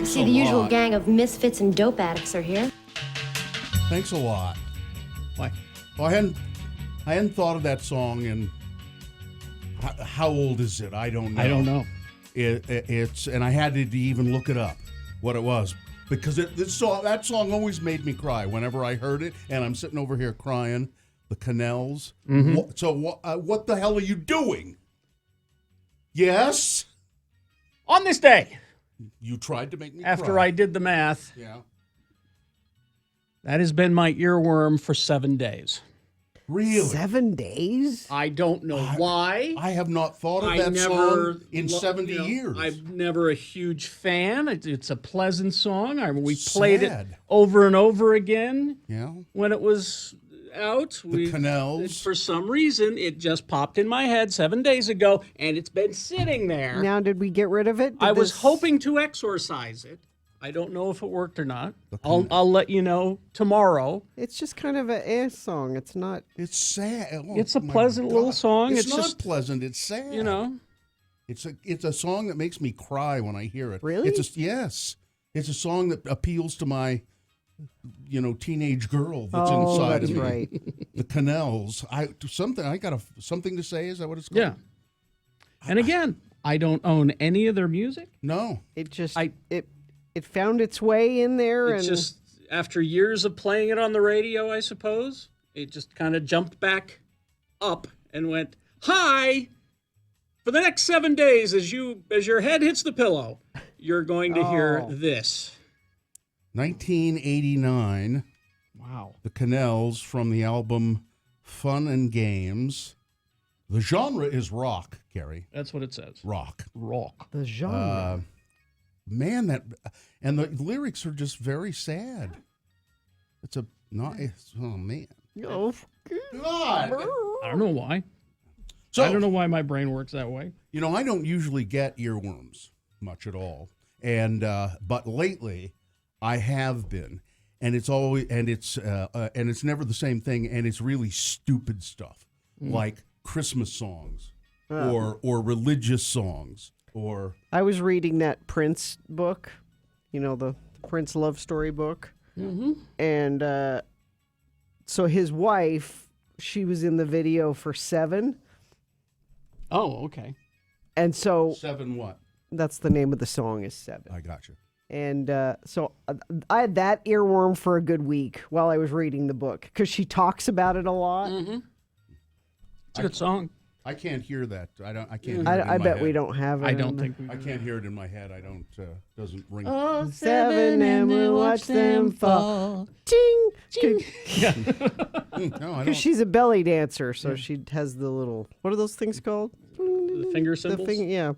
See, the usual gang of misfits and dope addicts are here. Thanks a lot. Why? Well, I hadn't thought of that song in how old is it? I don't know. I don't know. It's and I had to even look it up what it was because that song always made me cry whenever I heard it, and I'm sitting over here crying. The Canals. Mm-hmm. So what the hell are you doing? Yes. On this day, You tried to make me after cry. I did the math, Yeah. that has been my earworm for 7 days. Really? 7 days? I don't know why. I have not thought of I that never song in 70 years. I'm never a huge fan. It's a pleasant song. We played it Sad. over and over again Yeah. when it was out. The Canals. For some reason, it just popped in my head 7 days ago, and it's been sitting there. Now, did we get rid of it? I was hoping to exorcise it. I don't know if it worked or not. I'll let you know tomorrow. It's just kind of a song. It's not. It's sad. Oh, It's a my pleasant little God. song. It's It's not just, pleasant. It's sad. you know. It's a song that makes me cry when I hear it. Really? Yes. It's a song that appeals to my, teenage girl that's inside that's of me. right. The Canals. I got something to say. Is that what it's called? Yeah. And again, I don't own any of their music. No. It just I- it found its way in there, It's and just after years of playing it on the radio, I suppose, it just kind of jumped back up and went, "Hi! For the next 7 days, as your head hits the pillow, you're going to hear this." 1989. Wow. The Canals from the album Fun and Games. The genre is rock, Gary. That's what it says. Rock. Rock. the genre. Man, and the lyrics are just very sad. Oh man. Oh, God. I don't know why. So I don't know why my brain works that way. I don't usually get earworms much at all, and but lately I have been, and it's never the same thing, and it's really stupid stuff like Christmas songs or religious songs or. I was reading that Prince book, the Prince love story book, and so his wife, she was in the video for Seven, Oh, okay. and so Seven what? that's the name of the song is Seven. I got you. And so I had that earworm for a good week while I was reading the book because she talks about it a lot. It's a good song. I can't hear that. I can't. Hear it in I my bet head. we don't have it. I don't think we I can't hear it in my head. I don't. Doesn't ring. Seven and we'll watch them fall. Ching, ching. No, I Because don't. she's a belly dancer, so she has the little. What are those things called? The finger The symbols. yeah.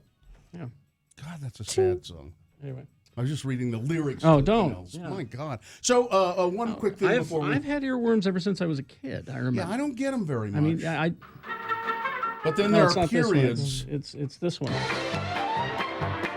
God, that's a sad song. Anyway. I was just reading the lyrics. Oh, to the don't. Canals. Yeah. My God. So, one quick thing before we. I've had earworms ever since I was a kid. I remember. Yeah, I don't get them very much. I mean, I but then no, there it's are not this one. periods. It's this one.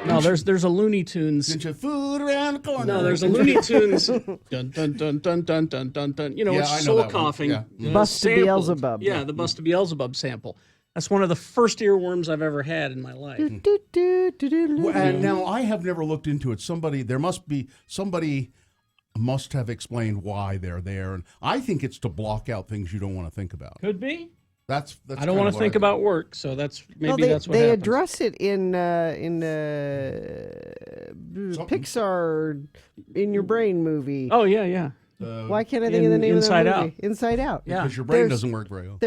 No, there's a Looney Tunes. Get your food around the corner. No, there's a Looney Tunes. Dun dun dun dun dun dun dun dun. Yeah, It's I know soul that one. coughing. Yeah. Bust to sampled. Beelzebub. Yeah, the Bust to Beelzebub sample. That's one of the first earworms I've ever had in my life. Well, and now I have never looked into it. Somebody must have explained why they're there, and I think it's to block out things you don't want to think about. Could be. That's I don't want to think about work, so that's maybe that's what they happens. address it in Pixar in your brain movie. Oh yeah. Why can't I think of the name Inside of that Out. movie? Inside Out. Yeah. because your brain There's- doesn't work very well.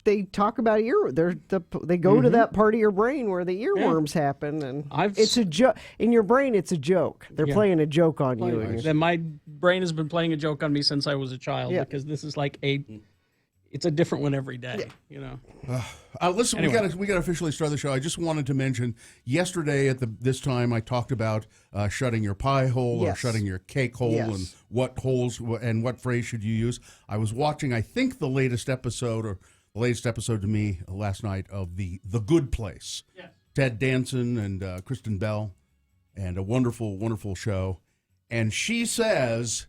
They talk about they go to that part of your brain where the earworms happen, and it's a joke in your brain. It's a joke. They're playing a joke on you. and Then my brain has been playing a joke on me since I was a child because this is like it's a different one every day. Listen, Anyway. we got to officially start the show. I just wanted to mention yesterday at this time I talked about shutting your pie hole or Yes. shutting your cake hole Yes. and what holes and what phrase should you use. I was watching, I think, the latest episode to me last night of the Good Place. Yes. Ted Danson and Kristen Bell, and a wonderful, wonderful show. And she says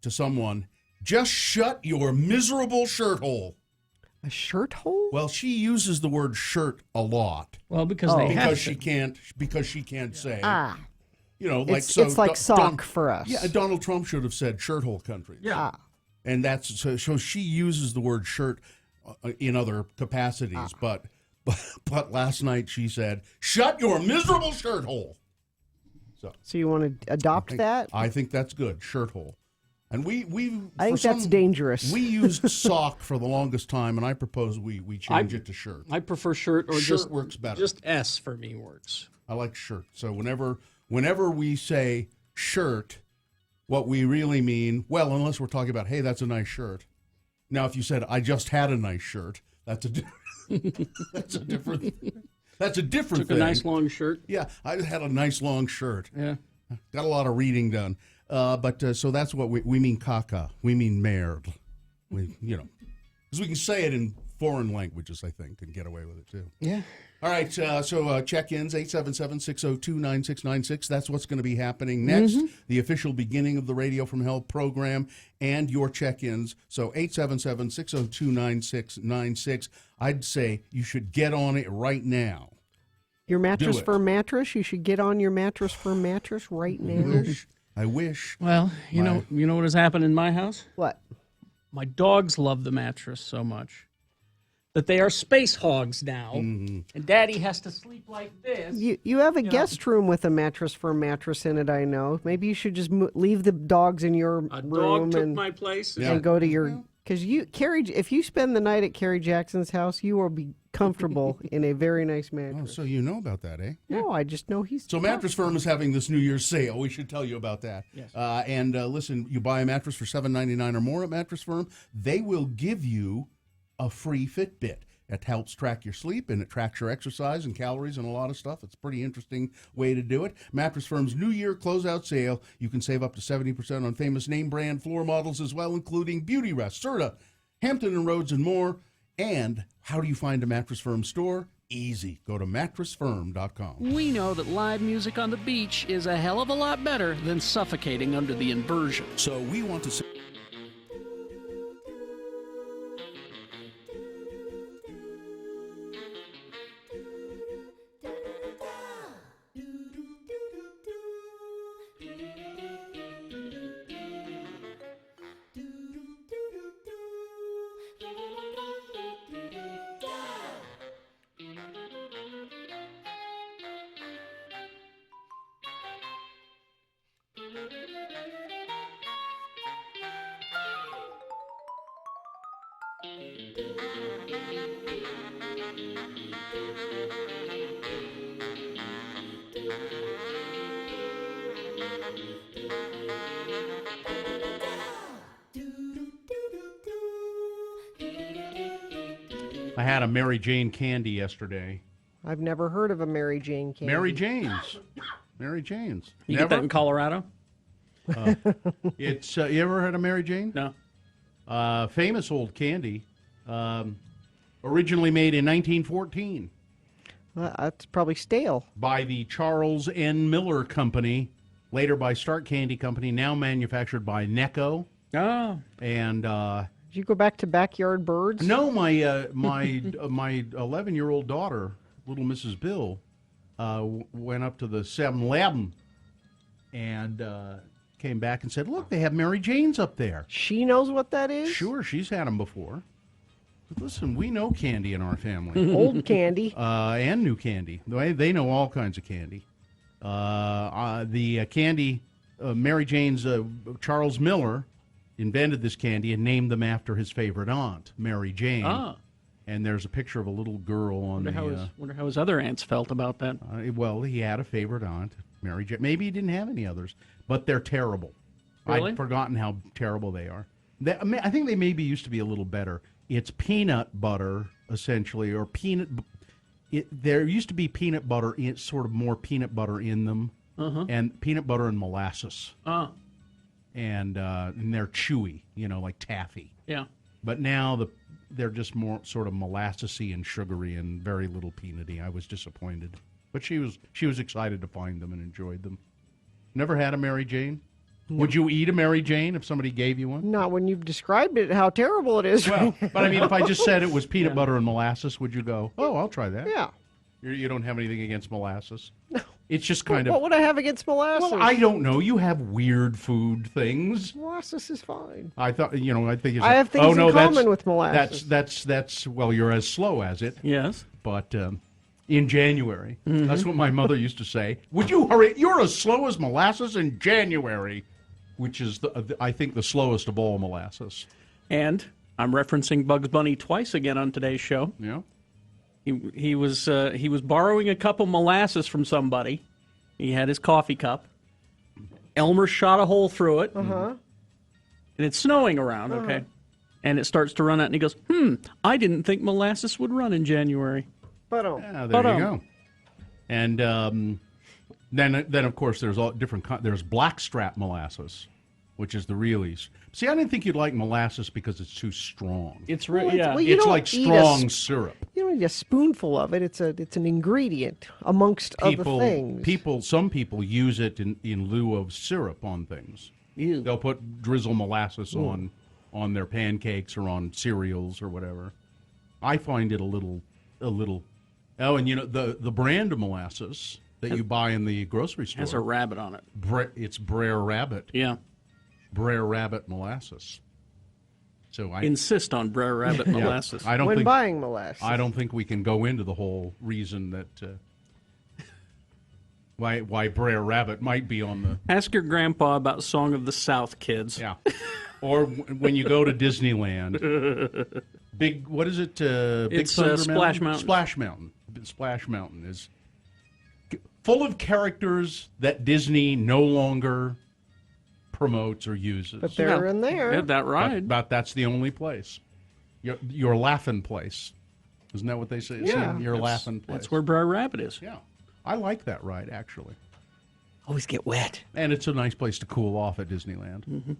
to someone, "Just shut your miserable shirt hole." a shirt hole? Well, she uses the word shirt a lot Well, because they have because to. she can't say. Ah, You know, like it's like sock for us. Yeah, Donald Trump should have said shirthole country. Yeah. And that's so she uses the word shirt in other capacities, but last night she said, "Shut your miserable shirthole." So you want to adopt that? I think that's good, shirthole. And we I think that's dangerous. We used sock for the longest time, and I propose we change it to shirt. I prefer shirt or shirt just works better. Just S for me works. I like shirt. So whenever we say shirt, what we really mean, well, unless we're talking about, hey, that's a nice shirt. Now, if you said, I just had a nice shirt, that's a different Took thing. a nice long shirt. Yeah, I had a nice long shirt. Yeah. Got a lot of reading done. So that's what we mean caca. We mean merde. Because we can say it in foreign languages, I think, and get away with it, too. Yeah. All right, so check-ins, 877-602-9696. That's what's going to be happening next, the official beginning of the Radio from Hell program, and your check-ins. So 877-602-9696. I'd say you should get on it right now. Your mattress for mattress? You should get on your mattress for mattress right now. I wish. Well, you know what has happened in my house? What? My dogs love the mattress so much that they are space hogs now, and Daddy has to sleep like this. You have a guest room with a mattress for mattress in it, I know. Maybe you should just leave the dogs in your room. Dog took my place. And go to your... Because if you spend the night at Carrie Jackson's house, you will be comfortable in a very nice mattress. Oh, so you know about that, eh? No, I just know he's... So Mattress Firm is having this New Year's sale. We should tell you about that. Yes. Listen, you buy a mattress for $7.99 or more at Mattress Firm, they will give you a free Fitbit. It helps track your sleep, and it tracks your exercise and calories and a lot of stuff. It's a pretty interesting way to do it. Mattress Firm's New Year closeout sale. You can save up to 70% on famous name brand floor models as well, including Beauty Rest, Serta, Hampton & Roads, and more. And how do you find a Mattress Firm store? Easy. Go to mattressfirm.com. We know that live music on the beach is a hell of a lot better than suffocating under the inversion. So we want to say... I had a Mary Jane candy yesterday. I've never heard of a Mary Jane candy. Mary Jane's. You get that in Colorado? It's you ever had a Mary Jane? No. Famous old candy. Originally made in 1914 That's probably stale. by the Charles N. Miller Company, later by Stark Candy Company, now manufactured by Necco. Oh. And Did you go back to Backyard Birds? no, my 11-year-old daughter, little Mrs. Bill, went up to the 7-Eleven and came back and said, "Look, they have Mary Jane's up there." She knows what that is? Sure, she's had them before. But listen, we know candy in our family. Old candy. And new candy. They know all kinds of candy. The candy, Mary Jane's, Charles Miller invented this candy and named them after his favorite aunt, Mary Jane. Ah. And there's a picture of a little girl on Wonder how his other aunts felt about that. well, he had a favorite aunt, Mary Jane. Maybe he didn't have any others, but they're terrible. Really? I'd forgotten how terrible they are. I think they maybe used to be a little better. It's peanut butter, essentially, or peanut... there used to be peanut butter, sort of more peanut butter in them, and peanut butter and molasses. Oh. And they're chewy, like taffy. Yeah. But now they're just more sort of molassesy and sugary and very little peanutty. I was disappointed. But she was excited to find them and enjoyed them. Never had a Mary Jane? Would you eat a Mary Jane if somebody gave you one? Not when you've described it, how terrible it is. Well, but I mean, if I just said it was peanut butter and molasses, would you go, "Oh, I'll try that"? Yeah. You don't have anything against molasses? No. It's just kind of. What would I have against molasses? Well, I don't know. You have weird food things. Molasses is fine. I thought, I think it's I have things in common with molasses. That's well, you're as slow as it. Yes. But in January, that's what my mother used to say. Would you hurry? You're as slow as molasses in January, which is, I think, the slowest of all molasses. And I'm referencing Bugs Bunny twice again on today's show. Yeah. He was borrowing a cup of molasses from somebody. He had his coffee cup. Elmer shot a hole through it. And it's snowing around, okay? And it starts to run out, and he goes, I didn't think molasses would run in January. Yeah, there you go. And then of course there's all different. There's blackstrap molasses, which is the realies. See, I didn't think you'd like molasses because it's too strong. It's It's like strong syrup. You don't need a spoonful of it. It's an ingredient amongst other things. Some people use it in lieu of syrup on things. Ew. They'll drizzle molasses on their pancakes or on cereals or whatever. I find it a little. Oh, and the brand of molasses that you buy in the grocery store has a rabbit on it. It's Brer Rabbit. Yeah. Brer Rabbit molasses. So I insist on Brer Rabbit molasses. Buying molasses. I don't think we can go into the whole reason that why Brer Rabbit might be on the. Ask your grandpa about Song of the South, kids. Yeah. Or when you go to Disneyland, what is it? Big Thunder Splash Mountain? Splash Mountain. Splash Mountain is full of characters that Disney no longer promotes or uses. But they're in there. Yeah, that ride. But that's the only place. Your laughing place. Isn't that what they say? Yeah. Your laughing place. That's where Brer Rabbit is. Yeah. I like that ride, actually. Always get wet. And it's a nice place to cool off at Disneyland. Mm-hmm.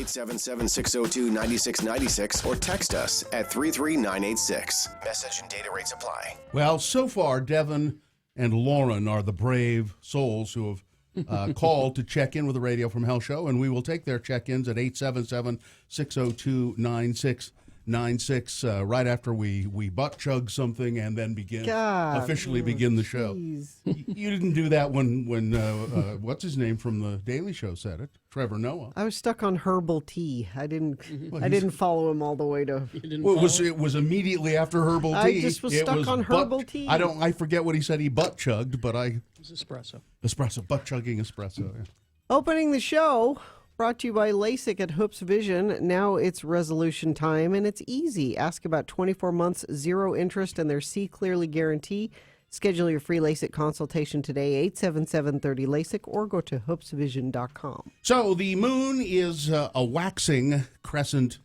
877-602-9696 or text us at 33986. Message and data rates apply. Well, so far, Devin and Lauren are the brave souls who have called to check in with the Radio from Hell show, and we will take their check-ins at 877-602-9696 right after we butt chug something and then officially begin the show. You didn't do that when what's his name from the Daily Show said it, Trevor Noah. I was stuck on herbal tea. I didn't follow him all the way to. It was immediately after herbal tea. I just was stuck on herbal tea. I forget what he said. He butt chugged, but It was espresso. butt chugging espresso. Yeah. Opening the show, brought to you by LASIK at Hoops Vision. Now it's resolution time, and it's easy. Ask about 24 months, zero interest, and their See Clearly guarantee. Schedule your free LASIK consultation today, 877-30-LASIK, or go to hoopsvision.com. So the moon is a waxing crescent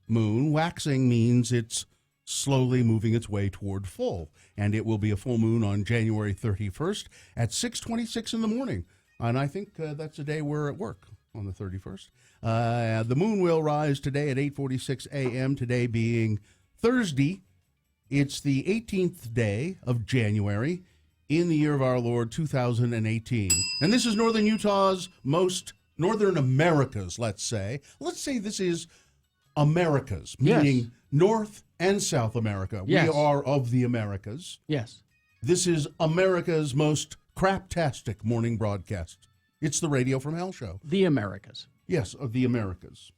moon. Waxing means it's slowly moving its way toward full, and it will be a full moon on January 31st at 6:26 in the morning. And I think that's the day we're at work, on the 31st. The moon will rise today at 8:46 a.m., today being Thursday. It's the 18th day of January in the year of our Lord, 2018. And this is northern Utah's northern America's, let's say. Let's say this is America's, meaning North and South America. Yes. We are of the Americas. Yes. This is America's most craptastic morning broadcast. It's the Radio from Hell show. The Americas. Yes, of the Americas.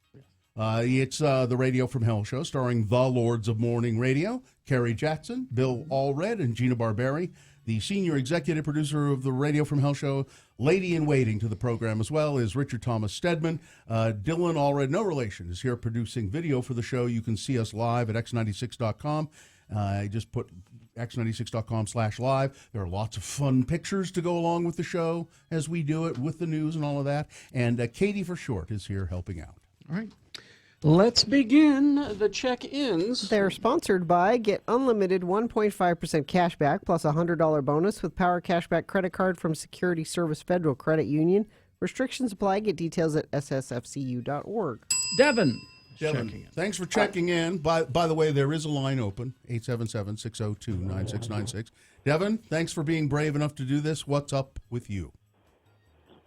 It's the Radio from Hell show, starring the Lords of Morning Radio, Kerry Jackson, Bill Allred, and Gina Barberi. The senior executive producer of the Radio from Hell show, lady-in-waiting to the program as well, is Richard Thomas Stedman. Dylan Allred, no relation, is here producing video for the show. You can see us live at x96.com. I just put x96.com/live. There are lots of fun pictures to go along with the show as we do it with the news and all of that. And Katie for short is here helping out. All right. Let's begin the check-ins. They're sponsored by Get Unlimited 1.5% cash back plus a $100 bonus with Power Cashback credit card from Security Service Federal Credit Union. Restrictions apply. Get details at ssfcu.org. Devin. Devin, thanks for checking in. By the way, there is a line open, 877-602-9696. Devin, thanks for being brave enough to do this. What's up with you?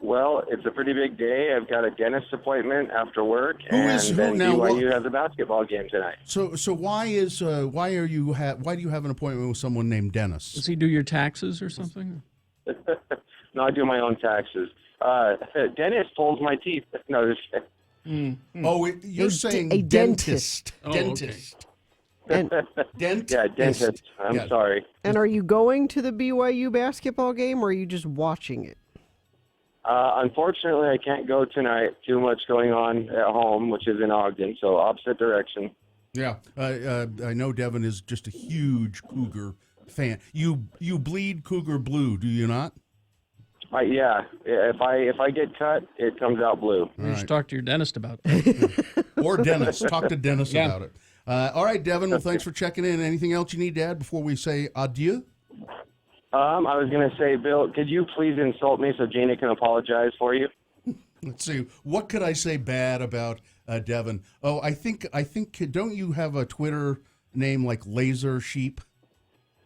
Well, it's a pretty big day. I've got a dentist appointment after work, and then BYU has a basketball game tonight. So why do you have an appointment with someone named Dennis? Does he do your taxes or something? No, I do my own taxes. Dennis pulls my teeth. No, this. Oh, you're saying a dentist. dentist. Dentist. Yeah, dentist. I'm sorry. And are you going to the BYU basketball game, or are you just watching it? Unfortunately, I can't go tonight. Too much going on at home, which is in Ogden, so opposite direction. Yeah, I know Devin is just a huge Cougar fan. You bleed Cougar blue, do you not? Yeah. If I get cut, it comes out blue. You should talk to your dentist about that. Or Dennis. Talk to Dennis about it. All right, Devin. Well, thanks for checking in. Anything else you need to add before we say adieu? I was going to say, Bill, could you please insult me so Gina can apologize for you? Let's see. What could I say bad about Devin? Oh, I think. Don't you have a Twitter name like Laser Sheep?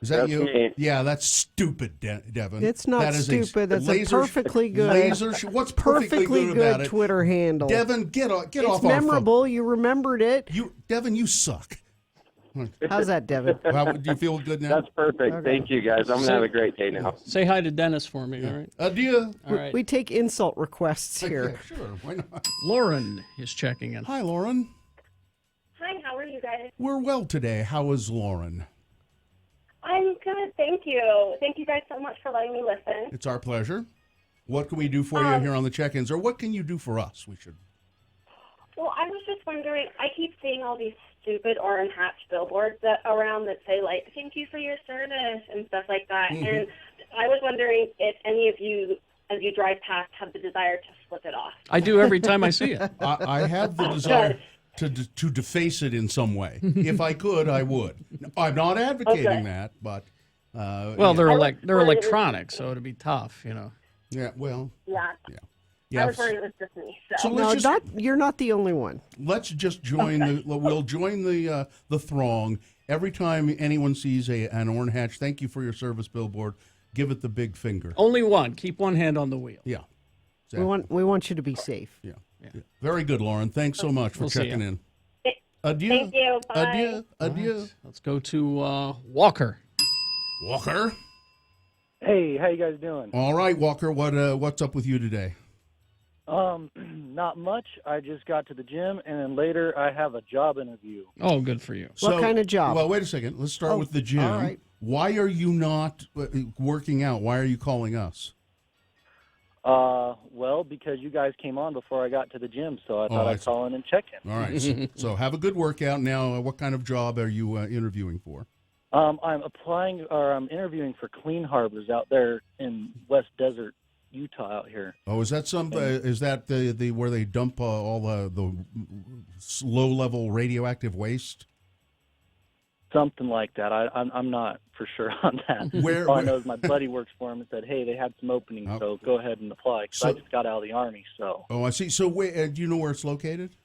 Is that That's you? me. Yeah, that's stupid, Devin. It's not That is stupid. That's a perfectly good. What's perfectly good about it? Twitter handle. Devin, get off It's our memorable. phone. You remembered it. Devin, you suck. How's that, Devin? Do you feel good now? That's perfect. Okay. Thank you, guys. I'm going to have a great day now. Say hi to Dennis for me, all right? Adieu. All right. We take insult requests here. Yeah, sure, why not? Lauren is checking in. Hi, Lauren. Hi, how are you guys? We're well today. How is Lauren? I'm good, thank you. Thank you guys so much for letting me listen. It's our pleasure. What can we do for you here on the check-ins, or what can you do for us? We should. Well, I was just wondering, I keep seeing all these stupid orange hatch billboards around that say, like, thank you for your service and stuff like that. Mm-hmm. And I was wondering if any of you, as you drive past, have the desire to flip it off. I do every time I see it. I have the desire to deface it in some way. If I could, I would. I'm not advocating that, but Well, yeah. they're electronic, so it'd be tough, you know. Yeah, well, Yeah. yeah. I was worried it was just me. So No, you're not the only one. let's just join we'll join the throng. Every time anyone sees an ornhatch, thank you for your service, billboard. Give it the big finger. Only one. Keep one hand on the wheel. Yeah. We want you to be safe. Yeah. Very good, Lauren. Thanks so much for We'll see checking ya. in. Adieu. Thank you. Bye. Adieu. Adieu. Right. Let's go to Walker. Walker. Hey, how you guys doing? All right, Walker. What's up with you today? Not much. I just got to the gym, and then later I have a job interview. Oh, good for you. What kind of job? Well, wait a second. Let's start with the gym. all right. Why are you not working out? Why are you calling us? Well, because you guys came on before I got to the gym, so I thought I I'd see. call in and check in. All right. So have a good workout. Now, what kind of job are you interviewing for? I'm interviewing for Clean Harbors out there in West Desert, Utah, out here. Oh, is that is that the where they dump all the low level radioactive waste? Something like that. I'm not for sure on that. All I know is my buddy works for him and said, hey, they had some openings, so go ahead and apply. Because I just got out of the Army, so. Oh, I see. So do you know where it's located?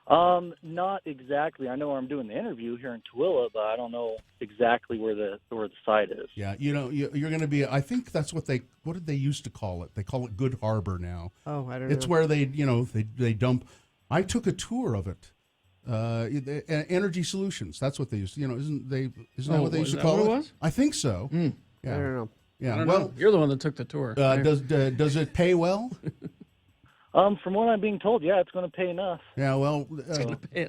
Not exactly. I know where I'm doing the interview here in Tooele, but I don't know exactly where the site is. Yeah, you're going to be. I think that's what did they used to call it? They call it Good Harbor now. Oh, I don't know. It's where they dump. I took a tour of it. Energy Solutions. That's what they used. Isn't that what they used to call it? Was? I think so. Yeah. I don't know. Yeah. I don't Well, know. You're the one that took the tour. does it pay well? From what I'm being told, yeah, it's going to pay enough. Yeah. Well,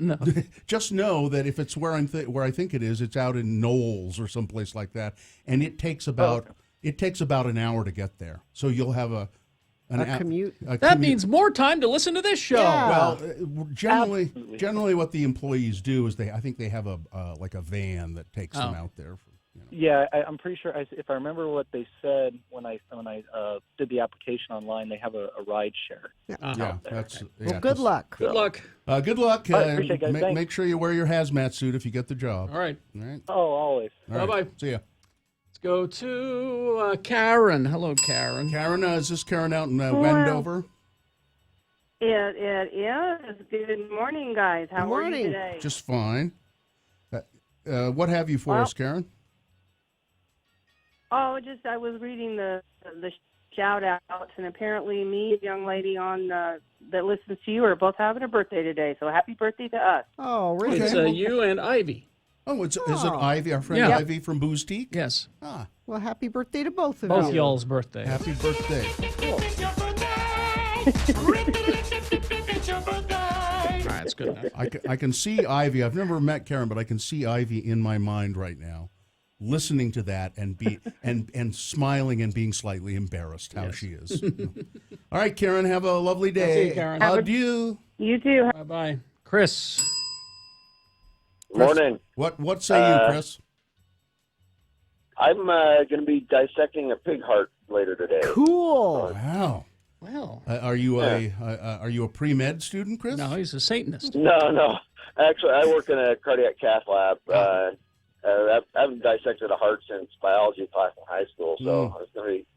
No. just know that if it's where I think it is, it's out in Knowles or someplace like that, and it takes about an hour to get there. So you'll have a commute. That means more time to listen to this show. Yeah. Well, generally, what the employees do is I think they have a van that takes them out there. Yeah, I'm pretty sure. If I remember what they said when I did the application online, they have a ride share. Yeah, Well, good luck. Good luck. Good luck. I appreciate it, guys. Thanks. Make sure you wear your hazmat suit if you get the job. All right. All right. Oh, always. All right. Bye-bye. See ya. Let's go to Karen. Hello, Karen. Karen, is this Karen out in Wendover? It is. Good morning, guys. How are you today? Just fine. What have you for us, Karen? Oh, I was reading the shout outs, and apparently me and the young lady on that listens to you are both having a birthday today. So happy birthday to us. Oh, really? It's you and Ivy. Oh, is it Ivy, our friend Ivy from Booze Teak? Yes. Ah, Well, happy birthday to both of Both you. y'all's birthday. happy birthday. All right, it's good enough. I can see Ivy. I've never met Karen, but I can see Ivy in my mind right now, listening to that and smiling and being slightly embarrassed how she is. All right, Karen, have a lovely day. See you, Karen. Adieu. You too. Bye-bye. Chris. Morning. What say you, Chris? I'm going to be dissecting a pig heart later today. Cool. Wow. Well, Are you a pre-med student, Chris? no, he's a Satanist. No. Actually, I work in a cardiac cath lab. I haven't dissected a heart since biology class in high school, so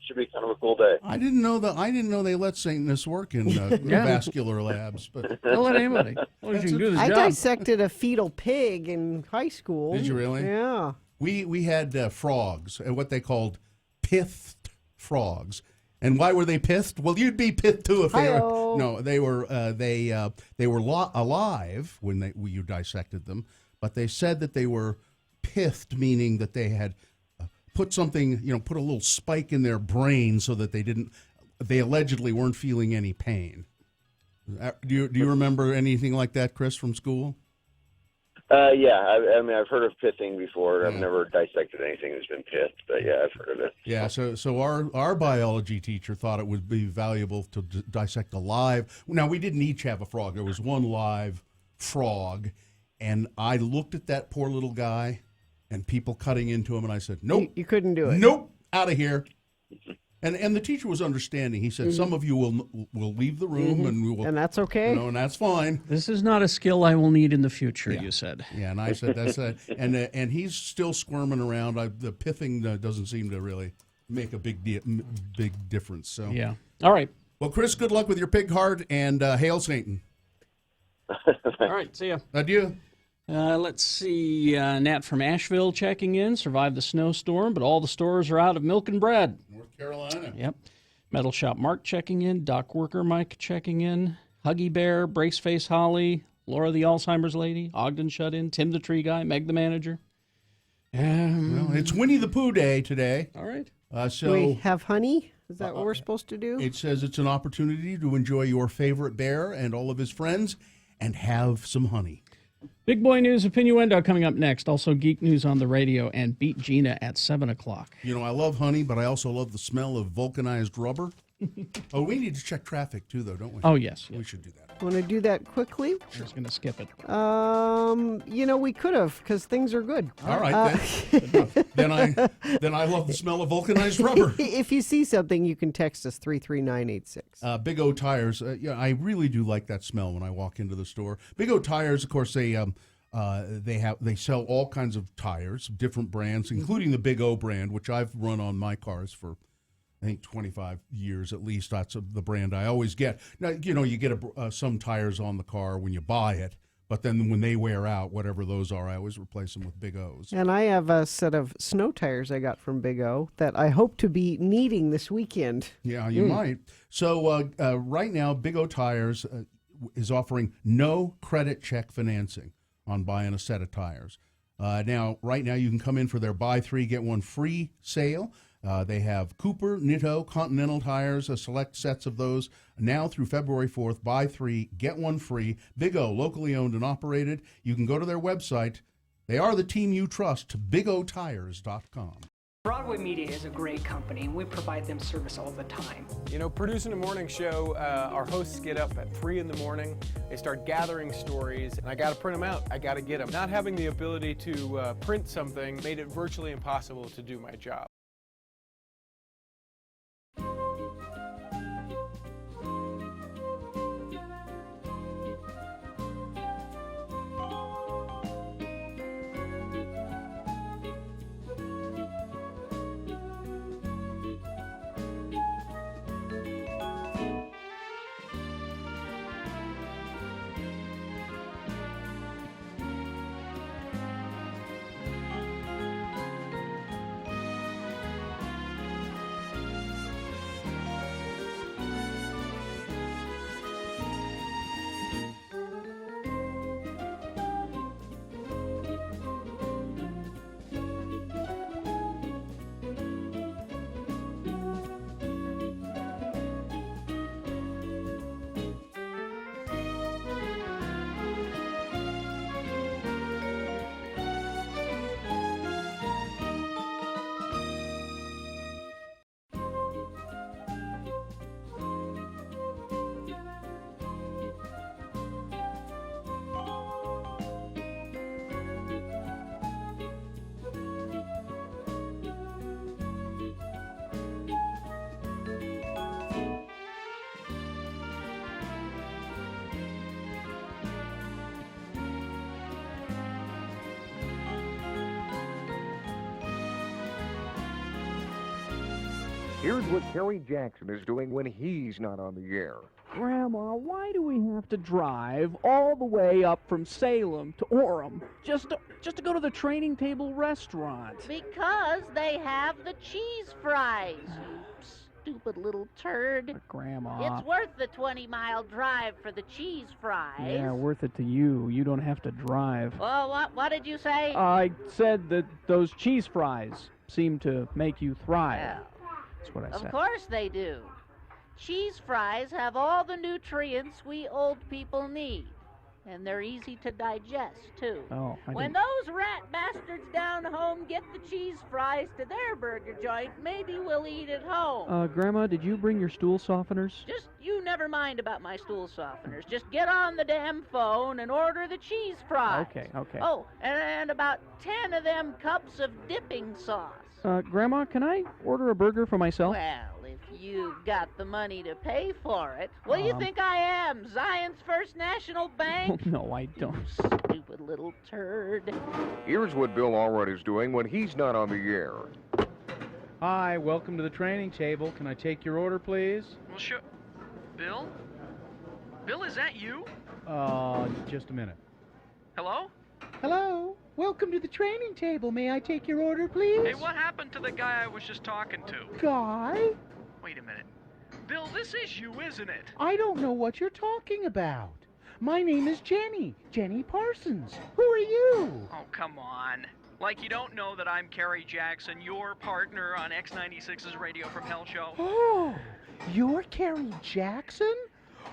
should be kind of a cool day. I didn't know they let Satanists work in vascular labs, but Don't let anybody. As long as you can do the I job. dissected a fetal pig in high school. Did you really? Yeah. we had frogs, what they called pithed frogs. And why were they pithed? Well, you'd be pithed too if they Hi-oh. were. No, they were alive when you dissected them, but they said that they were pithed, meaning that they had put something, put a little spike in their brain so that they allegedly weren't feeling any pain. Do you remember anything like that, Chris, from school? Yeah, I mean, I've heard of pithing before. I've never dissected anything that's been pithed, but yeah, I've heard of it. Yeah, so our biology teacher thought it would be valuable to dissect a live. Now, we didn't each have a frog. There was one live frog, and I looked at that poor little guy and people cutting into him, and I said, nope. You couldn't do it. Nope, out of here. And the teacher was understanding. He said, some of you will leave the room, and we will. And that's okay. And that's fine. This is not a skill I will need in the future, you said. Yeah, and I said, that's it. And he's still squirming around. The pithing doesn't seem to really make a big difference. So Yeah. All right. Well, Chris, good luck with your pig heart, and hail Satan. All right, see ya. Adieu. Let's see. Nat from Asheville checking in. Survived the snowstorm, but all the stores are out of milk and bread. North Carolina. Yep. Metal Shop Mark checking in. Doc Worker Mike checking in. Huggy Bear, Braceface Holly, Laura the Alzheimer's Lady, Ogden shut in, Tim the Tree Guy, Meg the Manager. Well, it's Winnie the Pooh Day today. All right. So we have honey? Is that what we're supposed to do? It says it's an opportunity to enjoy your favorite bear and all of his friends and have some honey. Big Boy News of Pinuendo coming up next. Also Geek News on the radio and Beat Gina at 7 o'clock. You know, I love honey, but I also love the smell of vulcanized rubber. Oh, we need to check traffic too, though, don't we? Oh, yes. We should do that. Want to do that quickly? I was going to skip it. We could have, because things are good. All right, then I love the smell of vulcanized rubber. If you see something, you can text us 33986. Big O Tires. I really do like that smell when I walk into the store. Big O Tires, of course, they sell all kinds of tires, different brands, including the Big O brand, which I've run on my cars for, I think, 25 years at least. That's the brand I always get. Now, you get some tires on the car when you buy it, but then when they wear out, whatever those are, I always replace them with Big O's. And I have a set of snow tires I got from Big O that I hope to be needing this weekend. Yeah, you might. So right now, Big O Tires is offering no credit check financing on buying a set of tires. Right now, you can come in for their buy 3, get 1 free sale. They have Cooper, Nitto, Continental tires, select sets of those now through February 4th. Buy 3, get 1 free. Big O, locally owned and operated. You can go to their website. They are the team you trust, bigotires.com. Broadway Media is a great company, and we provide them service all the time. Producing a morning show, our hosts get up at 3 in the morning. They start gathering stories, and I got to print them out. I got to get them. Not having the ability to print something made it virtually impossible to do my job. Here's what Kerry Jackson is doing when he's not on the air. Grandma, why do we have to drive all the way up from Salem to Orem just to go to the Training Table restaurant? Because they have the cheese fries, you stupid little turd. Grandma. It's worth the 20-mile drive for the cheese fries. Yeah, worth it to you. You don't have to drive. Well, what did you say? I said that those cheese fries seem to make you thrive. Well, that's what I said. Of course they do. Cheese fries have all the nutrients we old people need. And they're easy to digest, too. Oh, when those rat bastards down home get the cheese fries to their burger joint, maybe we'll eat at home. Grandma, did you bring your stool softeners? Just you never mind about my stool softeners. Just get on the damn phone and order the cheese fries. Okay. Oh, and about 10 of them cups of dipping sauce. Grandma, can I order a burger for myself? Well, if you've got the money to pay for it. What do you think I am, Zion's First National Bank? Oh, no, I don't. Stupid little turd. Here's what Bill Allred is doing when he's not on the air. Hi, welcome to the Training Table. Can I take your order, please? Well, sure. Bill? Bill, is that you? Just a minute. Hello? Hello? Welcome to the training table. May I take your order, please? Hey, what happened to the guy I was just talking to? Guy? Wait a minute. Bill, this is you, isn't it? I don't know what you're talking about. My name is Jenny. Jenny Parsons. Who are you? Oh, come on. Like you don't know that I'm Carrie Jackson, your partner on X96's Radio from Hell show? Oh, you're Carrie Jackson?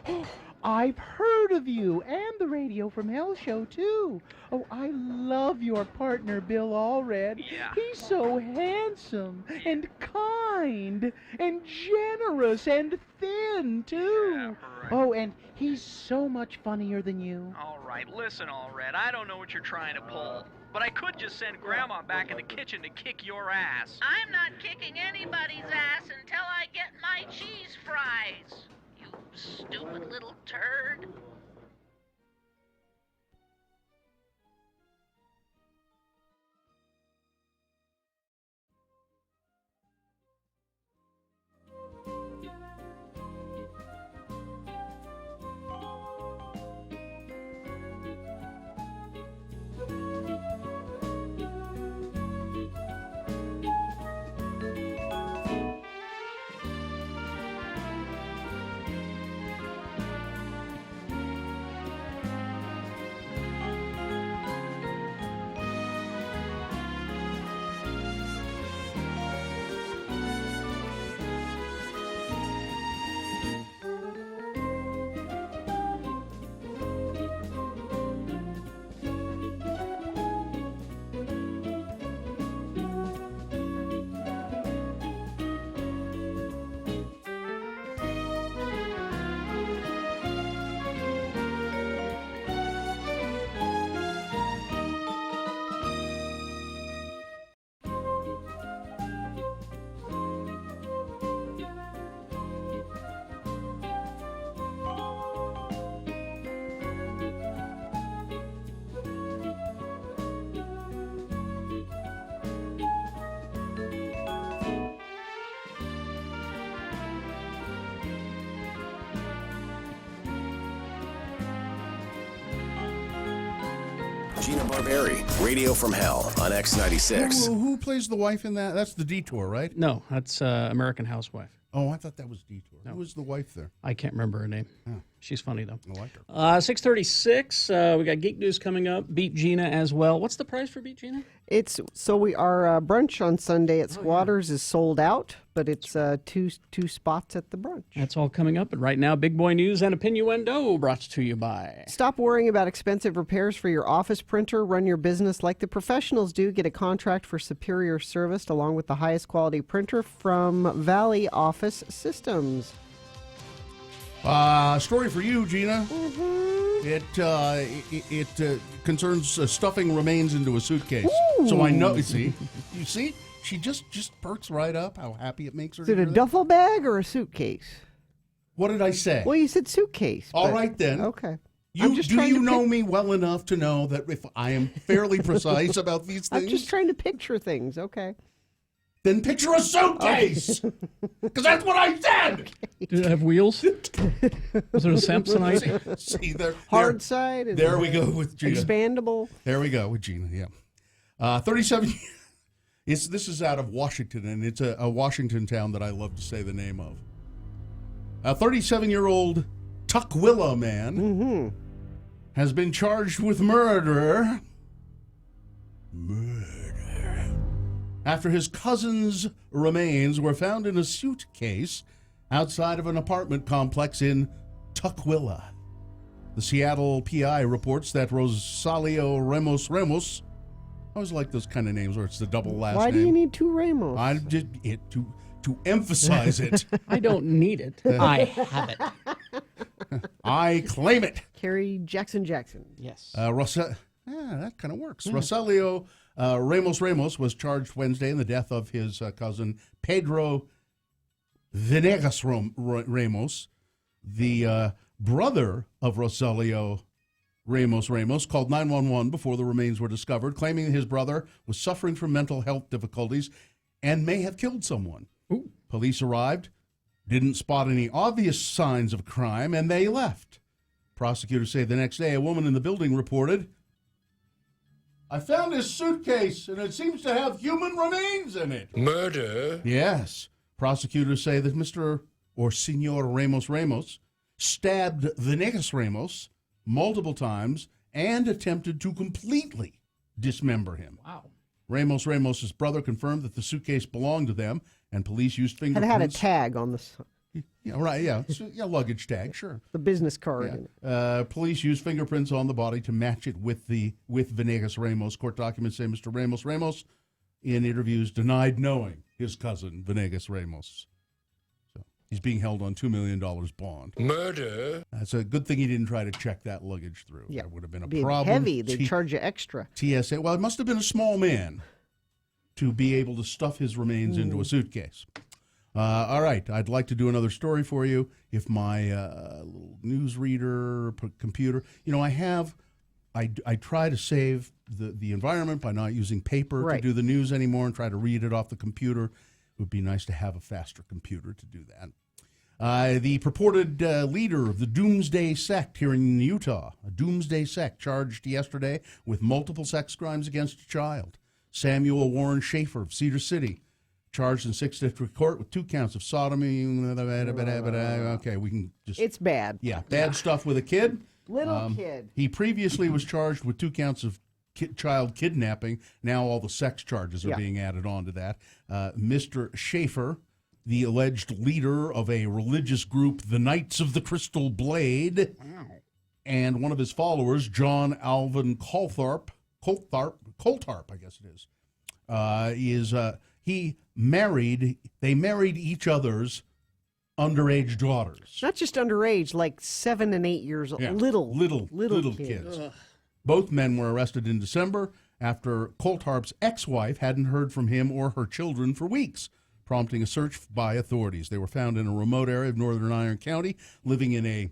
Oh, I've heard of you and the Radio from Hell show, too. Oh, I love your partner, Bill Allred. Yeah. He's so handsome and kind and generous and thin, too. Yeah, right. Oh, and he's so much funnier than you. All right, listen, Allred, I don't know what you're trying to pull, but I could just send Grandma back in the kitchen to kick your ass. I'm not kicking anybody's ass until I get my cheese fries. You stupid little turd. Gina Barberi, Radio from Hell on X96. Who plays the wife in that? That's the Detour, right? No, that's American Housewife. Oh, I thought that was Detour. No. Who was the wife there? I can't remember her name. Oh. She's funny, though. I like her. 6:36. We got Geek News coming up. Beat Gina as well. What's the price for Beat Gina? Our brunch on Sunday at Squatters is sold out, but it's two spots at the brunch. That's all coming up. And right now, Big Boy News and Opinioendo brought to you by... Stop worrying about expensive repairs for your office printer. Run your business like the professionals do. Get a contract for superior service along with the highest quality printer from Valley Office Systems. Story for you, Gina. Mm-hmm. It concerns stuffing remains into a suitcase. Ooh. So I know. You see, she just perks right up. How happy it makes her. Is it to a hear that. duffel bag or a suitcase? What did I say? Well, you said suitcase. All right then. Okay. Do you know me well enough to know that if I am fairly precise about these things? I'm just trying to picture things. Okay. Then picture a suitcase, because that's what I said. Did it have wheels? Was it a Samsonite? See there, Hard side. Is there we go with Gina. Expandable. There we go with Gina. Yeah, 37. This is out of Washington, and it's a Washington town that I love to say the name of. A 37-year-old Tukwila man has been charged with murder. After his cousin's remains were found in a suitcase outside of an apartment complex in Tukwila. The Seattle PI reports that Rosalio Ramos, I always like those kind of names where it's the double last Why name. do you need two Ramos? I did it to emphasize it. I don't need it. I have it. I claim it. Carrie Jackson. Yes. That kind of works. Rosalio Ramos was charged Wednesday in the death of his cousin Pedro Venegas Ramos. The brother of Rosalio Ramos called 911 before the remains were discovered, claiming his brother was suffering from mental health difficulties and may have killed someone. Ooh. Police arrived didn't spot any obvious signs of crime, and they left. Prosecutors say the next day a woman in the building reported, "I found this suitcase, and it seems to have human remains in it." Murder? Yes. Prosecutors say that Mr. or Senor Ramos stabbed Venegas Ramos multiple times and attempted to completely dismember him. Wow. Ramos's brother confirmed that the suitcase belonged to them, and police used fingerprints. Had a tag on the Yeah, right, yeah. Yeah, luggage tag, sure. the business card. Yeah. Police used fingerprints on the body to match it with Venegas Ramos. Court documents say Mr. Ramos, in interviews, denied knowing his cousin, Venegas Ramos. So he's being held on $2 million bond. Murder? That's a good thing he didn't try to check that luggage through. Yeah. That would have been a Be problem. heavy. They charge you extra. TSA. Well, it must have been a small man to be able to stuff his remains into a suitcase. All right, I'd like to do another story for you. If my little newsreader computer, I try to save the environment by not using paper to do the news anymore and try to read it off the computer. It would be nice to have a faster computer to do that. The purported leader of the Doomsday sect here in Utah, a Doomsday sect charged yesterday with multiple sex crimes against a child. Samuel Warren Schaefer of Cedar City, charged in 6th District Court with 2 counts of sodomy. Okay, we can just... It's bad. Yeah, bad stuff with a kid. Little kid. He previously was charged with 2 counts of child kidnapping. Now all the sex charges are being added on to that. Mr. Schaefer, the alleged leader of a religious group, the Knights of the Crystal Blade, and one of his followers, John Alvin Coltharp, I guess it is they married each other's underage daughters. Not just underage, like 7 and 8 years old. Yeah. Little kids. Ugh. Both men were arrested in December after Coltharp's ex-wife hadn't heard from him or her children for weeks, prompting a search by authorities. They were found in a remote area of northern Iron County, living in a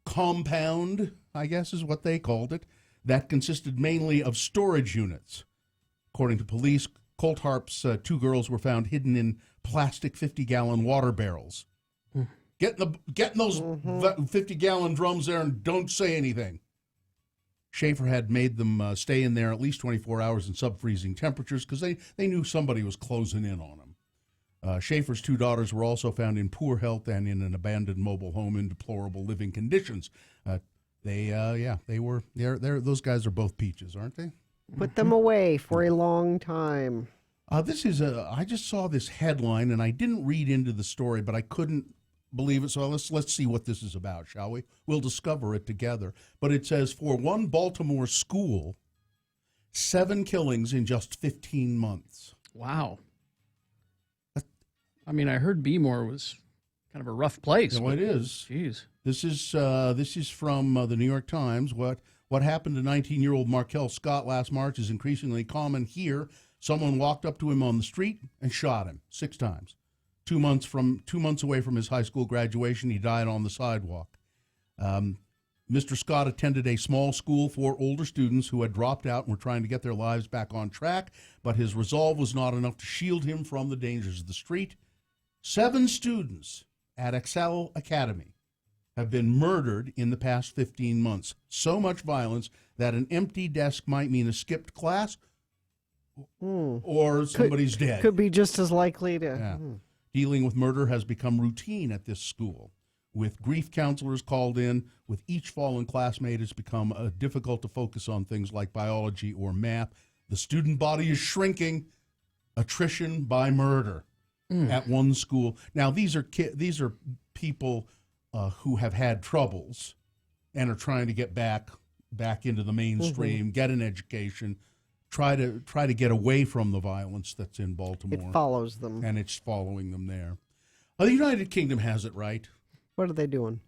compound, I guess is what they called it, that consisted mainly of storage units. According to police, Coltharp's 2 girls were found hidden in plastic 50-gallon water barrels. Get in those 50-gallon drums there and don't say anything. Schaefer had made them stay in there at least 24 hours in sub-freezing temperatures because they knew somebody was closing in on them. Schaefer's 2 daughters were also found in poor health and in an abandoned mobile home in deplorable living conditions. Those guys are both peaches, aren't they? Put them away for a long time. I just saw this headline and I didn't read into the story, but I couldn't believe it. So let's see what this is about, shall we? We'll discover it together. But it says, for one Baltimore school, 7 killings in just 15 months. Wow. I mean, I heard Bmore was kind of a rough place. No, it is. Jeez. This is from the New York Times. What happened to 19-year-old Markel Scott last March is increasingly common here. Someone walked up to him on the street and shot him 6 times. 2 months away from his high school graduation, he died on the sidewalk. Mr. Scott attended a small school for older students who had dropped out and were trying to get their lives back on track, but his resolve was not enough to shield him from the dangers of the street. 7 students at Excel Academy have been murdered in the past 15 months. So much violence that an empty desk might mean a skipped class or somebody's dead. Could be just as likely to... Yeah. Dealing with murder has become routine at this school. With grief counselors called in, with each fallen classmate, it's become difficult to focus on things like biology or math. The student body is shrinking. Attrition by murder at one school. Now, these are people who have had troubles and are trying to get back into the mainstream, get an education, try to get away from the violence that's in Baltimore. It follows them. And it's following them there. The United Kingdom has it right. What are they doing?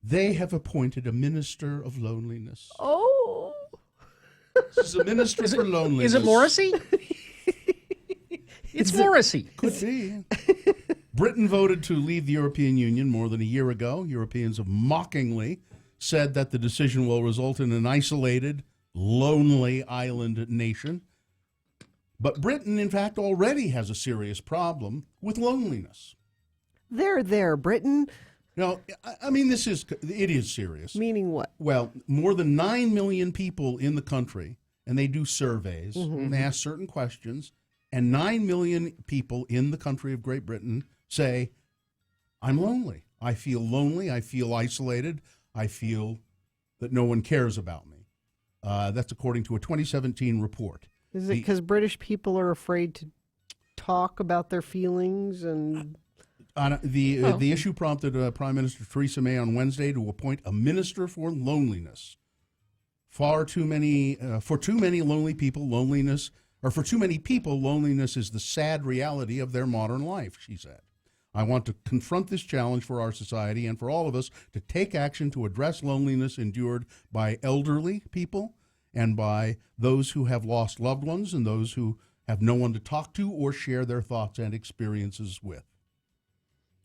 They have appointed a minister of loneliness. Oh. This is a minister for loneliness. Is it Morrissey? It's Morrissey. Could be. Britain voted to leave the European Union more than a year ago. Europeans have mockingly said that the decision will result in an isolated, lonely island nation. But Britain, in fact, already has a serious problem with loneliness. There, Britain. No, I mean, it is serious. Meaning what? Well, more than 9 million people in the country, and they do surveys, and they ask certain questions, and 9 million people in the country of Great Britain say, I'm lonely. I feel isolated. I feel that no one cares about me. That's according to a 2017 report. Is it because British people are afraid to talk about their feelings and... The issue prompted Prime Minister Theresa May on Wednesday to appoint a minister for loneliness. For too many lonely people, loneliness is the sad reality of their modern life, she said. I want to confront this challenge for our society and for all of us to take action to address loneliness endured by elderly people and by those who have lost loved ones and those who have no one to talk to or share their thoughts and experiences with.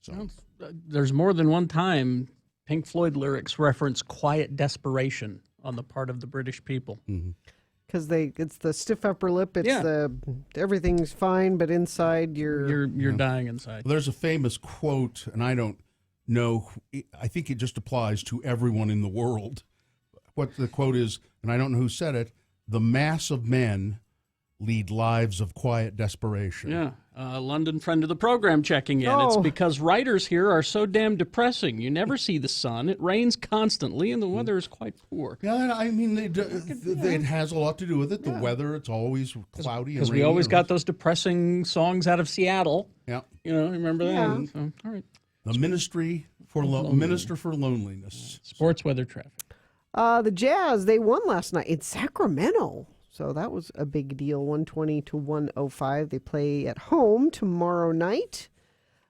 So there's more than one time Pink Floyd lyrics reference quiet desperation on the part of the British people. Because it's the stiff upper lip. It's everything's fine, but inside you're dying inside. Well, there's a famous quote, and I don't know. I think it just applies to everyone in the world. What the quote is, and I don't know who said it: "The mass of men lead lives of quiet desperation." Yeah, a London friend of the program checking in. It's because writers here are so damn depressing. You never see the sun. It rains constantly, and the weather is quite poor. Yeah, I mean, it has a lot to do with it. The weather, it's always cloudy and because rainy. we always got those depressing songs out of Seattle. Yeah. Remember that? Yeah. So, all right. The Minister for Loneliness. Sports, weather, traffic. The Jazz, they won last night in Sacramento. So that was a big deal, 120 to 105. They play at home tomorrow night.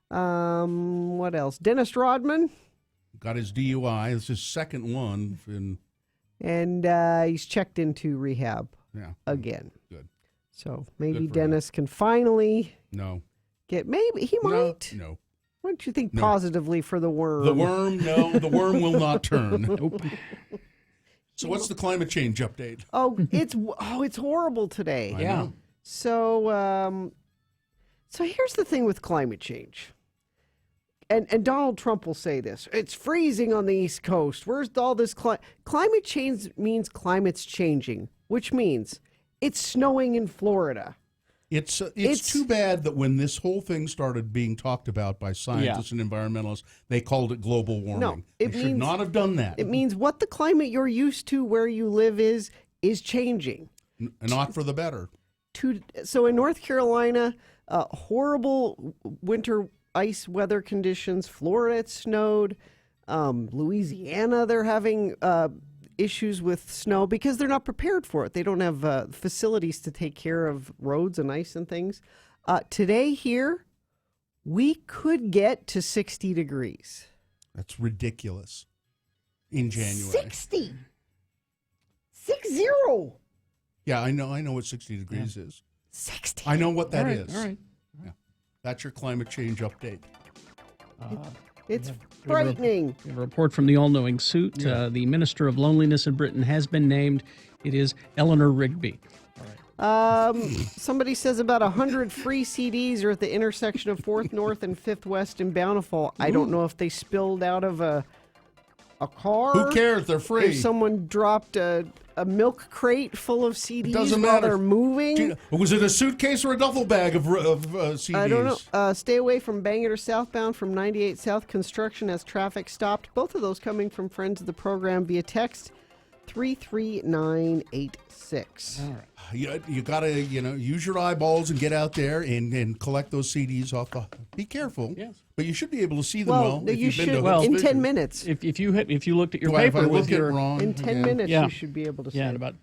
What else? Dennis Rodman. Got his DUI. It's his second one. And he's checked into rehab again. Good. So maybe Dennis can finally maybe he might. No. Why don't you think positively for the worm? The worm, no. The worm will not turn. Nope. So what's the climate change update? It's horrible today. Yeah. So here's the thing with climate change. And Donald Trump will say this. It's freezing on the East Coast. Where's all this climate change means climate's changing, which means it's snowing in Florida. It's too bad that when this whole thing started being talked about by scientists and environmentalists, they called it global warming. No, they should not have done that. It means what the climate you're used to where you live is changing. Not for the better. So in North Carolina, horrible winter ice weather conditions. Florida, it snowed. Louisiana, they're having issues with snow because they're not prepared for it. They don't have facilities to take care of roads and ice and things. Today here, we could get to 60 degrees. That's ridiculous. In January. 60. 60. Yeah, I know what 60 degrees is. 60. I know what that is. All right. Yeah. That's your climate change update. It's frightening. We have a report from the all-knowing suit. The Minister of Loneliness in Britain has been named. It is Eleanor Rigby. Somebody says about 100 free CDs are at the intersection of 4th North and 5th West in Bountiful. I don't know if they spilled out of a car. Who cares? They're free. If someone dropped a milk crate full of CDs Doesn't while matter. they're moving. Was it a suitcase or a duffel bag of CDs? I don't know. Stay away from Bangor southbound from 98 South. Construction has traffic stopped. Both of those coming from friends of the program via text 33986. All right. You got to use your eyeballs and get out there and collect those CDs off the. Be careful. Yes. But you should be able to see them well. If you you've should. been to Well, in Vision. 10 minutes. If you looked at your If I paper look with at your wrong, In 10 minutes, you should be able to see. in about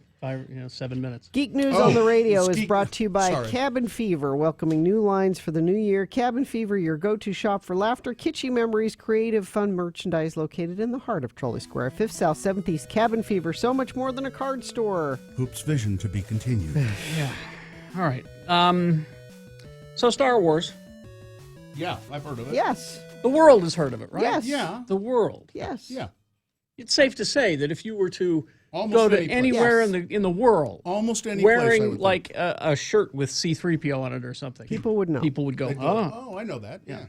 7 minutes. Geek News on the Radio is Geek- brought to you by sorry. Cabin Fever, welcoming new lines for the new year. Cabin Fever, your go-to shop for laughter, kitschy memories, creative, fun merchandise located in the heart of Trolley Square. 5th South, 7th East. Cabin Fever, so much more than a card store. Hoops Vision to be continued. Yeah. All right. So Star Wars. Yeah, I've heard of it. Yes. The world has heard of it, right? Yes. Yeah. The world. Yes. Yeah. It's safe to say that if you were to Almost go to any place. anywhere Yes. in the world, Almost any place, I wearing would like a shirt with C-3PO on it or something, People would know. People would go, They'd go, I know that. Yeah.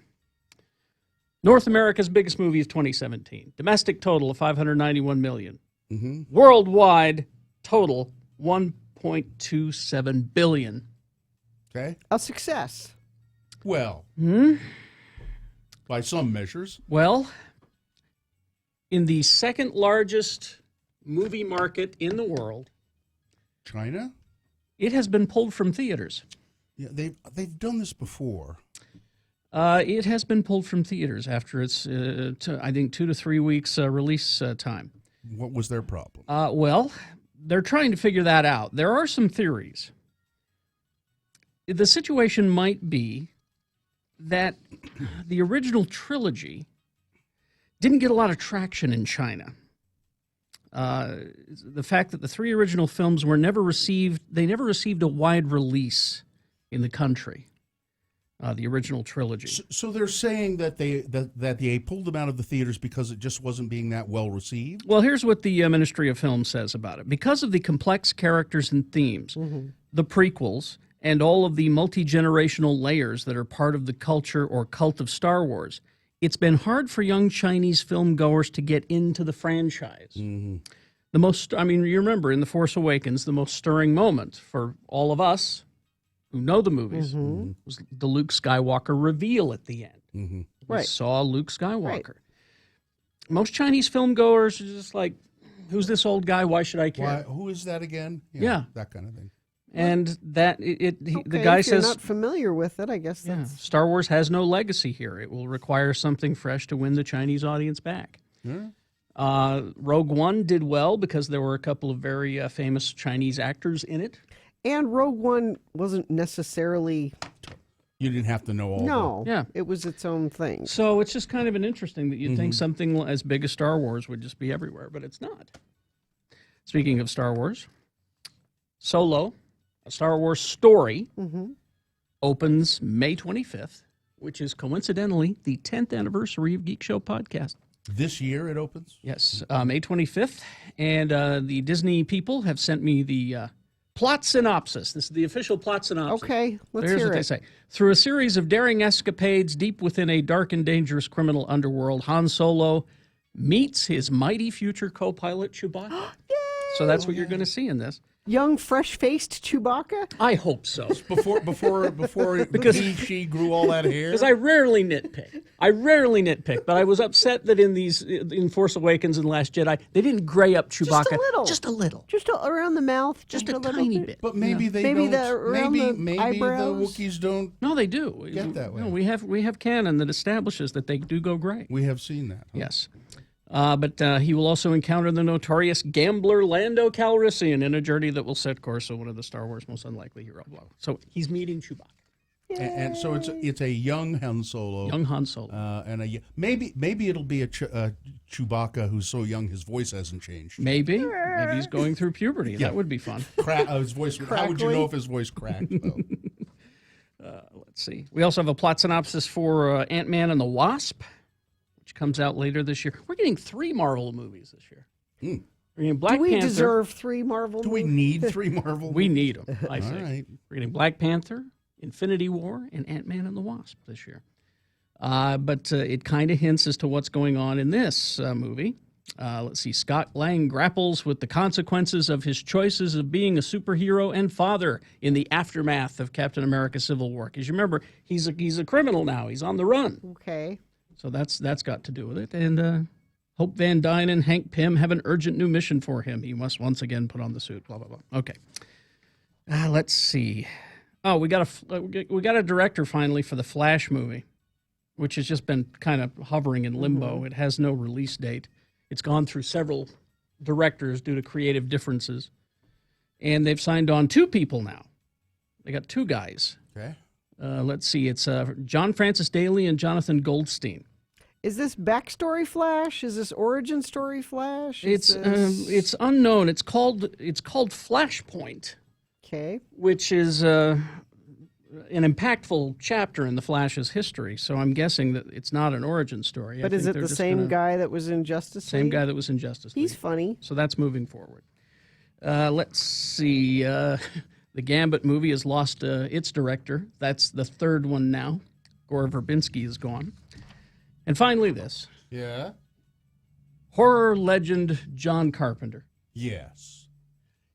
North America's biggest movie is 2017. Domestic total of $591 million. Mm-hmm. Worldwide total $1.27 billion. Okay. A success. Well, by some measures. Well, in the second largest movie market in the world, China, it has been pulled from theaters. Yeah, they've done this before. It has been pulled from theaters after its, I think, 2 to 3 weeks release time. What was their problem? Well, they're trying to figure that out. There are some theories. The situation might be that the original trilogy didn't get a lot of traction in China. The fact that the 3 original films were never received a wide release in the country. The original trilogy. So they're saying that they pulled them out of the theaters because it just wasn't being that well received? Well, here's what the Ministry of Film says about it. Because of the complex characters and themes, the prequels, and all of the multi-generational layers that are part of the culture or cult of Star Wars, it's been hard for young Chinese film goers to get into the franchise. Mm-hmm. The most, I mean, you remember in The Force Awakens, the most stirring moment for all of us who know the movies was the Luke Skywalker reveal at the end. Mm-hmm. We saw Luke Skywalker. Right. Most Chinese film goers are just like, who's this old guy? Why should I care? Who is that again? Yeah. That kind of thing. And that the Okay, guy if you're says, not familiar with it, I guess yeah, that's... Star Wars has no legacy here. It will require something fresh to win the Chinese audience back. Yeah. Rogue One did well because there were a couple of very famous Chinese actors in it. And Rogue One wasn't necessarily... You didn't have to know all No, Yeah. it was its own thing. So it's just kind of an interesting that you'd think something as big as Star Wars would just be everywhere, but it's not. Speaking of Star Wars, Solo, a Star Wars story, opens May 25th, which is coincidentally the 10th anniversary of Geek Show Podcast. This year it opens? Yes, May 25th. And the Disney people have sent me the plot synopsis. This is the official plot synopsis. Okay, let's Here's hear what they it. say. Through a series of daring escapades deep within a dark and dangerous criminal underworld, Han Solo meets his mighty future co-pilot Chewbacca. So that's what you're going to see in this. Young, fresh-faced Chewbacca? I hope so. Before Because she grew all that hair? Because I rarely nitpick. But I was upset that in Force Awakens and Last Jedi, they didn't gray up Chewbacca. Just a little. Just around the mouth. Just a little tiny bit. But maybe they Maybe don't. around maybe the eyebrows. the Wookiees don't. No, they do. Get that way. No, we have canon that establishes that they do go gray. We have seen that. Huh? Yes. But he will also encounter the notorious gambler Lando Calrissian in a journey that will set course on one of the Star Wars' most unlikely hero blow. So he's meeting Chewbacca. And so it's a young Han Solo. Young Han Solo. And maybe it'll be a Chewbacca who's so young his voice hasn't changed. Maybe he's going through puberty. That would be fun. His voice. How would you know if his voice cracked, though? Let's see. We also have a plot synopsis for Ant-Man and the Wasp, which comes out later this year. We're getting 3 Marvel movies this year. We're getting Black Do we Panther. deserve 3 Marvel Do we movies? need 3 Marvel? We need them, I think. All right. We're getting Black Panther, Infinity War, and Ant-Man and the Wasp this year. But it kind of hints as to what's going on in this movie. Let's see. Scott Lang grapples with the consequences of his choices of being a superhero and father in the aftermath of Captain America: Civil War. Because you remember, he's a criminal now. He's on the run. Okay. So that's got to do with it. And Hope Van Dyne and Hank Pym have an urgent new mission for him. He must once again put on the suit. Blah blah blah. Okay. Let's see. Oh, we got a director finally for the Flash movie, which has just been kind of hovering in limbo. It has no release date. It's gone through several directors due to creative differences, and they've signed on 2 people now. They got 2 guys. Okay. Let's see. It's John Francis Daly and Jonathan Goldstein. Is this backstory Flash? Is this origin story Flash? It's unknown. It's called Flashpoint. Okay. Which is an impactful chapter in the Flash's history. So I'm guessing that it's not an origin story. But is it the same guy that was in Justice League? Same guy that was in Justice League. He's funny. So that's moving forward. Let's see. The Gambit movie has lost its director. That's the 3rd one now. Gore Verbinski is gone. And finally this. Yeah? Horror legend John Carpenter. Yes.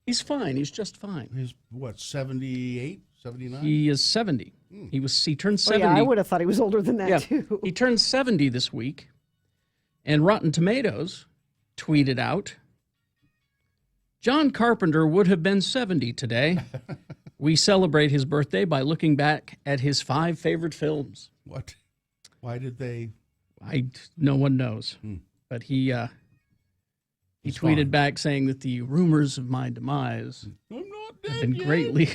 He's fine. He's just fine. He's, what, 78, 79? He is 70. He turned 70. Oh, yeah, I would have thought he was older than that, too. He turned 70 this week. And Rotten Tomatoes tweeted out, John Carpenter would have been 70 today. We celebrate his birthday by looking back at his 5 favorite films. What? Why did they? No one knows. But he tweeted back saying that the rumors of my demise have been greatly...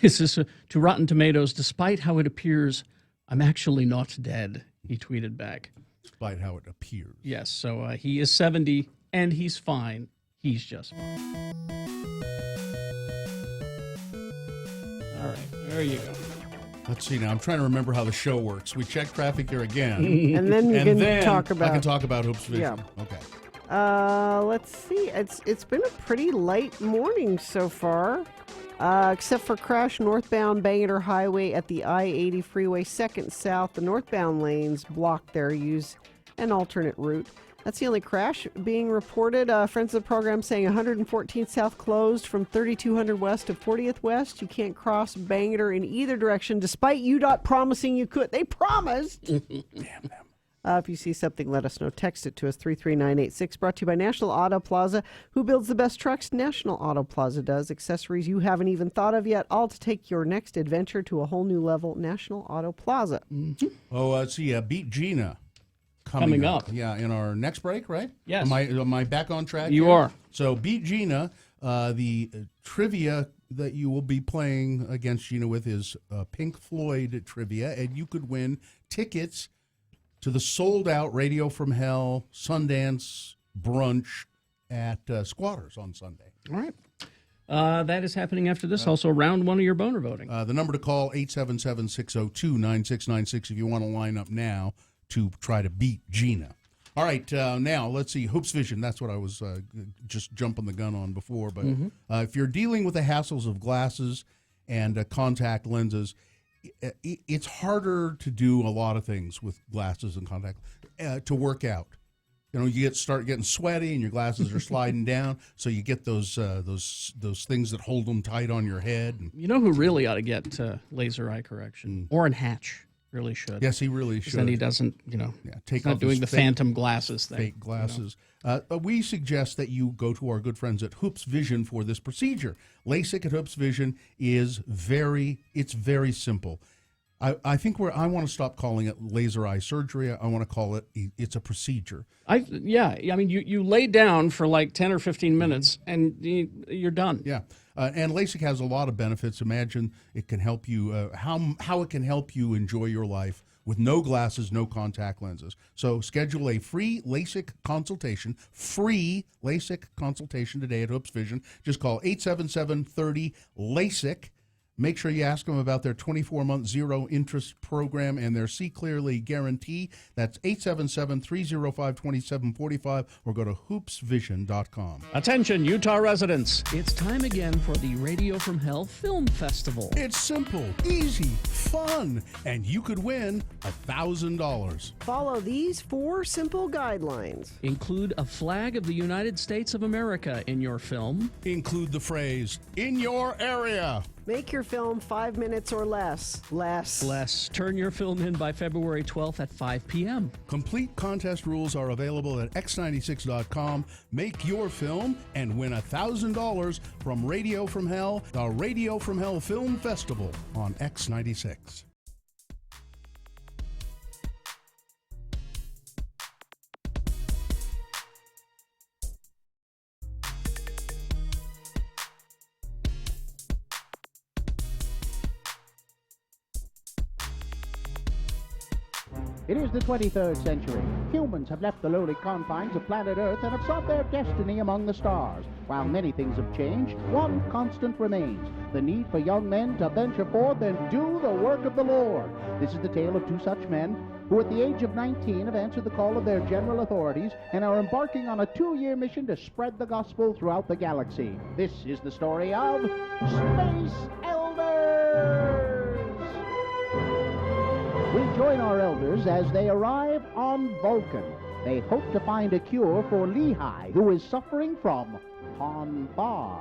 This is to Rotten Tomatoes, despite how it appears, I'm actually not dead, he tweeted back. Despite how it appears. Yes, so he is 70, and he's fine. He's just fine. All right, there you go. Let's see now. I'm trying to remember how the show works. We check traffic here again. And then you can talk about... I can talk about Hoops Vision. Yeah. Okay. Let's see. It's been a pretty light morning so far. Except for crash northbound Banter Highway at the I-80 freeway, 2nd south. The northbound lanes blocked there. Use an alternate route. That's the only crash being reported. Friends of the program saying 114th south closed from 3200 west to 40th west. You can't cross Banter in either direction, despite UDOT promising you could. They promised. Damn them. If you see something, let us know. Text it to us, 33986. Brought to you by National Auto Plaza. Who builds the best trucks? National Auto Plaza does. Accessories you haven't even thought of yet. All to take your next adventure to a whole new level. National Auto Plaza. Oh, let's see. Beat Gina. Coming up. Yeah, in our next break, right? Yes. Am I back on track? You here? are. So Beat Gina, the trivia that you will be playing against Gina with is Pink Floyd trivia, and you could win tickets to the sold-out Radio from Hell Sundance brunch at Squatters on Sunday. All right. That is happening after this. Also, round 1 of your boner voting. The number to call, 877-602-9696 if you want to line up now to try to beat Gina. All right, now let's see. Hoops Vision, that's what I was just jumping the gun on before. But if you're dealing with the hassles of glasses and contact lenses, it's harder to do a lot of things with glasses and contact to work out. You know, you start getting sweaty and your glasses are sliding down, so you get those things that hold them tight on your head. You know who really ought to get laser eye correction? Orrin Hatch really should. Yes, he really should. Then he doesn't, take not off doing his the phantom glasses thing. Fake glasses. We suggest that you go to our good friends at Hoops Vision for this procedure. LASIK at Hoops Vision is very simple. I think I want to stop calling it laser eye surgery. I want to call it's a procedure. I mean, you lay down for like 10 or 15 minutes and you're done. Yeah. And LASIK has a lot of benefits. Imagine it can help you, how it can help you enjoy your life with no glasses, no contact lenses. So schedule a free LASIK consultation today at Hoops Vision. Just call 877-30-LASIK. Make sure you ask them about their 24-month zero-interest program and their See Clearly guarantee. That's 877-305-2745 or go to hoopsvision.com. Attention, Utah residents. It's time again for the Radio from Hell Film Festival. It's simple, easy, fun, and you could win $1,000. Follow these 4 simple guidelines. Include a flag of the United States of America in your film. Include the phrase, in your area. Make your film 5 minutes or less. Less. Turn your film in by February 12th at 5 p.m. Complete contest rules are available at x96.com. Make your film and win $1,000 from Radio from Hell, the Radio from Hell Film Festival on X96. It is the 23rd century. Humans have left the lowly confines of planet Earth and have sought their destiny among the stars. While many things have changed, one constant remains: the need for young men to venture forth and do the work of the Lord. This is the tale of 2 such men who at the age of 19 have answered the call of their general authorities and are embarking on a 2-year mission to spread the gospel throughout the galaxy. This is the story of Space Elders! will join our elders as they arrive on Vulcan. They hope to find a cure for Lehigh, who is suffering from Ponfar.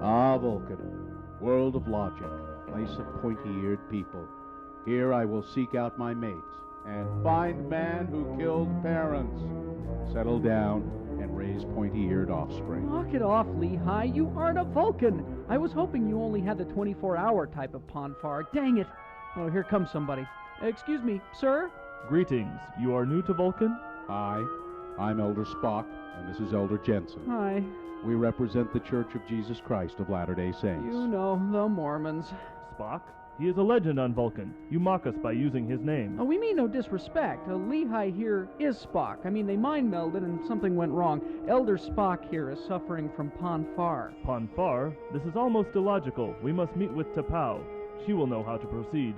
Ah, Vulcan, world of logic, place of pointy-eared people. Here I will seek out my mate and find man who killed parents. Settle down and raise pointy-eared offspring. Knock it off, Lehigh. You aren't a Vulcan. I was hoping you only had the 24-hour type of Ponfar. Dang it. Oh, here comes somebody. Excuse me, sir? Greetings. You are new to Vulcan? Hi, I'm Elder Spock, and this is Elder Jensen. Hi. We represent the Church of Jesus Christ of Latter-day Saints. You know, the Mormons. Spock? He is a legend on Vulcan. You mock us by using his name. Oh, we mean no disrespect. Lehigh here is Spock. I mean, they mind melded and something went wrong. Elder Spock here is suffering from Ponfar. Ponfar? This is almost illogical. We must meet with T'Pau. She will know how to proceed.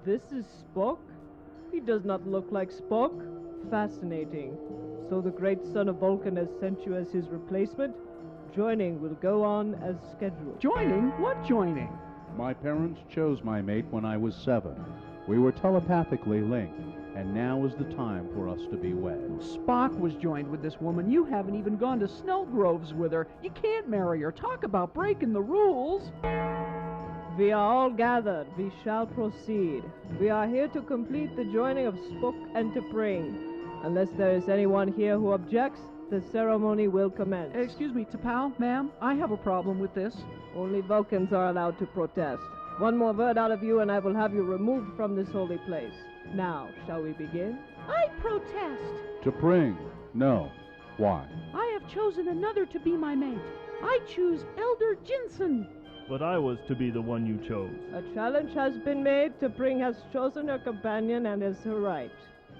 This is Spock? He does not look like Spock. Fascinating. So the great son of Vulcan has sent you as his replacement? Joining will go on as scheduled. Joining? What joining? My parents chose my mate when I was 7. We were telepathically linked, and now is the time for us to be wed. Spock was joined with this woman. You haven't even gone to Snellgroves with her. You can't marry her. Talk about breaking the rules. We are all gathered. We shall proceed. We are here to complete the joining of Spock and T'Pring. Unless there is anyone here who objects, the ceremony will commence. Excuse me, T'Pau, ma'am, I have a problem with this. Only Vulcans are allowed to protest. One more word out of you and I will have you removed from this holy place. Now, shall we begin? I protest. T'Pring, no. Why? I have chosen another to be my mate. I choose Elder Jensen. But I was to be the one you chose. A challenge has been made. T'Pring has chosen her companion and is her right.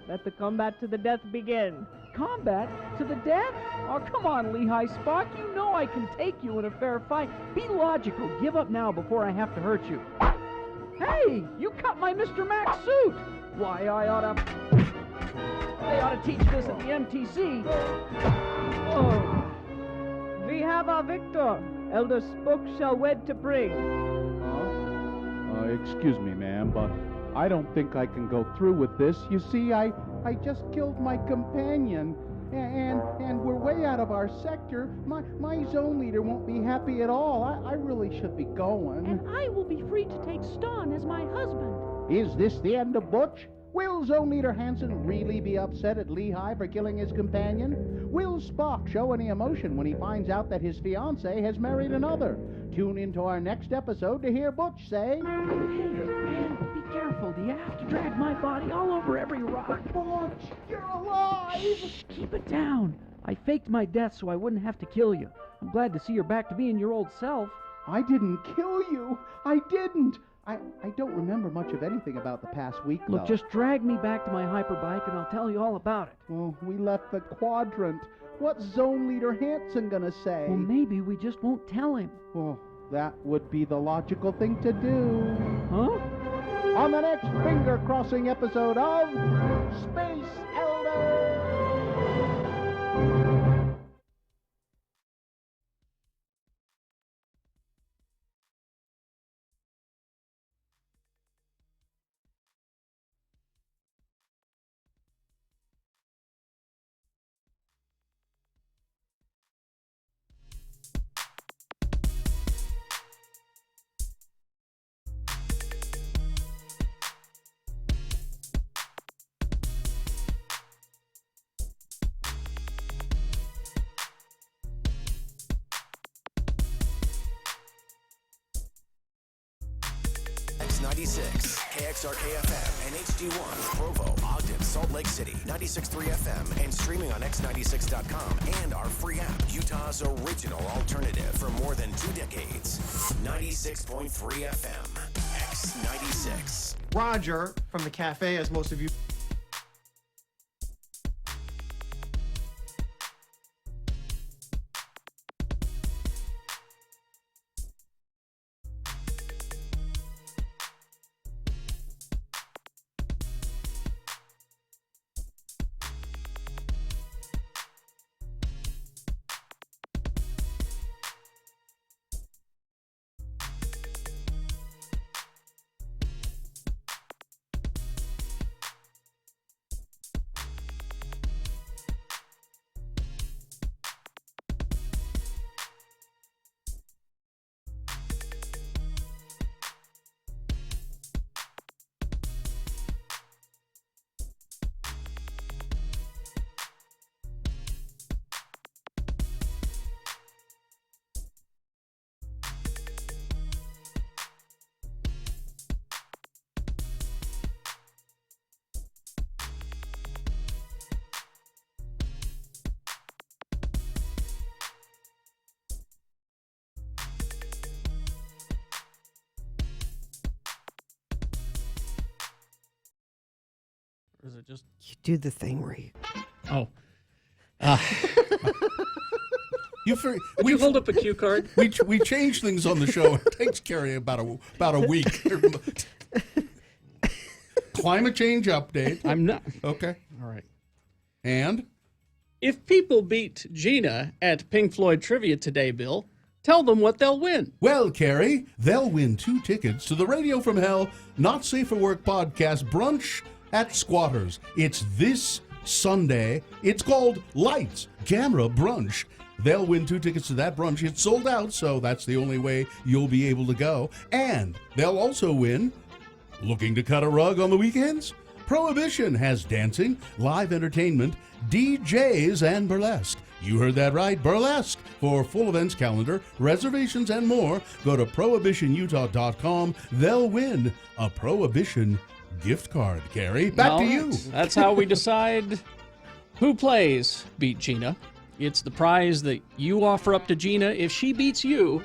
Let the combat to the death begin. Combat? To the death? Oh, come on, Lehigh Spock. You know I can take you in a fair fight. Be logical. Give up now before I have to hurt you. Hey, you cut my Mr. Max suit. Why, they ought to teach this at the MTC. Oh. We have our victor. Elder Spock shall wed T'Pring. Excuse me, ma'am, but I don't think I can go through with this. You see, I just killed my companion, and we're way out of our sector. My zone leader won't be happy at all. I really should be going. And I will be free to take Ston as my husband. Is this the end of Butch? Will Zone Leader Hansen really be upset at Lehigh for killing his companion? Will Spock show any emotion when he finds out that his fiancée has married another? Tune into our next episode to hear Butch say... Hey, man, be careful. Do you have to drag my body all over every rock? Butch, you're alive! Shh, keep it down. I faked my death so I wouldn't have to kill you. I'm glad to see you're back to being your old self. I didn't kill you. I didn't. I don't remember much of anything about the past week, though. Look, just drag me back to my hyperbike and I'll tell you all about it. Well, we left the quadrant. What's Zone Leader Hansen gonna say? Well, maybe we just won't tell him. Well, that would be the logical thing to do. Huh? On the next finger-crossing episode of Space Elder! X96, KXRK-FM, and HD1, Provo, Ogden, Salt Lake City, 96.3 FM, and streaming on X96.com and our free app, Utah's original alternative for more than 2 decades. 96.3 FM, X96. Roger from the cafe, as most of you Or is it just... You do the thing where you... Oh. We hold up a cue card. We change things on the show. It takes Carrie about a week. Climate change update. I'm not. Okay. All right. And? If people beat Gina at Pink Floyd Trivia today, Bill, tell them what they'll win. Well, Carrie, they'll win 2 tickets to the Radio from Hell Not Safe for Work podcast brunch at Squatters. It's this Sunday. It's called Lights, Camera, Brunch. They'll win 2 tickets to that brunch. It's sold out, so that's the only way you'll be able to go. And they'll also win, looking to cut a rug on the weekends? Prohibition has dancing, live entertainment, DJs, and burlesque. You heard that right, burlesque. For full events calendar, reservations, and more, go to prohibitionutah.com. They'll win a Prohibition gift card, Carrie. Back to you. That's how we decide who plays Beat Gina. It's the prize that you offer up to Gina if she beats you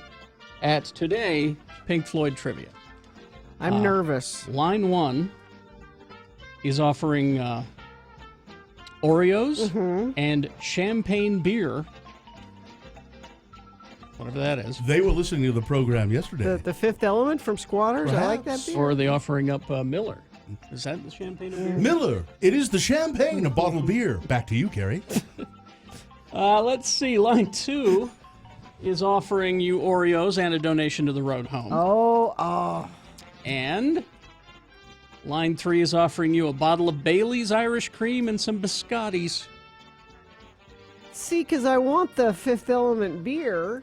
at today Pink Floyd Trivia. I'm nervous. Line 1 is offering Oreos and champagne beer, whatever that is. They were listening to the program yesterday. The Fifth Element from Squatters. Perhaps. I like that beer. Or are they offering up Miller? Is that the champagne and beer? Miller. It is the champagne, a bottled beer. Back to you, Carrie. Let's see. Line 2 is offering you Oreos and a donation to the road home. Oh. And line 3 is offering you a bottle of Bailey's Irish Cream and some biscottis. See, because I want the Fifth Element beer,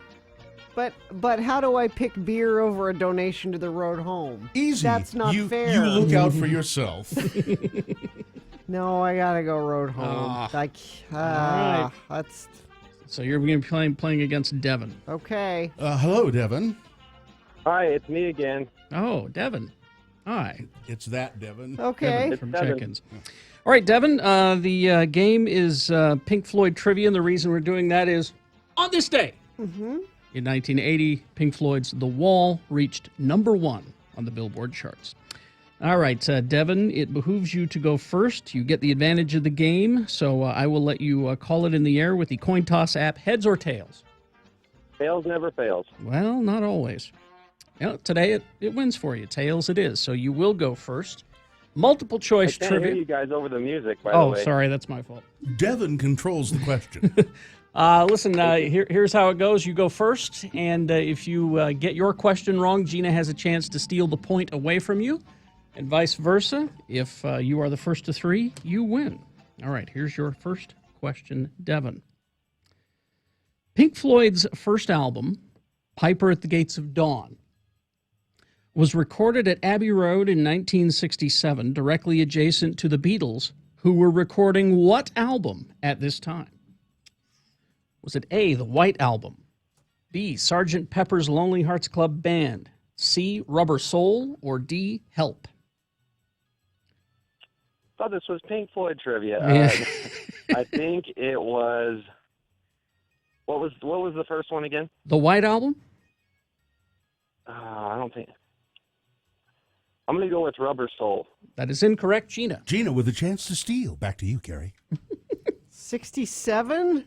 but how do I pick beer over a donation to the road home? Easy. That's not fair. You look out for yourself. No, I gotta go road home. All right. That's So you're going to be playing against Devin. okay. Hello, Devin. Hi, it's me again. Oh, Devin. Hi. It's that, Devin. Okay. Devin from Devin. Check-ins. All right, Devin, the game is Pink Floyd Trivia, and the reason we're doing that is on this day. In 1980, Pink Floyd's The Wall reached number 1 on the Billboard charts. All right, Devin, it behooves you to go first. You get the advantage of the game, so I will let you call it in the air with the coin toss app, heads or tails. Tails never fails. Well, not always. Today it wins for you. Tails it is, so you will go first. Multiple choice I can't trivia. hear you guys over the music, by the way. Oh, sorry, that's my fault. Devin controls the question. Listen, here's how it goes. You go first, and if you get your question wrong, Gina has a chance to steal the point away from you, and vice versa. If you are the first to 3, you win. All right, here's your first question, Devin. Pink Floyd's first album, Piper at the Gates of Dawn, was recorded at Abbey Road in 1967, directly adjacent to the Beatles, who were recording what album at this time? Was it A, the White Album, B, Sgt. Pepper's Lonely Hearts Club Band, C, Rubber Soul, or D, Help? Thought this was Pink Floyd trivia. Yeah. I think it was. What was the first one again? The White Album? I don't think. I'm going to go with Rubber Soul. That is incorrect, Gina. Gina with a chance to steal. Back to you, Carrie. 67?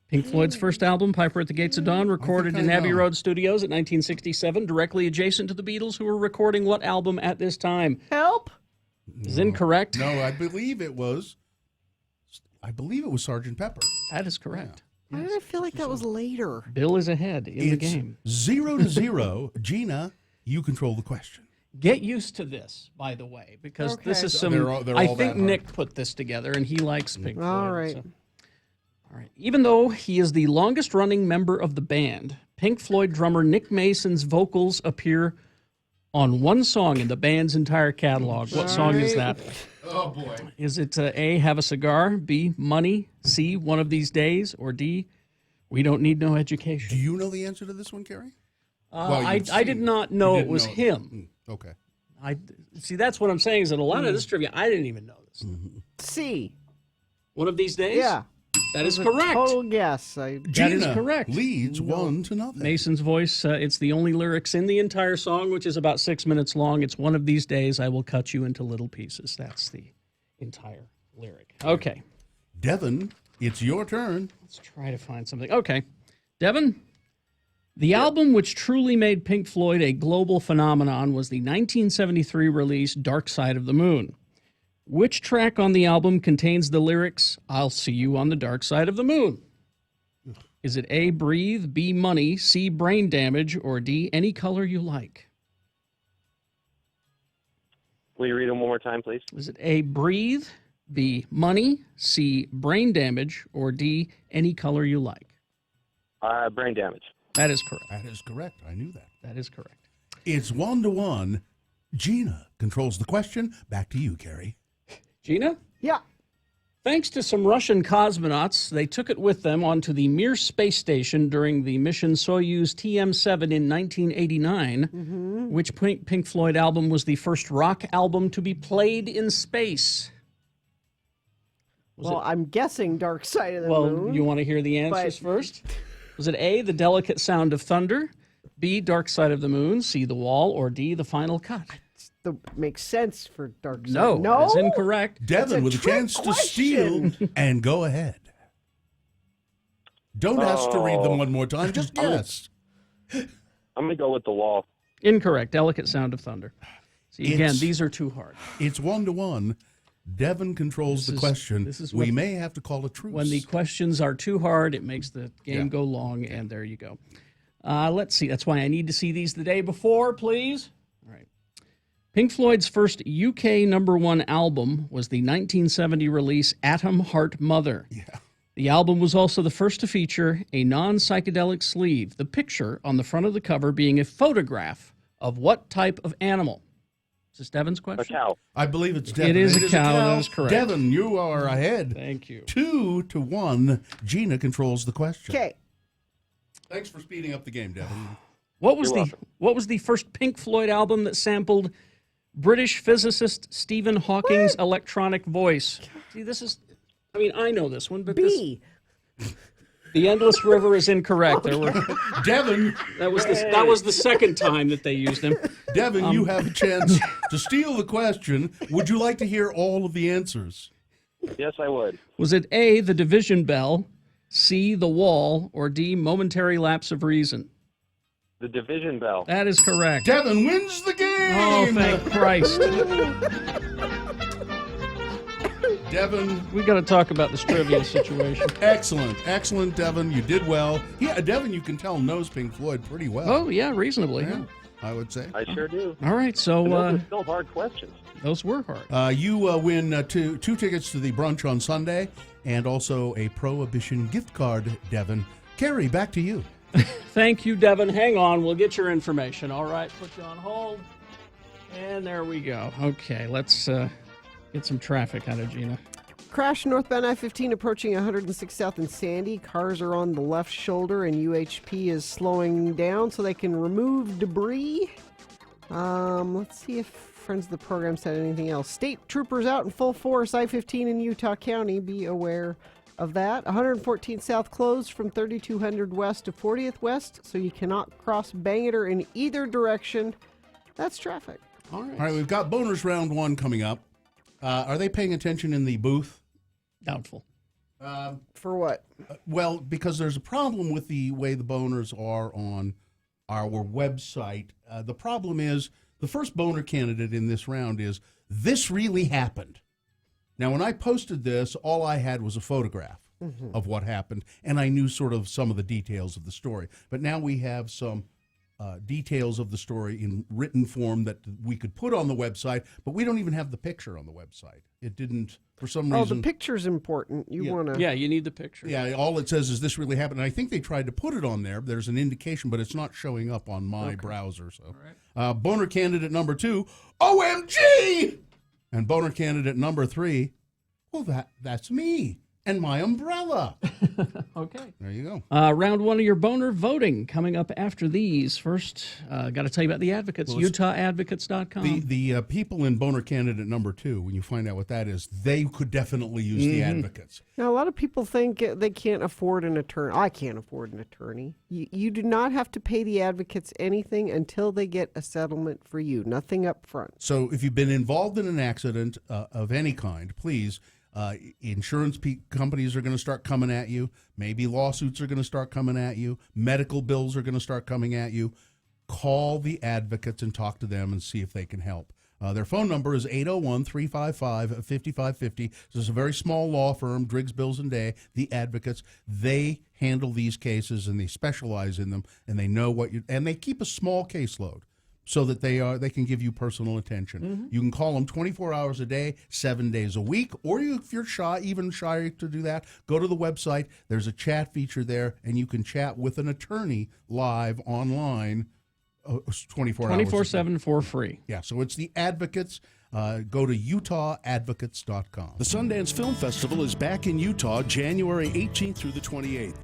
Pink Floyd's first album, Piper at the Gates of Dawn, recorded in Abbey Road Studios in 1967, directly adjacent to the Beatles, who were recording what album at this time? Help? Is incorrect. No, I believe it was Sgt. Pepper. That is correct. Why did I feel like that was later? Bill is ahead in the game. 0-0. Gina, you control the question. Get used to this, by the way, because this is some. They're all I that think hard. Nick put this together, and he likes Pink Floyd. All right. All right. Even though he is the longest-running member of the band, Pink Floyd drummer Nick Mason's vocals appear on one song in the band's entire catalog. What song is that? Oh, boy. Is it A, Have a Cigar, B, Money, C, One of These Days, or D, We Don't Need No Education? Do you know the answer to this one, Carrie? I did not know it was him. Okay. See, that's what I'm saying, is that a lot of this trivia, I didn't even know this. C. One of These Days? Yeah. That is It was a correct. Total guess. That is Gina correct. leads 1-0. Mason's voice, it's the only lyrics in the entire song, which is about 6 minutes long. It's one of these days I will cut you into little pieces. That's the entire lyric. Okay. Devin, it's your turn. Let's try to find something. Okay. Devin, the album which truly made Pink Floyd a global phenomenon was the 1973 release Dark Side of the Moon. Which track on the album contains the lyrics, "I'll see you on the dark side of the moon"? Is it A, Breathe, B, Money, C, Brain Damage, or D, Any Color You Like? Will you read them one more time, please? Is it A, Breathe, B, Money, C, Brain Damage, or D, Any Color You Like? Brain Damage. That is correct. That is correct. I knew that. That is correct. It's 1-1. Gina controls the question. Back to you, Carrie. Gina? Yeah. Thanks to some Russian cosmonauts, they took it with them onto the Mir space station during the mission Soyuz TM-7 in 1989. Which Pink Floyd album was the first rock album to be played in space? I'm guessing Dark Side of the Moon. Well, you want to hear the answers first? Was it A, The Delicate Sound of Thunder, B, Dark Side of the Moon, C, The Wall, or D, The Final Cut? Makes sense for Dark Side. No, that's incorrect. Devin with a chance to steal and go ahead. Don't ask to read them one more time. Just guess. I'm going to go with The Wall. Incorrect. Delicate Sound of Thunder. See, again, these are too hard. It's 1-1. Devin controls the question. We may have to call a truce. When the questions are too hard, it makes the game go long, and there you go. Let's see. That's why I need to see these the day before, please. All right. Pink Floyd's first UK #1 album was the 1970 release Atom Heart Mother. Yeah. The album was also the first to feature a non-psychedelic sleeve, the picture on the front of the cover being a photograph of what type of animal? Is this Devin's question? A cow. I believe it's Devin. It is a cow. That is correct. Devin, you are ahead. Thank you. 2-1. Gina controls the question. Okay. Thanks for speeding up the game, Devin. What was the first Pink Floyd album that sampled British physicist Stephen Hawking's electronic voice? See, this is, I know this one, but B. The Endless River is incorrect. There were Devin. That was the second time that they used him. Devin, you have a chance to steal the question. Would you like to hear all of the answers? Yes, I would. Was it A, The Division Bell, C, The Wall, or D, Momentary Lapse of Reason? The Division Bell. That is correct. Devin wins the game. Oh, thank Christ. Devin. We got to talk about this trivia situation. Excellent, Devin. You did well. Yeah, Devin, you can tell, knows Pink Floyd pretty well. Oh, yeah, reasonably. Yeah. I would say. I sure do. All right, so... And those are still hard questions. Those were hard. You win two tickets to the brunch on Sunday and also a Prohibition gift card, Devin. Carrie, back to you. Thank you, Devin. Hang on. We'll get your information. All right, put you on hold. And there we go. Okay, let's get some traffic out of Gina. Crash northbound I-15 approaching 106 South and Sandy. Cars are on the left shoulder and UHP is slowing down so they can remove debris. Let's see if friends of the program said anything else. State troopers out in full force, I-15 in Utah County. Be aware of that. 114 South closed from 3200 West to 40th West, so you cannot cross Bangor in either direction. That's traffic. All right. All right, we've got Boners Round 1 coming up. Are they paying attention in the booth? Doubtful. For what? Well, because there's a problem with the way the boners are on our website. The problem is the first boner candidate in this round is, "This really happened." Now, when I posted this, all I had was a photograph of what happened, and I knew sort of some of the details of the story. But now we have some details of the story in written form that we could put on the website, but we don't even have the picture on the website. It didn't, for some reason. Oh, the picture's important. You want to... Yeah, you need the picture. Yeah, all it says is, "This really happened." And I think they tried to put it on there. There's an indication, but it's not showing up on my browser. So, boner candidate number 2, OMG! And boner candidate number 3, well, that's me. and my umbrella. Okay. There you go. Round one of your boner voting coming up after these. First, got to tell you about the advocates, UtahAdvocates.com. The people in boner candidate number 2, when you find out what that is, they could definitely use the advocates. Now, a lot of people think they can't afford an attorney. I can't afford an attorney. You do not have to pay the advocates anything until they get a settlement for you. Nothing up front. So if you've been involved in an accident of any kind, please, insurance companies are going to start coming at you. Maybe lawsuits are going to start coming at you. Medical bills are going to start coming at you. Call the advocates and talk to them and see if they can help. Their phone number is 801-355-5550. This is a very small law firm, Driggs, Bills and Day, the advocates. They handle these cases and they specialize in them, and they know what you, and they keep a small caseload so that they can give you personal attention. You can call them 24 hours a day, 7 days a week, or if you're shy to do that, go to the website. There's a chat feature there, and you can chat with an attorney live online 24 hours. 24/7 for free. Yeah, so it's the advocates. Go to UtahAdvocates.com. The Sundance Film Festival is back in Utah January 18th through the 28th.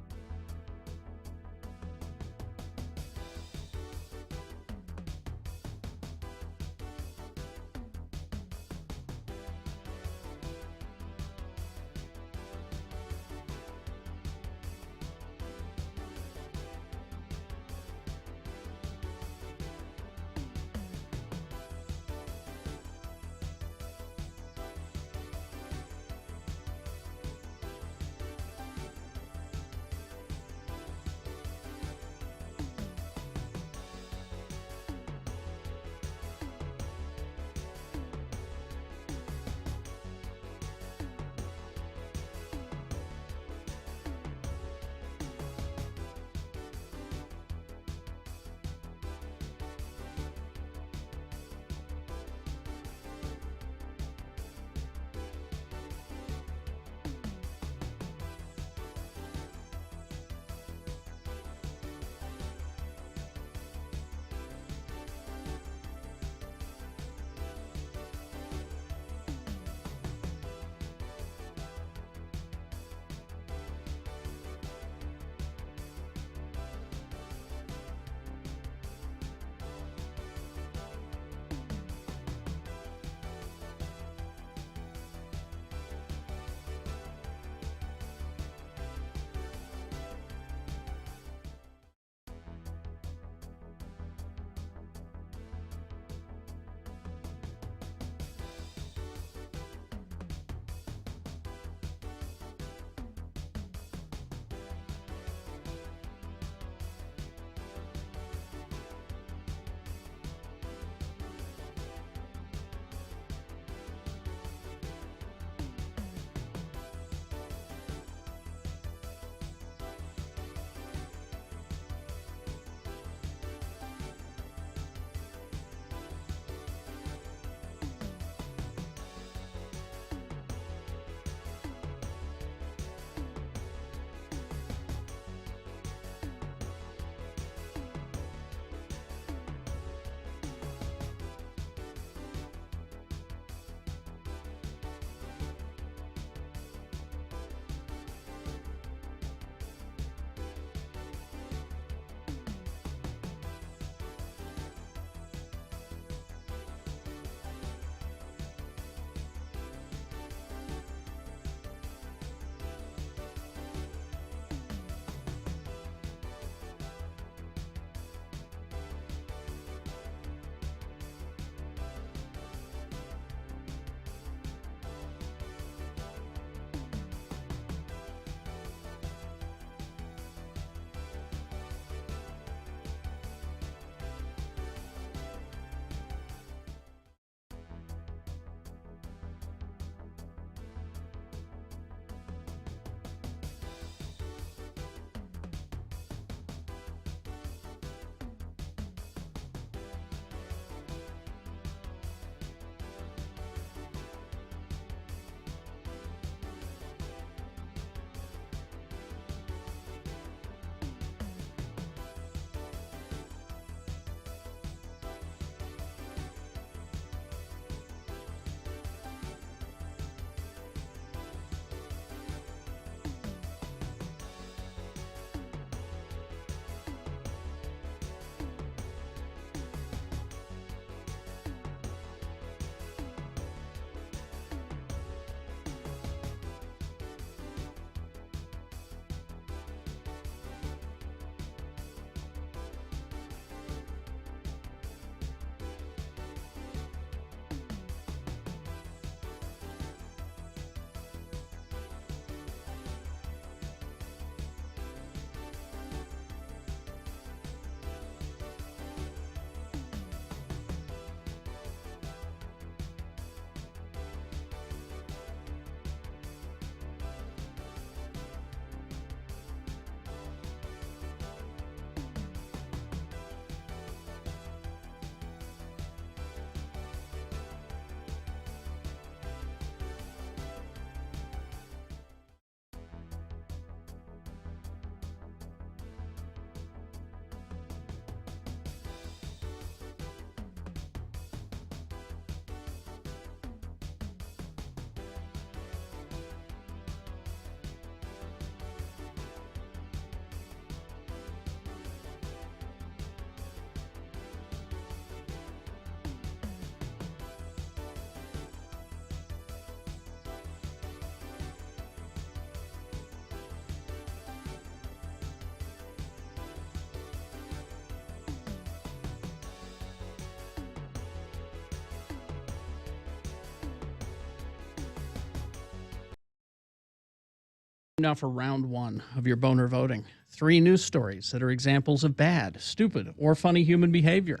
Now for round one of your boner voting. 3 news stories that are examples of bad, stupid, or funny human behavior.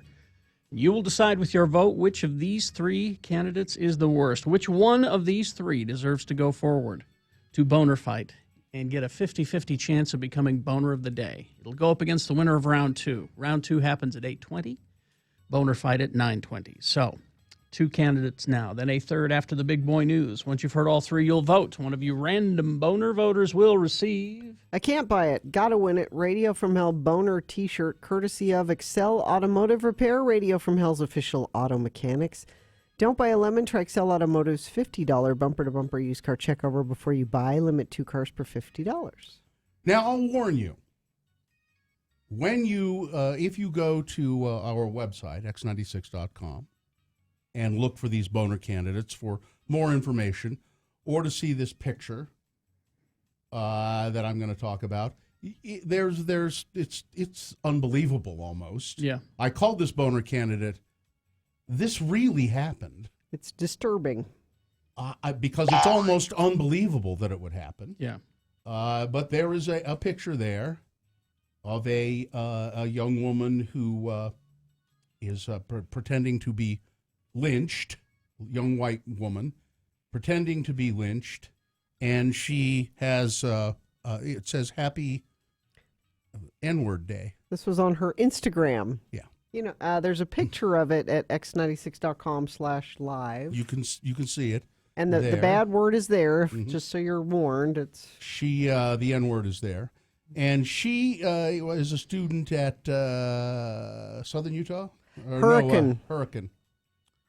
You will decide with your vote which of these 3 candidates is the worst. Which one of these 3 deserves to go forward to Boner Fight and get a 50-50 chance of becoming Boner of the Day. It'll go up against the winner of round 2. Round 2 happens at 8:20. Boner Fight at 9:20. So, 2 candidates now, then a third after the big boy news. Once you've heard all 3, you'll vote. One of you random boner voters will receive... I can't buy it. Gotta win it. Radio from Hell boner t-shirt courtesy of Excel Automotive Repair, Radio from Hell's official auto mechanics. Don't buy a lemon. Try Excel Automotive's $50 bumper-to-bumper used car checkover before you buy. Limit 2 cars per $50. Now, I'll warn you. When you, if you go to our website, x96.com, and look for these boner candidates for more information, or to see this picture that I'm going to talk about, it's unbelievable almost. Yeah. I called this boner candidate, this really happened. It's disturbing. Because it's almost unbelievable that it would happen. Yeah. But there is a picture there of a young woman who is pretending to be lynched, young white woman, pretending to be lynched, and she has, it says Happy N-word Day. This was on her Instagram. Yeah. You know, there's a picture of it at x96.com/live. You can see it. And the bad word is there, just so you're warned. It's the N-word is there. And she is a student at Southern Utah? Hurricane.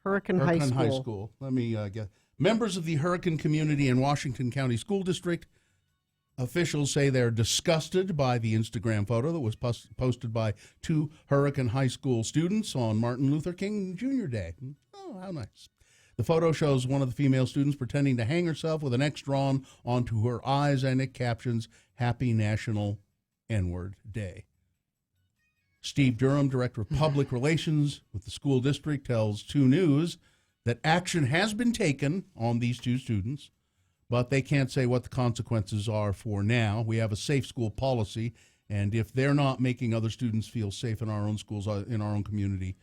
Hurricane High High School. School. Let me get. Members of the Hurricane community in Washington County School District officials say they're disgusted by the Instagram photo that was posted by 2 Hurricane High School students on Martin Luther King Jr. Day. Oh, how nice. The photo shows one of the female students pretending to hang herself with an X drawn onto her eyes, and it captions, Happy National N-Word Day. Steve Durham, Director of Public Relations with the school district, tells 2 News that action has been taken on these 2 students, but they can't say what the consequences are for now. We have a safe school policy, and if they're not making other students feel safe in our own schools, in our own community,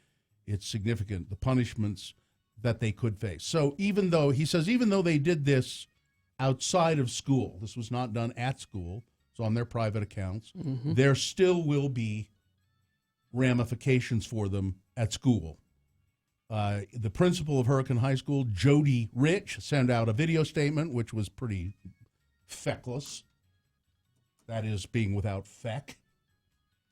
it's significant, the punishments that they could face. So even though they did this outside of school, this was not done at school, it's on their private accounts, there still will be ramifications for them at school. The principal of Hurricane High School, Jody Rich, sent out a video statement, which was pretty feckless. That is, being without feck.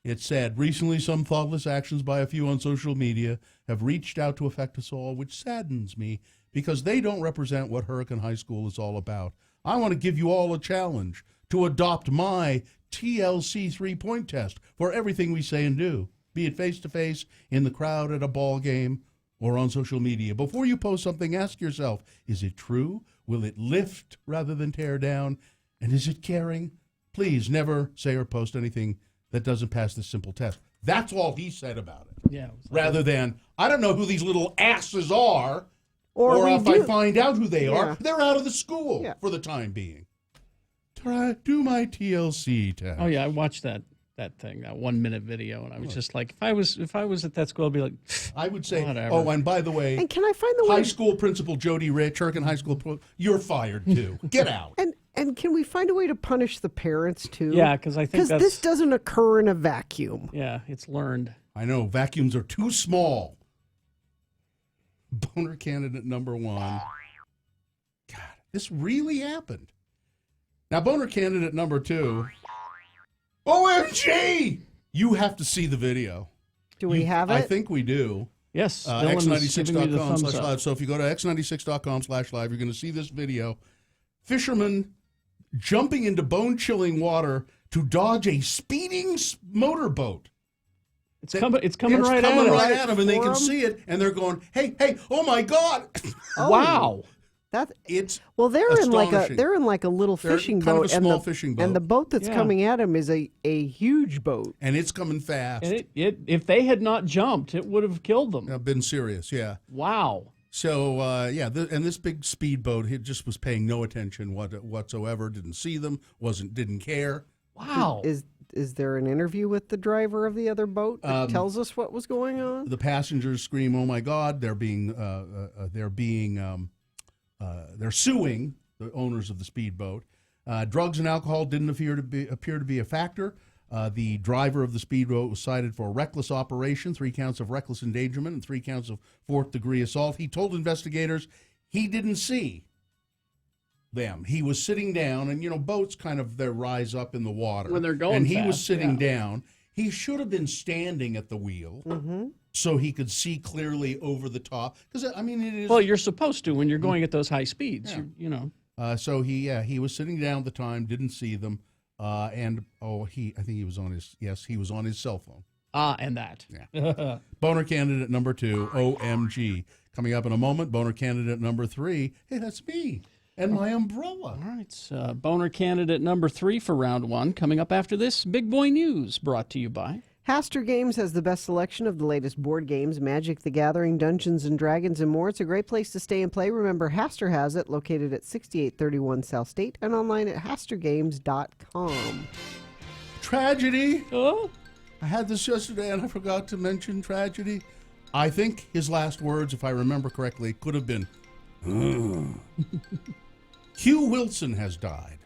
It said, recently some thoughtless actions by a few on social media have reached out to affect us all, which saddens me because they don't represent what Hurricane High School is all about. I want to give you all a challenge to adopt my TLC 3-point test for everything we say and do, be it face-to-face, in the crowd, at a ball game, or on social media. Before you post something, ask yourself, is it true? Will it lift rather than tear down? And is it caring? Please never say or post anything that doesn't pass this simple test. That's all he said about it. Yeah. Rather than, I don't know who these little asses are, or if I find out who they are, they're out of the school for the time being. Do my TLC test. Oh yeah, I watched that thing, that 1-minute video, and I was just like, if I was at that school, I'd be like, I would say, whatever. oh, and by the way, and can I find the high school principal Jody Rich, Hurricane High School, you're fired too. Get out. And can we find a way to punish the parents too? Yeah, because I think this doesn't occur in a vacuum. Yeah, it's learned. I know, vacuums are too small. Boner candidate number 1. God, this really happened. Now, boner candidate number 2. OMG! You have to see the video. Do we have it? I think we do. Yes. X96.com/live. So if you go to x96.com/live, you're going to see this video. Fishermen jumping into bone-chilling water to dodge a speeding motorboat. It's coming right at them, and they can see it, and they're going, "Hey, oh my God!" Wow. They're astonishing. in like a little fishing kind boat, of a small fishing boat, and the boat that's coming at them is a huge boat, and it's coming fast. And if they had not jumped, it would have killed them. Been serious, yeah. Wow. So and this big speedboat, he just was paying no attention whatsoever. Didn't see them. Didn't care. Wow. Is there an interview with the driver of the other boat that tells us what was going on? The passengers scream, "Oh my God!" They're suing the owners of the speedboat. Drugs and alcohol didn't appear to be a factor. The driver of the speedboat was cited for a reckless operation, 3 counts of reckless endangerment, and 3 counts of 4th-degree assault. He told investigators he didn't see them. He was sitting down, and boats kind of rise up in the water when they're going and he fast, was sitting down. He should have been standing at the wheel so he could see clearly over the top. Because it is. Well, you're supposed to when you're going at those high speeds. Yeah. So he was sitting down at the time, didn't see them, I think he was on his cell phone. And that. Yeah. Boner candidate number 2, OMG. Coming up in a moment, boner candidate number 3. Hey, that's me. And my umbrella. All right, boner candidate number 3 for round 1. Coming up after this, Big Boy News, brought to you by Haster Games has the best selection of the latest board games, Magic the Gathering, Dungeons & Dragons, and more. It's a great place to stay and play. Remember, Haster has it, located at 6831 South State and online at hastergames.com. Tragedy. Oh? I had this yesterday and I forgot to mention tragedy. I think his last words, if I remember correctly, could have been, Hugh Wilson has died.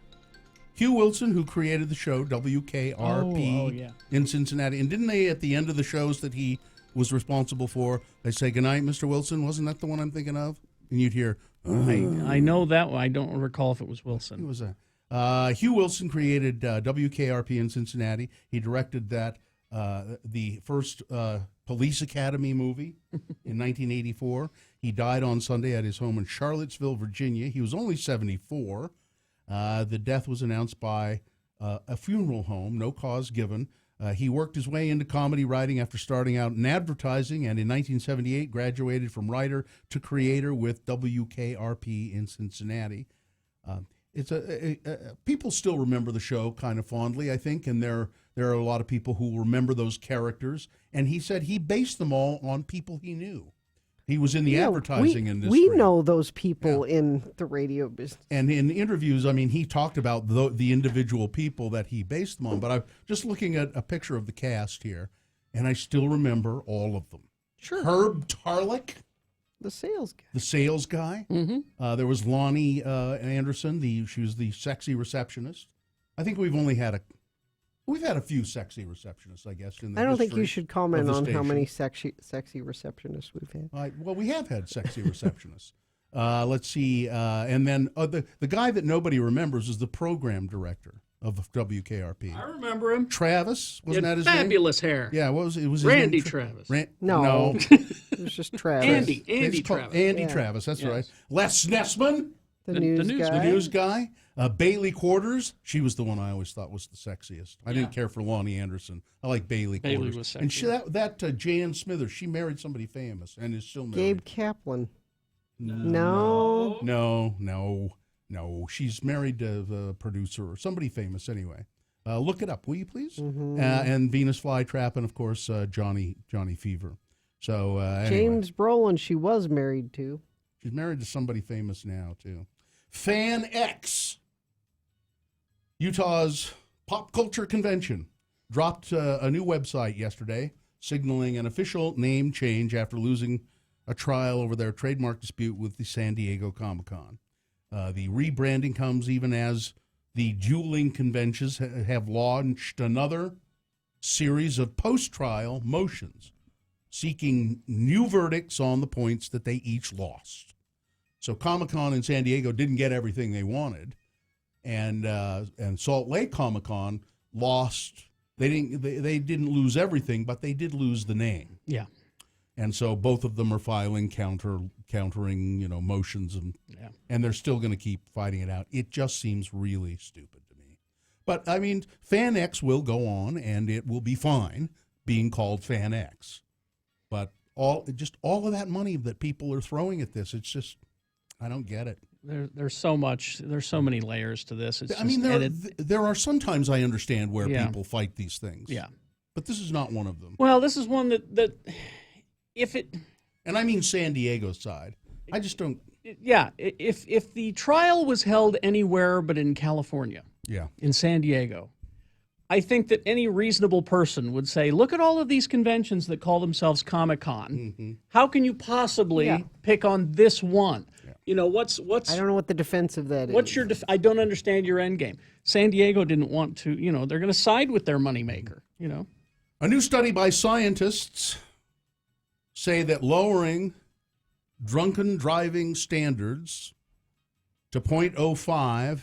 Hugh Wilson, who created the show WKRP in Cincinnati. And didn't they, at the end of the shows that he was responsible for, they say, "Good night, Mr. Wilson"? Wasn't that the one I'm thinking of? And you'd hear, I know that one. I don't recall if it was Wilson. It was Hugh Wilson created WKRP in Cincinnati. He directed the first police academy movie in 1984. He died on Sunday at his home in Charlottesville, Virginia. He was only 74. The death was announced by a funeral home, no cause given. He worked his way into comedy writing after starting out in advertising, and in 1978 graduated from writer to creator with WKRP in Cincinnati. People still remember the show kind of fondly, I think, and there are a lot of people who remember those characters. And he said he based them all on people he knew. He was in the advertising industry. We know those people in the radio business. And in interviews, he talked about the individual people that he based them on. But I'm just looking at a picture of the cast here, and I still remember all of them. Sure. Herb Tarlick. The sales guy. The sales guy. Mm-hmm. There was Lonnie Anderson. She was the sexy receptionist. I think we've had a few sexy receptionists, I guess. I don't think you should comment on how many sexy receptionists we've had. Well, we have had sexy receptionists. Let's see. And then the guy that nobody remembers is the program director of WKRP. I remember him. Travis, wasn't that his name? Fabulous hair. Yeah, what was it? Was his Randy name? Travis. No. It was just Travis. Andy Travis. Andy Travis, that's right. Les Nessman. The news guy. Bailey Quarters. She was the one I always thought was the sexiest. I didn't care for Lonnie Anderson. I like Bailey Quarters. Bailey was sexy. And that Jan Smithers, she married somebody famous and is still married. Gabe Kaplan. No. She's married to the producer or somebody famous anyway. Look it up, will you please? Mm-hmm. And Venus Flytrap, and of course Johnny Fever. So anyway. James Brolin, she was married to. She's married to somebody famous now too. Fan X. Utah's pop culture convention dropped a new website yesterday, signaling an official name change after losing a trial over their trademark dispute with the San Diego Comic-Con. The rebranding comes even as the dueling conventions have launched another series of post-trial motions, seeking new verdicts on the points that they each lost. So Comic-Con in San Diego didn't get everything they wanted, and Salt Lake Comic-Con lost. They didn't lose everything, but they did lose the name. Yeah. And so both of them are filing countering motions, and they're still going to keep fighting it out. It just seems really stupid to me. But Fan X will go on, and it will be fine being called Fan X. But all of that money that people are throwing at this, it's just, I don't get it. There's so many layers to this. There are sometimes I understand where people fight these things. Yeah. But this is not one of them. Well, this is one that if it... And I mean San Diego side. I just don't. Yeah, if the trial was held anywhere but in California, in San Diego, I think that any reasonable person would say, look at all of these conventions that call themselves Comic-Con. How can you possibly pick on this one? You know, what's I don't know what the defense of that what's is. your I don't understand your end game. San Diego didn't want to, you know, they're going to side with their moneymaker, you know. A new study by scientists say that lowering drunken driving standards to .05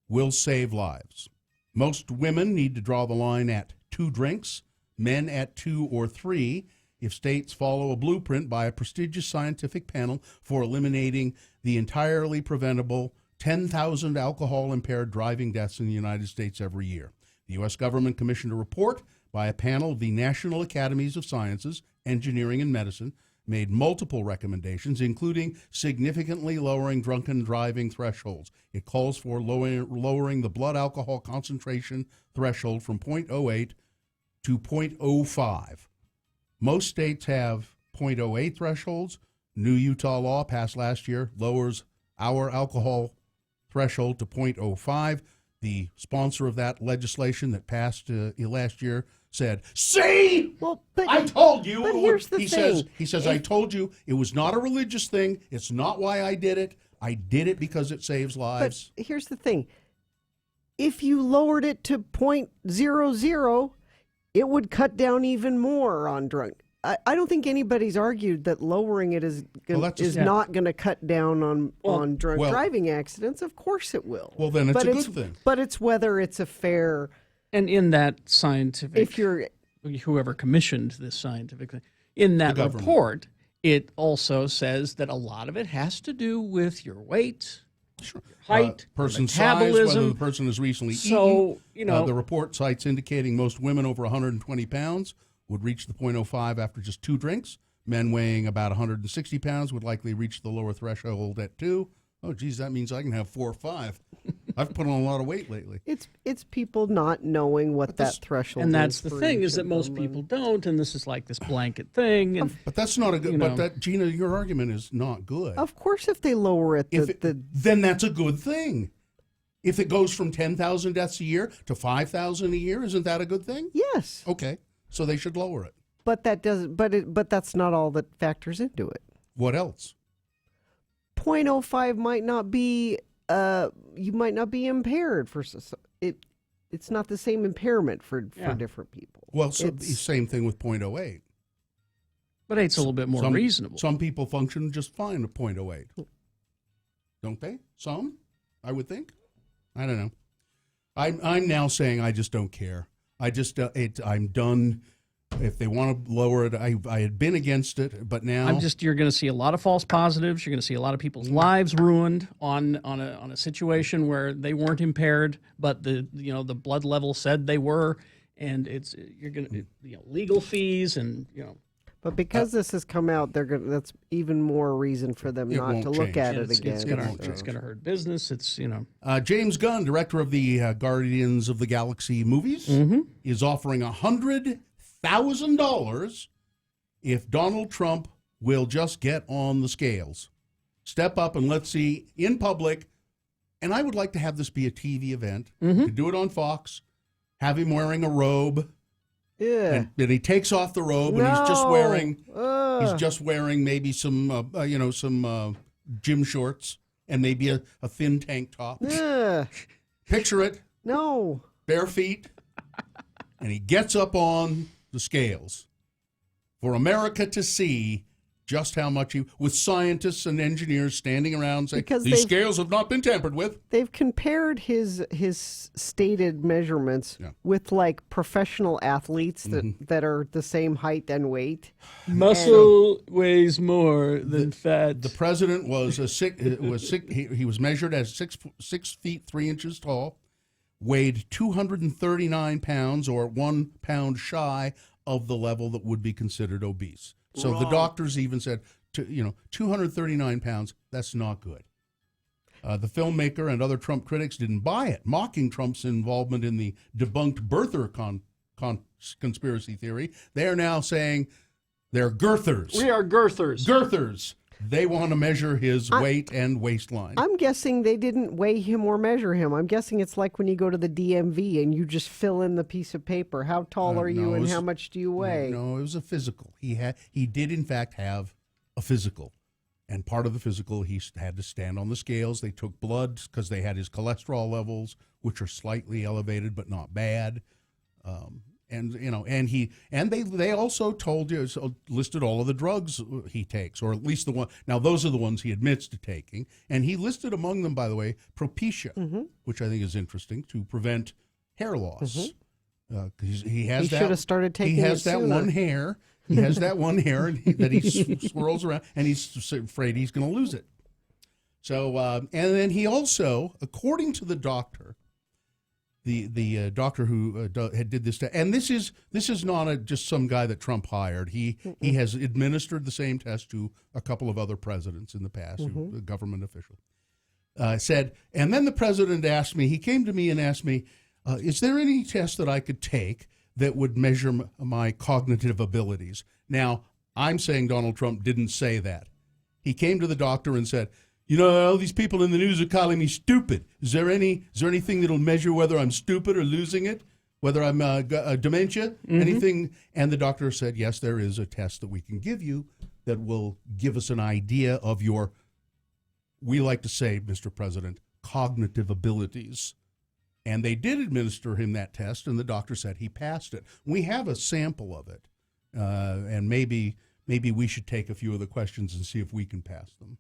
will save lives. Most women need to draw the line at 2 drinks, men at 2 or 3, if states follow a blueprint by a prestigious scientific panel for eliminating the entirely preventable 10,000 alcohol-impaired driving deaths in the United States every year. The U.S. government commissioned a report by a panel of the National Academies of Sciences, Engineering, and Medicine, made multiple recommendations, including significantly lowering drunken driving thresholds. It calls for lowering the blood alcohol concentration threshold from .08 to .05. Most states have .08 thresholds. New Utah law passed last year lowers our alcohol threshold to .05. The sponsor of that legislation that passed last year said, "See, I told you." But here's the thing. thing. He says, "I told you it was not a religious thing. It's not why I did it. I did it because it saves lives." But here's the thing. If you lowered it to .00, it would cut down even more on drunk. I don't think anybody's argued that lowering it is not going to cut down on drunk driving accidents. Of course it will. Well, then it's a good thing. But it's whether it's a fair. And in that scientific, whoever commissioned this scientific thing, in that report, it also says that a lot of it has to do with your weight, your height, person metabolism. size, whether the person has recently So, eaten. you know, the report cites indicating most women over 120 pounds would reach the .05 after just 2 drinks. Men weighing about 160 pounds would likely reach the lower threshold at 2. Oh, geez, that means I can have 4 or 5. I've put on a lot of weight lately. It's people not knowing what that threshold is. And that's the for thing, each is that of most them. people don't, and this is like this blanket thing. And But that's not a good. you know. But that, Gina, your argument is not good. Of course, if they lower it, Then that's a good thing. If it goes from 10,000 deaths a year to 5,000 a year, isn't that a good thing? Yes. Okay, so they should lower it. But that doesn't. But that's not all that factors into it. What else? .05 might not be. You might not be impaired for it. It's not the same impairment for different people. Well, so the same thing with .08. But 8's a little bit more reasonable. Some people function just fine at .08. Don't they? Some, I would think. I don't know. I'm now saying I just don't care. I'm done. If they want to lower it, I had been against it, but now you're going to see a lot of false positives. You're going to see a lot of people's lives ruined on a situation where they weren't impaired, but the blood level said they were, and you're going to legal fees and But because this has come out, that's even more reason for them not to look at it again. It's going to hurt business. It's James Gunn, director of the Guardians of the Galaxy movies, is offering $100,000 if Donald Trump will just get on the scales, step up, and let's see in public. And I would like to have this be a TV event. You could do it on Fox. Have him wearing a robe. Yeah. And then he takes off the robe and he's just wearing maybe some some gym shorts and maybe a thin tank top. Picture it. No. Bare feet. And he gets up on the scales for America to see just how much with scientists and engineers standing around saying, these scales have not been tampered with. They've compared his stated measurements with like professional athletes that are the same height and weight. Muscle weighs more than fat. The president was he was measured as 6 feet 3 inches tall, weighed 239 pounds or 1 pound shy of the level that would be considered obese. So the doctors even said, 239 pounds, that's not good. The filmmaker and other Trump critics didn't buy it, mocking Trump's involvement in the debunked birther conspiracy theory. They are now saying they're girthers. We are girthers. Girthers. They want to measure his weight and waistline. I'm guessing they didn't weigh him or measure him. I'm guessing it's like when you go to the DMV and you just fill in the piece of paper. How tall are you and how much do you weigh? No, it was a physical. He did in fact have a physical. And part of the physical, he had to stand on the scales. They took blood because they had his cholesterol levels, which are slightly elevated but not bad. They also told you, listed all of the drugs he takes, or at least the one. Now those are the ones he admits to taking, and he listed among them, by the way, Propecia, which I think is interesting to prevent hair loss. He should have started taking. He has that one hair. He has that one hair that he swirls around, and he's afraid he's going to lose it. So, and then he also, according to the doctor, the doctor who did this, and this is not just some guy that Trump hired. He has administered the same test to a couple of other presidents in the past, a government official. Said, and then the president asked me. He came to me and asked me, "Is there any test that I could take that would measure my cognitive abilities?" Now, I'm saying Donald Trump didn't say that. He came to the doctor and said, "You know, all these people in the news are calling me stupid. Is there anything that'll measure whether I'm stupid or losing it? Whether I'm dementia? Anything?" And the doctor said, "Yes, there is a test that we can give you that will give us an idea of your," we like to say, Mr. President, cognitive abilities. And they did administer him that test, and the doctor said he passed it. We have a sample of it, and maybe we should take a few of the questions and see if we can pass them.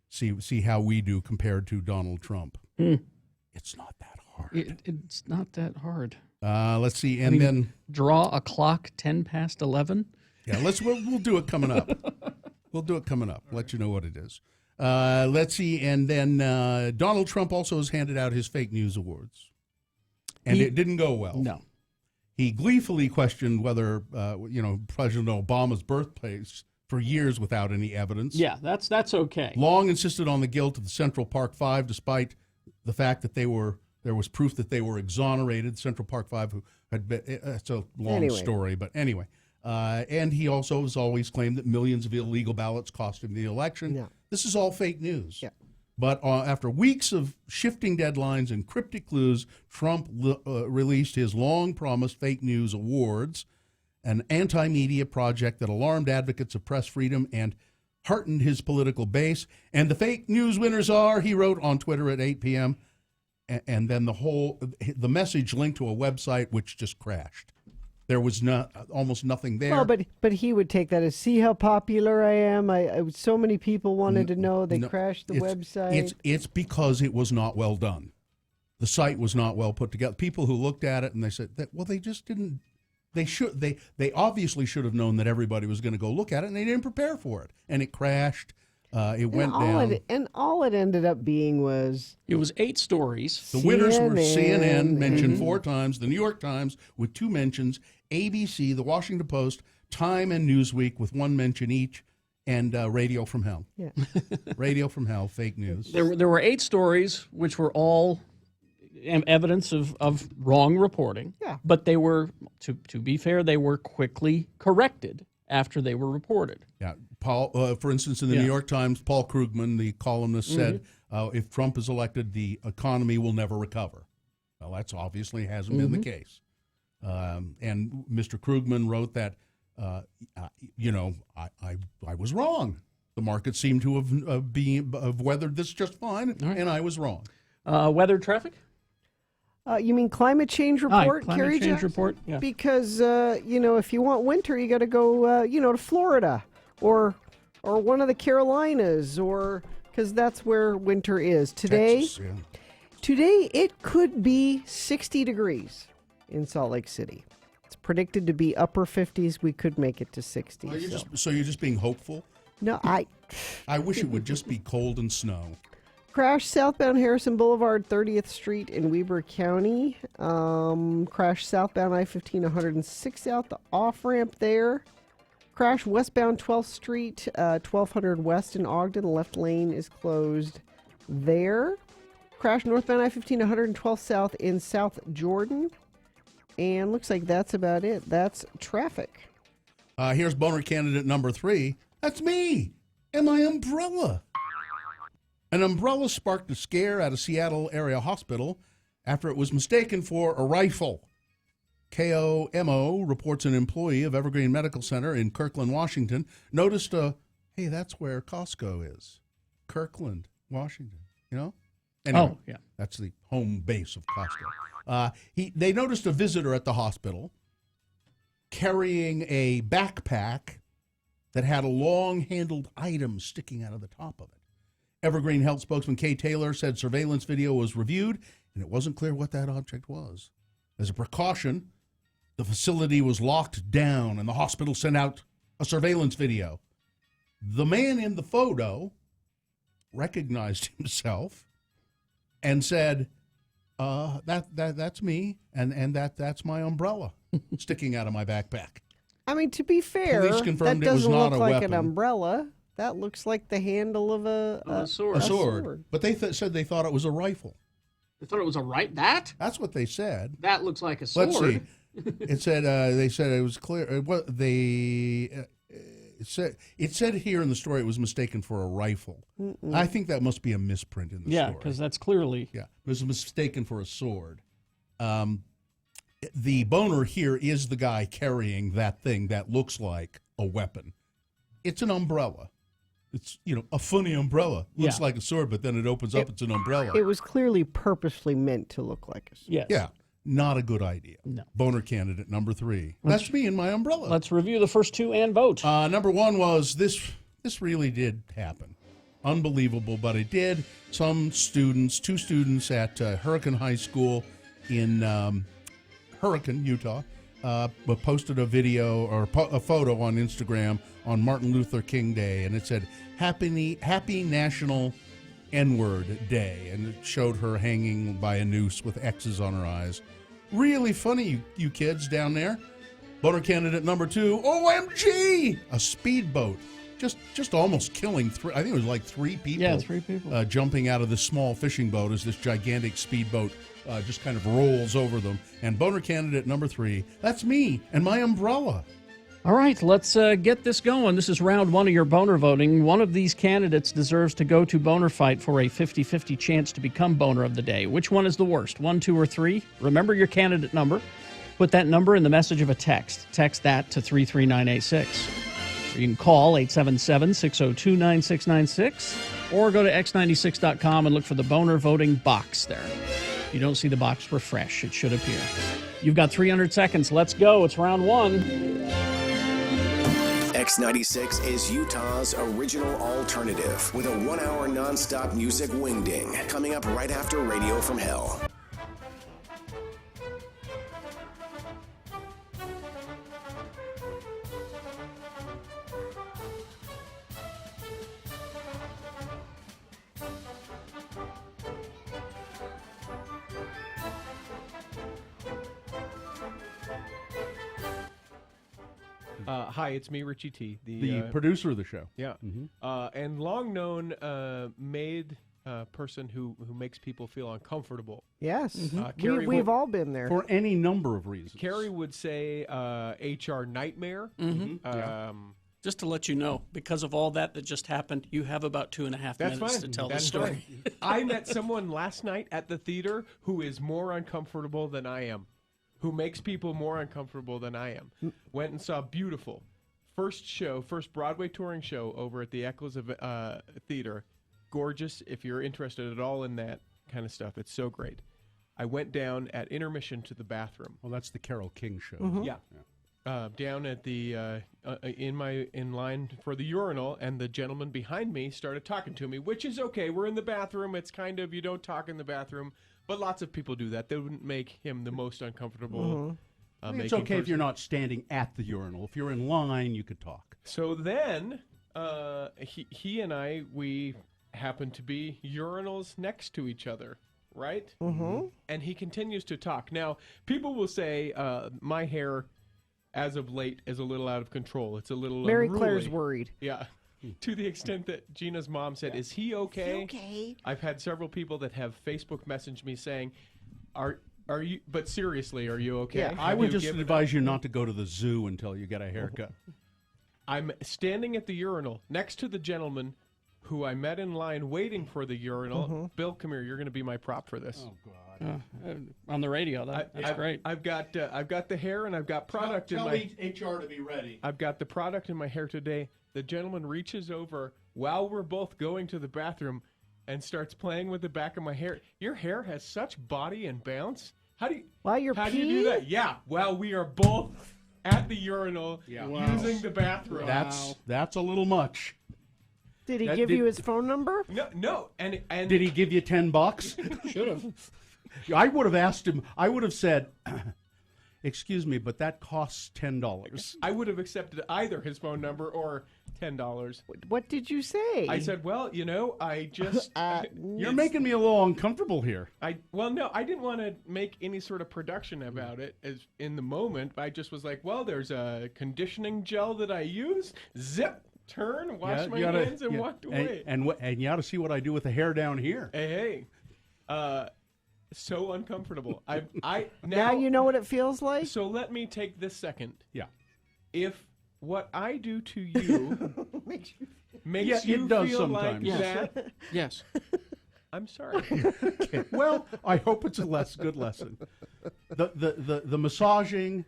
See how we do compared to Donald Trump. It's not that hard. It's not that hard. Let's see, and then draw a clock 10 past 11. Yeah, we'll do it coming up. We'll do it coming up. Let you know what it is. Let's see, and then Donald Trump also has handed out his fake news awards, and it didn't go well. No, he gleefully questioned whether President Obama's birthplace for years without any evidence. Yeah, that's okay. Long insisted on the guilt of the Central Park Five, despite the fact that there was proof that they were exonerated. Central Park Five, who had been, it's a long story, but anyway. And he also has always claimed that millions of illegal ballots cost him the election. Yeah. This is all fake news. Yeah. But after weeks of shifting deadlines and cryptic clues, Trump released his long-promised fake news awards, an anti-media project that alarmed advocates of press freedom and heartened his political base. And the fake news winners are, he wrote on Twitter at 8 p.m., and then the message linked to a website which just crashed. There was almost nothing there. Well, but he would take that as, see how popular I am. So many people wanted to know. They crashed the website. It's because it was not well done. The site was not well put together. People who looked at it and they said, they just didn't. They obviously should have known that everybody was going to go look at it, and they didn't prepare for it. And it crashed. It went down. And all it ended up being was... It was 8 stories. The winners were CNN, mentioned 4 times, the New York Times with 2 mentions, ABC, the Washington Post, Time, and Newsweek with 1 mention each, and Radio from Hell. Yeah. Radio from Hell, fake news. There were 8 stories, which were all evidence of wrong reporting. Yeah. But they were, to be fair, they were quickly corrected after they were reported. Yeah. Paul, for instance, in the New York Times, Paul Krugman, the columnist, said, if Trump is elected, the economy will never recover. Well, that's obviously hasn't been the case. And Mr. Krugman wrote that, I was wrong. The market seemed to have weathered this just fine, and I was wrong. Weather traffic? You mean climate change report, climate change report, yeah. Because, if you want winter, you got to go, to Florida or one of the Carolinas, or because that's where winter is. Today, Today, it could be 60 degrees in Salt Lake City. It's predicted to be upper 50s. We could make it to 60. So you're just being hopeful? No, I wish it would just be cold and snow. Crash southbound Harrison Boulevard, 30th Street in Weber County. Crash southbound I-15, 106 South, the off-ramp there. Crash westbound 12th Street, 1200 West in Ogden. The left lane is closed there. Crash northbound I-15, 112 South in South Jordan. And looks like that's about it. That's traffic. Here's boner candidate number 3. That's me. and my umbrella. An umbrella sparked a scare at a Seattle area hospital after it was mistaken for a rifle. KOMO reports an employee of Evergreen Medical Center in Kirkland, Washington, noticed hey, that's where Costco is. Kirkland, Washington, you know? Anyway, Oh, yeah. That's the home base of Costco. They noticed a visitor at the hospital carrying a backpack that had a long-handled item sticking out of the top of it. Evergreen Health spokesman Kay Taylor said surveillance video was reviewed, and it wasn't clear what that object was. As a precaution, the facility was locked down, and the hospital sent out a surveillance video. The man in the photo recognized himself and said, that's me, and that's my umbrella sticking out of my backpack. I mean, to be fair, Police that confirmed it was doesn't not look a like weapon. an umbrella. That looks like the handle of a sword. A sword. But they said they thought it was a rifle. They thought it was a that? That's what they said. That looks like a sword. Let's see. It said they said it was clear. It said here in the story it was mistaken for a rifle. Mm-mm. I think that must be a misprint in the Yeah, story. because that's clearly. Yeah, it was mistaken for a sword. The boner here is the guy carrying that thing that looks like a weapon. It's an umbrella. It's, a funny umbrella. Looks Yeah. like a sword, but then it opens up. It's an umbrella. It was clearly purposely meant to look like a sword. Yes. Yeah, not a good idea. No. Boner candidate number 3. Let's- That's me and my umbrella. Let's review the first two and vote. Number 1 was this really did happen. Unbelievable, but it did. Two students at Hurricane High School in Hurricane, Utah, posted a video or a photo on Instagram on Martin Luther King Day, and it said, Happy National N-Word Day, and it showed her hanging by a noose with X's on her eyes. Really funny, you kids down there. Boner candidate number 2, OMG! A speedboat. Just almost killing I think it was like 3 people. Yeah, 3 people. Jumping out of this small fishing boat as this gigantic speedboat just kind of rolls over them. And boner candidate number 3, that's me and my umbrella. All right, let's get this going. This is round 1 of your boner voting. One of these candidates deserves to go to Boner Fight for a 50-50 chance to become boner of the day. Which one is the worst, 1, 2, or 3? Remember your candidate number. Put that number in the message of a text. Text that to 33986. Or you can call 877-602-9696 or go to x96.com and look for the boner voting box there. If you don't see the box, refresh. It should appear. You've got 300 seconds. Let's go. It's round 1. X96 is Utah's original alternative with a 1-hour nonstop music wingding coming up right after Radio from Hell. Hi, it's me, Richie T. The producer of the show. Yeah. Mhm. And long-known made person who makes people feel uncomfortable. Yes. Carrie We've would- all been there. For any number of reasons. Carrie would say HR nightmare. Just to let you know, because of all that just happened, you have about 2.5 That's minutes fine. to tell That's the story. fine. I met someone last night at the theater who is more uncomfortable than I am, who makes people more uncomfortable than I am. Went and saw Beautiful. First Broadway touring show over at the Eccles Theater. Gorgeous. If you're interested at all in that kind of stuff, it's so great. I went down at intermission to the bathroom. Well, that's the Carole King show. Yeah. Down at the in line for the urinal, and the gentleman behind me started talking to me, which is okay. We're in the bathroom. It's kind of, you don't talk in the bathroom, but lots of people do that. They wouldn't make him the most uncomfortable. It's okay if you're not standing at the urinal. If you're in line, you could talk. So then he and I, we happened to be urinals next to each other, right? Mm-hmm. And he continues to talk. Now, people will say my hair, as of late, is a little out of control. It's a little Mary unruly. Claire's worried. Yeah. To the extent that Gina's mom said, "Is he okay?" Okay. I've had several people that have Facebook messaged me saying, "Are you? But seriously, are you okay?" I would just advise you not to go to the zoo until you get a haircut. I'm standing at the urinal next to the gentleman who I met in line waiting for the urinal. Bill, come here. You're going to be my prop for this. Oh, God. On the radio, that's great. I've got the hair and I've got product in Tell my... HR to be ready. I've got the product in my hair today. The gentleman reaches over while we're both going to the bathroom and starts playing with the back of my hair. Your hair has such body and bounce. How do you do that? Yeah, while we are both at the urinal using the bathroom. That's a little much. Did he give you his phone number? No. And did he give you $10? Should have. I would have asked him. I would have said, "Excuse me, but that costs $10." I would have accepted either his phone number or $10. What did you say? I said, well, I just... You're making me a little uncomfortable here. No, I didn't want to make any sort of production about it as in the moment. I just was like, well, there's a conditioning gel that I use. Zip, turn, wash my hands, and walked away. And you ought to see what I do with the hair down here. Hey. So uncomfortable. Now you know what it feels like? So let me take this second. Yeah. If what I do to you makes you it does feel sometimes. like that, Yes. I'm sorry. Okay. Well, I hope it's a good lesson. The massaging,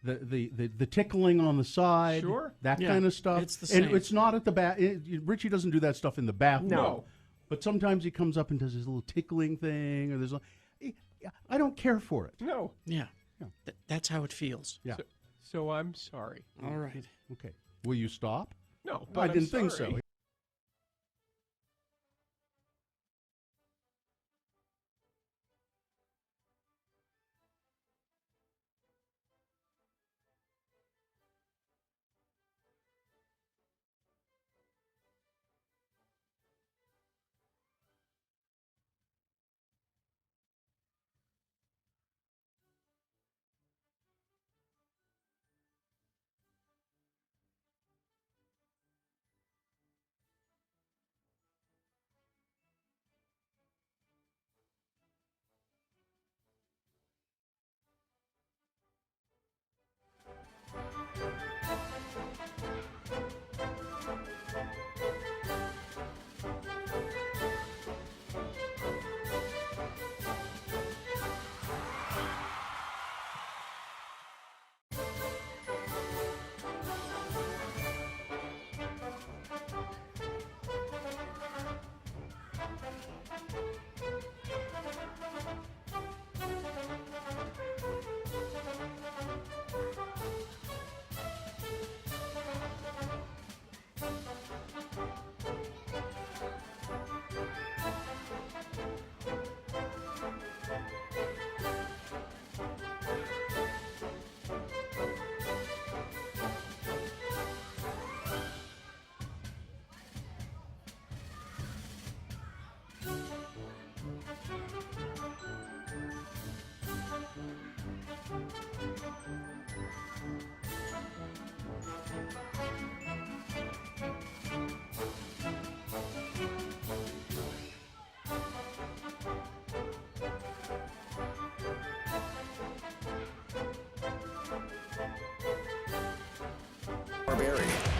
the tickling on the side, Sure. that kind of stuff. It's the same. And it's not at the bath. Richie doesn't do that stuff in the bathroom. No. But sometimes he comes up and does his little tickling thing, or I don't care for it. No. Yeah. That's how it feels. Yeah. So I'm sorry. All right. Okay. Will you stop? No, but I I'm didn't think sorry. so.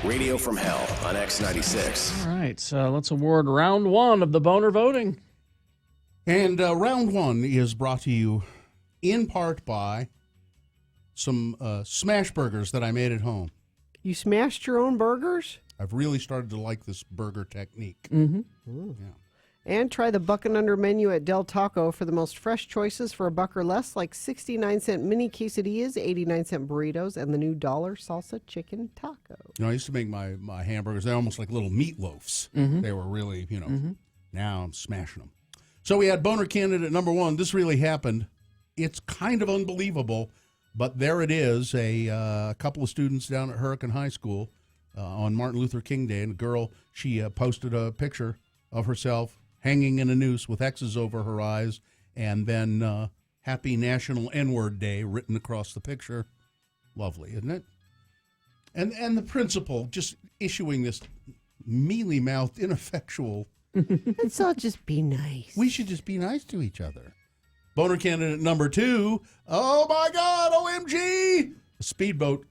Radio from Hell on X96. All right, so let's award round one of the boner voting. And round one is brought to you in part by some smash burgers that I made at home. You smashed your own burgers? I've really started to like this burger technique. Mm-hmm. Yeah. And try the Buck and Under menu at Del Taco for the most fresh choices for $1 or less, like 69-cent mini quesadillas, 89-cent burritos, and the new $1 salsa chicken taco. You know, I used to make my hamburgers. They're almost like little meatloafs. Mm-hmm. They were really, now I'm smashing them. So we had boner candidate number one. This really happened. It's kind of unbelievable, but there it is. A couple of students down at Hurricane High School on Martin Luther King Day, and a girl, she posted a picture of herself hanging in a noose with X's over her eyes, and then Happy National N-Word Day written across the picture. Lovely, isn't it? And the principal just issuing this mealy-mouthed, ineffectual... Let's all just be nice. We should just be nice to each other. Boner candidate number two. Oh, my God, OMG! A speedboat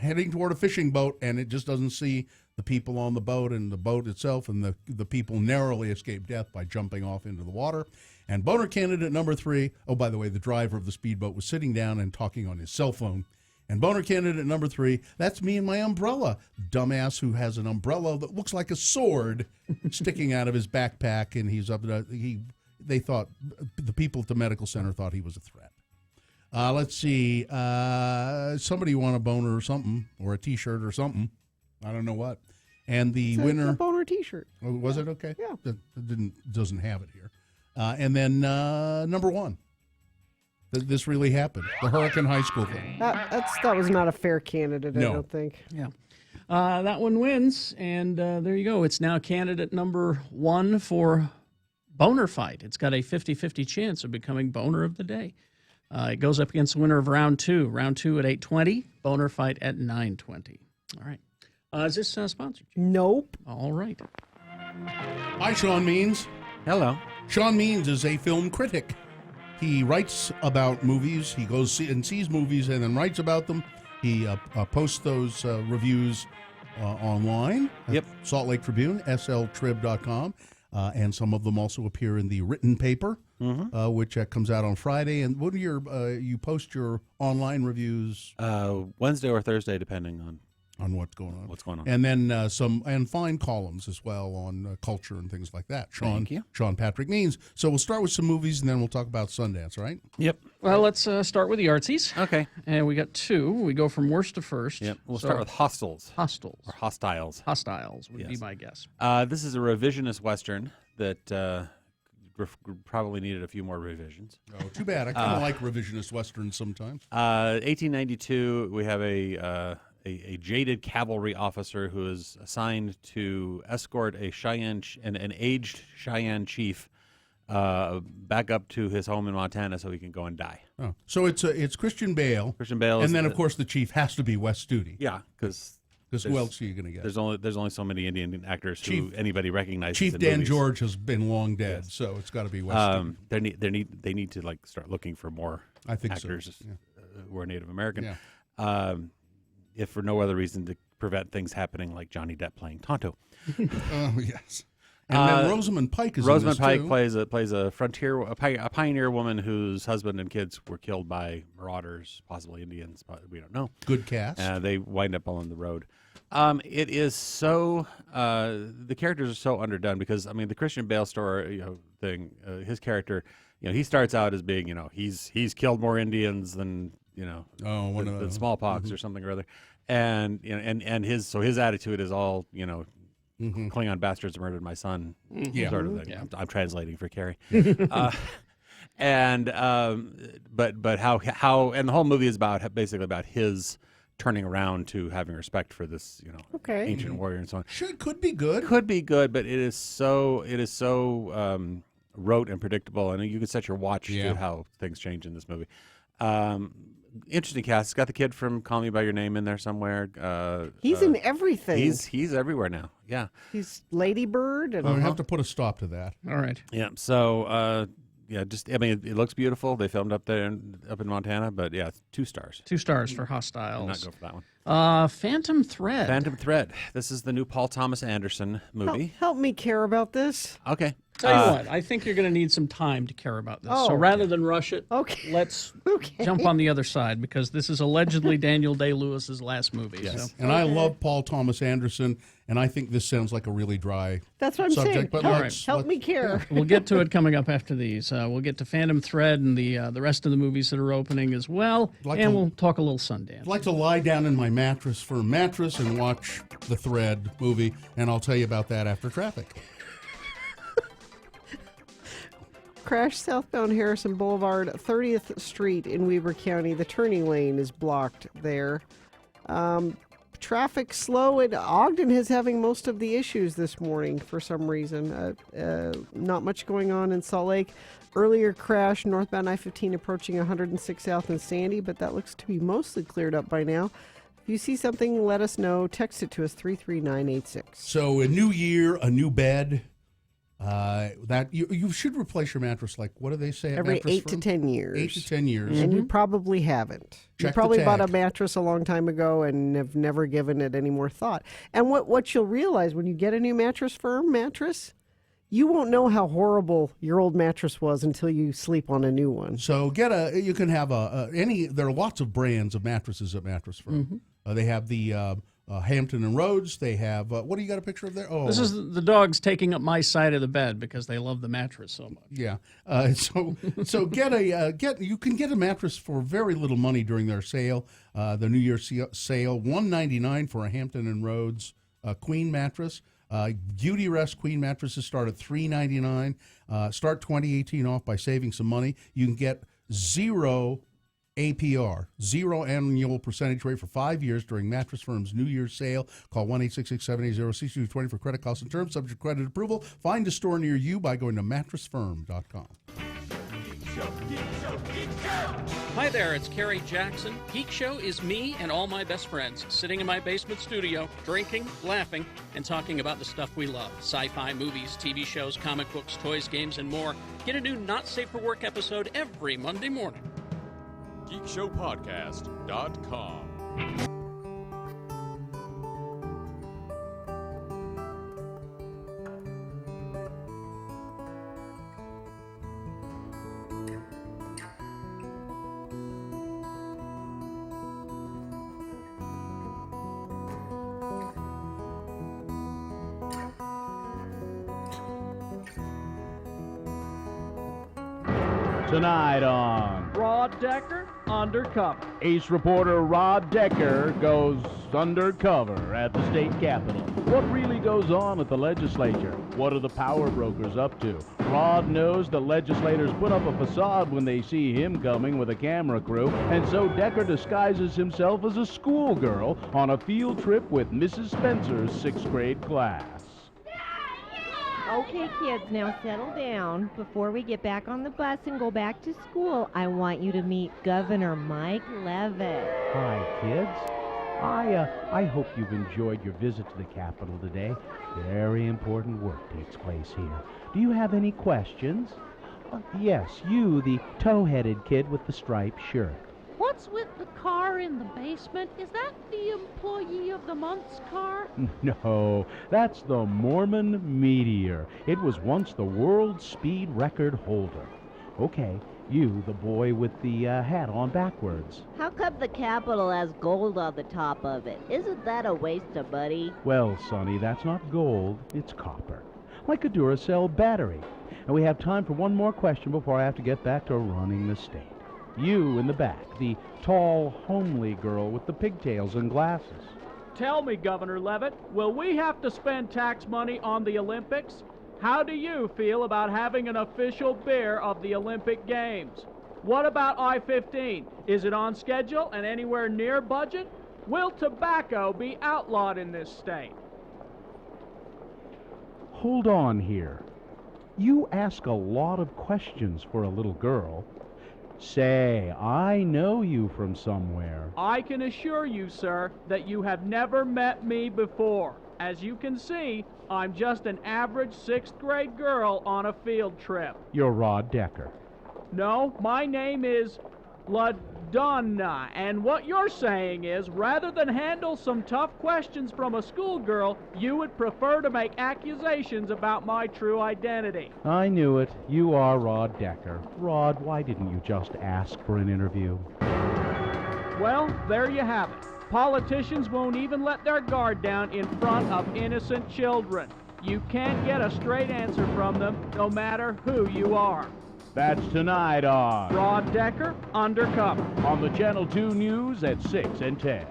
heading toward a fishing boat, and it just doesn't see the people on the boat and the boat itself, and the people narrowly escape death by jumping off into the water. And boner candidate number 3, oh, by the way, the driver of the speedboat was sitting down and talking on his cell phone. And boner candidate number 3, that's me and my umbrella. Dumbass who has an umbrella that looks like a sword sticking out of his backpack, and they thought, the people at the medical center thought he was a threat. Let's see. Somebody want a boner or something, or a T-shirt or something. I don't know what. And the winner, a boner T-shirt. Oh, was it okay? Yeah. It doesn't have it here. And then number 1. This really happened. The Hurricane High School thing. That was not a fair candidate, No. I don't think. Yeah. That one wins, and there you go. It's now candidate number 1 for Boner Fight. It's got a 50-50 chance of becoming Boner of the Day. It goes up against the winner of round 2. Round 2 at 8:20, Boner Fight at 9:20. All right. Is this sponsored? Nope. All right. Hi, Sean Means. Hello. Sean Means is a film critic. He writes about movies. He goes and sees movies and then writes about them. He posts those reviews online. Yep. Salt Lake Tribune, sltrib.com. And some of them also appear in the written paper, which comes out on Friday. And what are you post your online reviews? Wednesday or Thursday, depending on what's going on. What's going on. And then some fine columns as well on culture and things like that. Thank you. Sean Patrick Means. So we'll start with some movies, and then we'll talk about Sundance, right? Yep. Well, let's start with the artsies. Okay. And we got 2. We go from worst to first. Yep. We'll start with Hostels. Hostels. Or Hostiles. Hostiles would be my guess. This is a revisionist Western that probably needed a few more revisions. Oh, too bad. I kind of like revisionist Westerns sometimes. 1892, we have a jaded cavalry officer who is assigned to escort a an aged Cheyenne chief back up to his home in Montana so he can go and die. Oh. So it's Christian Bale. Christian Bale, and then of course the chief has to be Wes Studi. Yeah, because who else are you going to get? There's only so many Indian actors who anybody recognizes. Chief in Dan movies. George has been long dead, so it's got to be Wes Studi. They need to start looking for more actors who are Native American. Yeah. If for no other reason to prevent things happening like Johnny Depp playing Tonto. Oh yes. And then Rosamund Pike is Rosamund in this Pike too. plays a pioneer woman whose husband and kids were killed by marauders, possibly Indians, but we don't know. Good cast. They wind up on the road. It is so the characters are so underdone because the Christian Bale story thing. His character, he starts out as being he's killed more Indians than than smallpox or something or other, and his attitude is all Klingon bastards murdered my son, sort of thing. Yeah. I'm translating for Carrie. But how and the whole movie is basically about his turning around to having respect for this ancient warrior and so on. Sure, it could be good. Could be good, but it is so rote and predictable, and you could set your watch to how things change in this movie. Interesting cast. It's got the kid from Call Me by Your Name in there somewhere. He's in everything. He's everywhere now. Yeah. He's Lady Bird. And I have to put a stop to that. All right. Yeah. So it looks beautiful. They filmed up there up in Montana, but yeah, 2 stars. 2 stars for Hostiles. I'll not go for that one. Phantom Thread. Phantom Thread. This is the new Paul Thomas Anderson movie. Help me care about this. Okay. Tell you what, I think you're going to need some time to care about this. So rather than rush it, let's jump on the other side because this is allegedly Daniel Day-Lewis's last movie. Yes. So. And I love Paul Thomas Anderson, and I think this sounds like a really dry That's what I'm subject. saying. But Help me care. We'll get to it coming up after these. We'll get to Phantom Thread and the rest of the movies that are opening as well, we'll talk a little Sundance. I'd like to lie down in my mattress for a mattress and watch the Thread movie, and I'll tell you about that after traffic. Crash southbound Harrison Boulevard, 30th Street in Weber County. The turning lane is blocked there. Traffic slow, and Ogden is having most of the issues this morning for some reason. Not much going on in Salt Lake. Earlier crash northbound I-15 approaching 106 South in Sandy, but that looks to be mostly cleared up by now. If you see something, let us know. Text it to us, 33986. So a new year, a new bed. That you should replace your mattress, like, what do they say? At Every Mattress 8 to Firm? 10 years. 8 to 10 years. And you probably haven't. Check You probably the bought a tag. mattress a long time ago and have never given it any more thought. And what you'll realize when you get a new Mattress Firm mattress, you won't know how horrible your old mattress was until you sleep on a new one. So you can have there are lots of brands of mattresses at Mattress Firm. They have the Hampton and Rhodes. They have, what do you got a picture of there? Oh, This is the dogs taking up my side of the bed because they love the mattress so much. yeah. So you can get a mattress for very little money during their sale, the New Year's sale. $199 for a Hampton and Rhodes queen mattress. Beauty Rest queen mattresses start at $399. Start 2018 off by saving some money. You can get zero APR, zero annual percentage rate for 5 years during Mattress Firm's New Year's sale. Call 1-866-780-6220 for credit costs and terms, subject to credit approval. Find a store near you by going to mattressfirm.com. Hi there, it's Kerry Jackson. Geek Show is me and all my best friends sitting in my basement studio, drinking, laughing, and talking about the stuff we love. Sci-fi movies, TV shows, comic books, toys, games, and more. Get a new Not Safe for Work episode every Monday morning. GeekShowPodcast.com. Tonight on Rod Decker, undercover. Ace reporter Rod Decker goes undercover at the state capitol. What really goes on at the legislature? What are the power brokers up to? Rod knows the legislators put up a facade when they see him coming with a camera crew, and so Decker disguises himself as a schoolgirl on a field trip with Mrs. Spencer's 6th grade class. Okay, kids, now settle down. Before we get back on the bus and go back to school, I want you to meet Governor Mike Levitt. Hi, kids. I hope you've enjoyed your visit to the Capitol today. Very important work takes place here. Do you have any questions? Yes, you, the tow-headed kid with the striped shirt. What's with the car in the basement? Is that the Employee of the Month's car? No, that's the Mormon Meteor. It was once the world speed record holder. Okay, you, the boy with the hat on backwards. How come the Capitol has gold on the top of it? Isn't that a waste of money? Well, Sonny, that's not gold, it's copper. Like a Duracell battery. And we have time for one more question before I have to get back to running the state. You in the back, the tall, homely girl with the pigtails and glasses. Tell me, Governor Levitt, will we have to spend tax money on the Olympics? How do you feel about having an official beer of the Olympic Games? What about I-15? Is it on schedule and anywhere near budget? Will tobacco be outlawed in this state? Hold on here. You ask a lot of questions for a little girl. Say, I know you from somewhere. I can assure you, sir, that you have never met me before. As you can see, I'm just an average 6th grade girl on a field trip. You're Rod Decker. No, my name is LaDonna, and what you're saying is, rather than handle some tough questions from a schoolgirl, you would prefer to make accusations about my true identity. I knew it. You are Rod Decker. Rod, why didn't you just ask for an interview? Well, there you have it. Politicians won't even let their guard down in front of innocent children. You can't get a straight answer from them, no matter who you are. That's tonight on Rod Decker, Undercover. On the Channel 2 News at 6 and 10.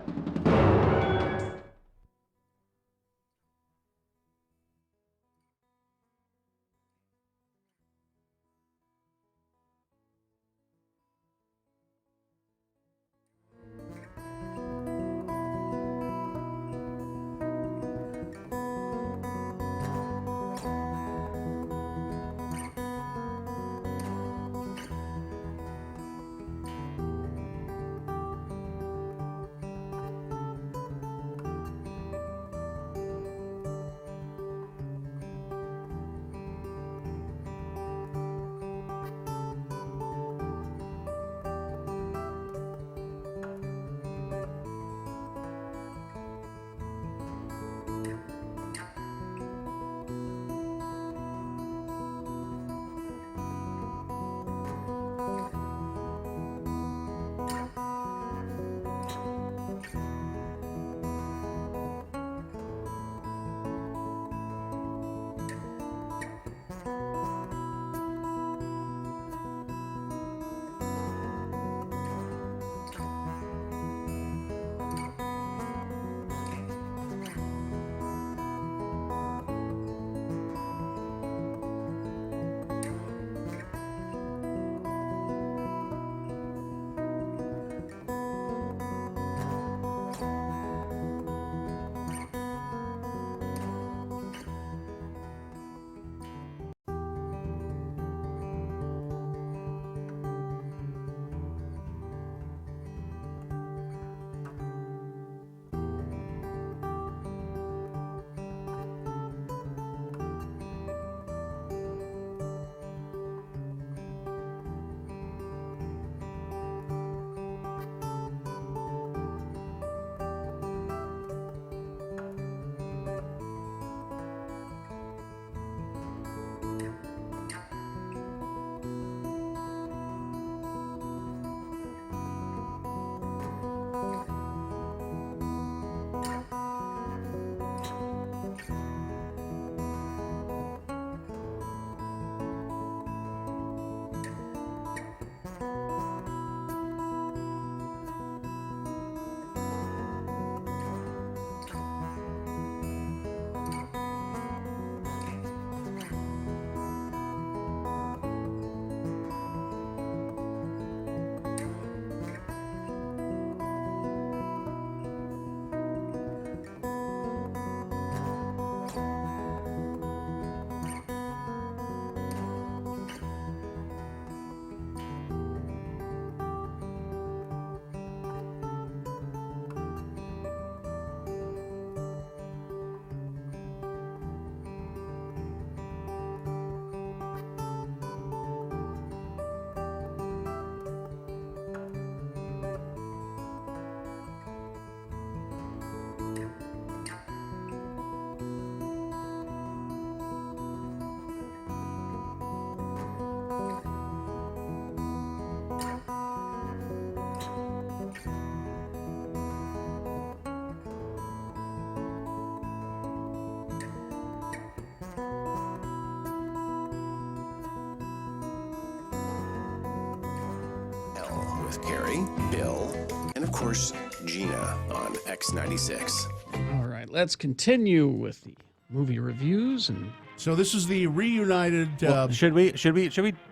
with Carrie, Bill, and of course, Gina on X96. All right, let's continue with the movie reviews. And so this is the reunited. Well, should we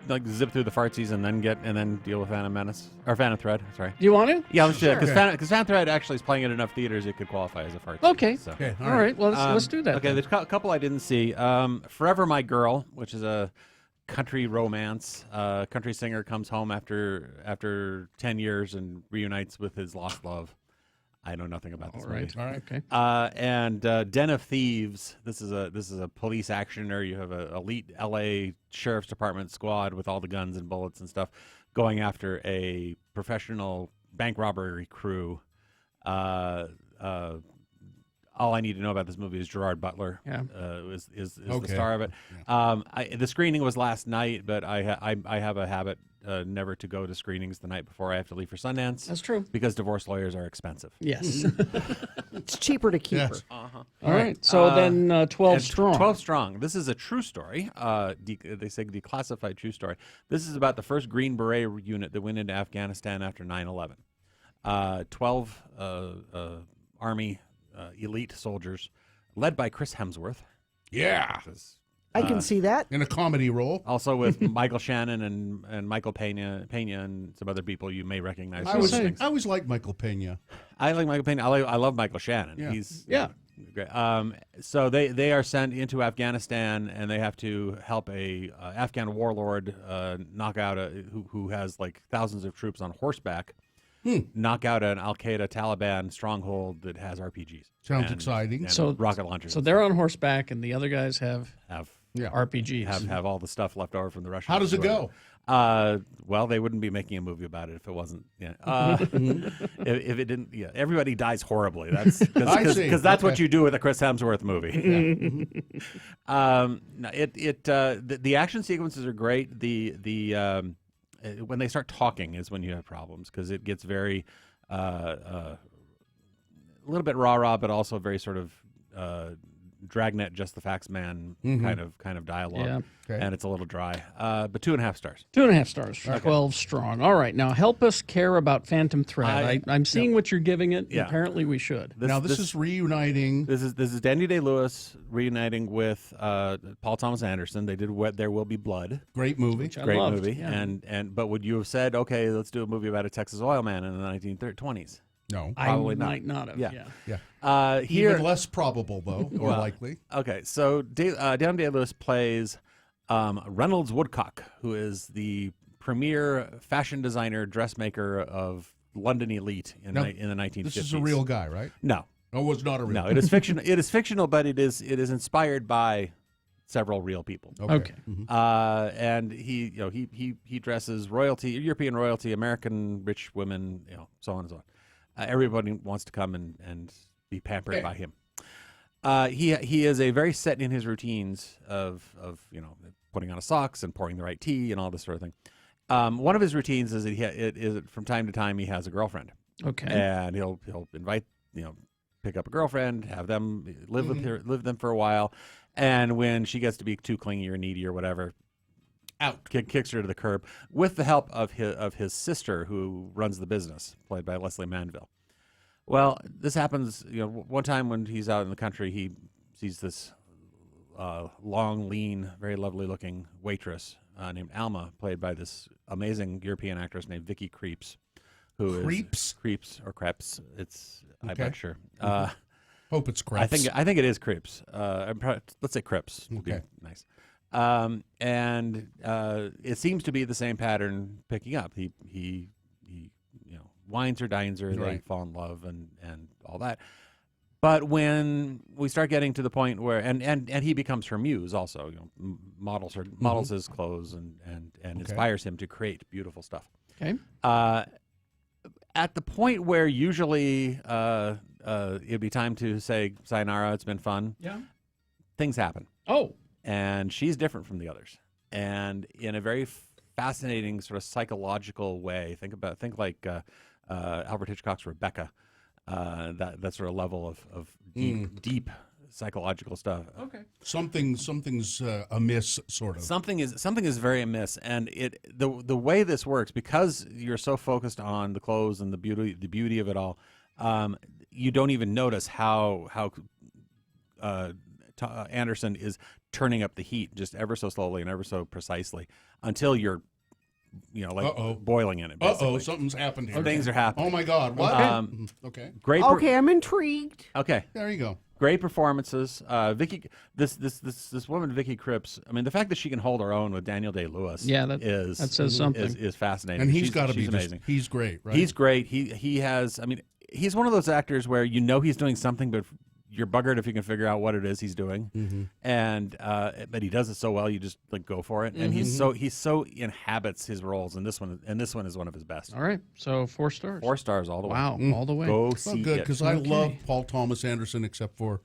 like zip through the fartsies and then deal with Phantom Menace or Phantom Thread? Sorry. Do you want to? Yeah, let's do it Sure. because Phantom Thread actually is playing at enough theaters it could qualify as a fartsy. Okay. So. Okay. All right. Well, let's do that. Okay. then. There's a couple I didn't see. Forever My Girl, which is a country romance. Country singer comes home after 10 years and reunites with his lost love. I know nothing about this movie. All right. Okay. And Den of Thieves. This is a police actioner. You have an elite LA Sheriff's Department squad with all the guns and bullets and stuff going after a professional bank robbery crew. All I need to know about this movie is Gerard Butler. Yeah. Is Okay. the star of it. The screening was last night, but I have a habit never to go to screenings the night before I have to leave for Sundance. That's true. Because divorce lawyers are expensive. Yes. It's cheaper to keep her. Uh-huh. All right. So then 12 and strong. 12 strong. This is a true story. They say declassified true story. This is about the first Green Beret unit that went into Afghanistan after 9/11. 12 Army elite soldiers, led by Chris Hemsworth. Yeah. I can see that. In a comedy role. Also with Michael Shannon and Michael Pena and some other people you may recognize. I always liked Michael Pena. I like Michael Pena. I love Michael Shannon. Yeah. He's great. So they are sent into Afghanistan and they have to help a Afghan warlord knock out who has like thousands of troops on horseback. Knock out an Al Qaeda Taliban stronghold that has RPGs. Sounds exciting. And So rocket launchers. So they're on horseback, and the other guys have RPGs. Have all the stuff left over from the Russians. How does it go? Well, they wouldn't be making a movie about it if it wasn't. Yeah. If it didn't, yeah. Everybody dies horribly. That's because that's what you do with a Chris Hemsworth movie. The action sequences are great. When they start talking is when you have problems because it gets very a little bit rah-rah, but also very sort of Dragnet, Just the Facts Man kind of dialogue. Yeah. Okay. And it's a little dry. But 2.5 stars. 2.5 stars. 12 strong. All right. Now help us care about Phantom Thread. I'm seeing what you're giving it. Yeah. Apparently we should. This is reuniting. This is Daniel Day-Lewis reuniting with Paul Thomas Anderson. They did There Will Be Blood. Great movie. Great loved, movie. yeah. But would you have said, okay, let's do a movie about a Texas oil man in the 1920s? No, probably not. Might not have. Yeah. Here, even less probable though, or likely. Okay, so Daniel Day-Lewis plays Reynolds Woodcock, who is the premier fashion designer, dressmaker of London elite in the 1950s. This is a real guy, right? No. Oh, it's not a real. No, it is fictional. It is fictional, but it is inspired by several real people. Okay. And he dresses royalty, European royalty, American rich women, so on and so on. Everybody wants to come and be pampered by him. He is a very set in his routines of putting on his socks and pouring the right tea and all this sort of thing. One of his routines is that from time to time he has a girlfriend. Okay. And he'll invite pick up a girlfriend, have them live with them for a while, and when she gets to be too clingy or needy or whatever, kicks her to the curb with the help of his sister who runs the business, played by Leslie Manville. Well, this happens, one time when he's out in the country, he sees this long, lean, very lovely looking waitress named Alma, played by this amazing European actress named Vicky Krieps. Creeps or Creps. I'm not sure. Hope it's Creps. I think it is Creeps. Let's say Creps. Would be nice. And it seems to be the same pattern picking up. He wines her, dines her, they fall in love and all that. But when we start getting to the point where and he becomes her muse also, models his clothes and inspires him to create beautiful stuff. Okay. At the point where usually it'd be time to say sayonara, it's been fun. Yeah. Things happen. Oh. And she's different from the others. And in a very fascinating sort of psychological way, think like Albert Hitchcock's Rebecca, that sort of level of deep psychological stuff. Okay. Something's amiss, sort of. Something is very amiss, and the way this works, because you're so focused on the clothes and the beauty of it all, you don't even notice how Anderson is turning up the heat just ever so slowly and ever so precisely until you're boiling in it. Basically. Something's happened here. Things are happening. Oh my God! What? Okay. Great. Okay, I'm intrigued. Okay. There you go. Great performances. Vicky, this woman, Vicky Cripps. I mean, the fact that she can hold her own with Daniel Day-Lewis, that says something. Is fascinating. And he's got to be amazing. He's great, right? He's great. He has. I mean, he's one of those actors where he's doing something, but you're buggered if you can figure out what it is he's doing. Mm-hmm. And but he does it so well, you just go for it. And Mm-hmm. he so inhabits his roles. And this one is one of his best. All right, so 4 stars. 4 stars all the way. Wow, all the way. Go Well, see good, it. because I love Paul Thomas Anderson, except for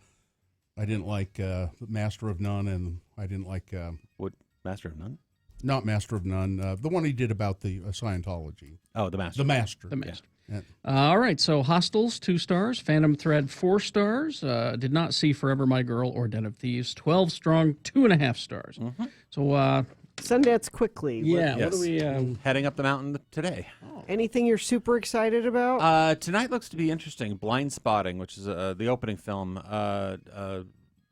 I didn't like Master of None, and I didn't like what Master of None? Not Master of None. The one he did about the Scientology. Oh, the Master. The Master. The Master. Yeah. All right, so Hostels, 2 stars. Phantom Thread, 4 stars. Did not see Forever My Girl or Den of Thieves, 12 strong, 2.5 stars. Mm-hmm. So, Sundance quickly. yeah, Yes. what do we... Heading up the mountain today. Anything you're super excited about? Tonight looks to be interesting. Blind Spotting, which is the opening film,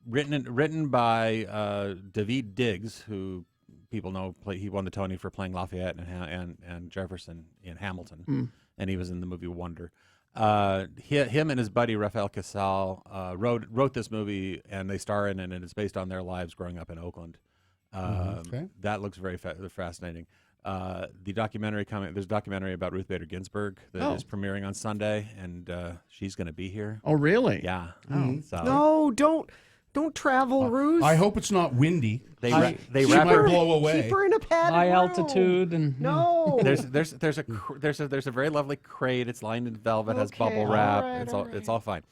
written by David Diggs, who people know he won the Tony for playing Lafayette and Jefferson in Hamilton, and he was in the movie Wonder. Him and his buddy Rafael Casal wrote this movie, and they star in it, and it's based on their lives growing up in Oakland. Okay. That looks very fascinating. The documentary there's a documentary about Ruth Bader Ginsburg that is premiering on Sunday, and she's going to be here. Oh, really? Yeah. So No, don't travel, Ruth. I hope it's not windy. they she wrap might her. blow away. Keep her in a padded High room. altitude and... No. There's a very lovely crate. It's lined in velvet, has Okay, bubble all wrap. right, It's all fine.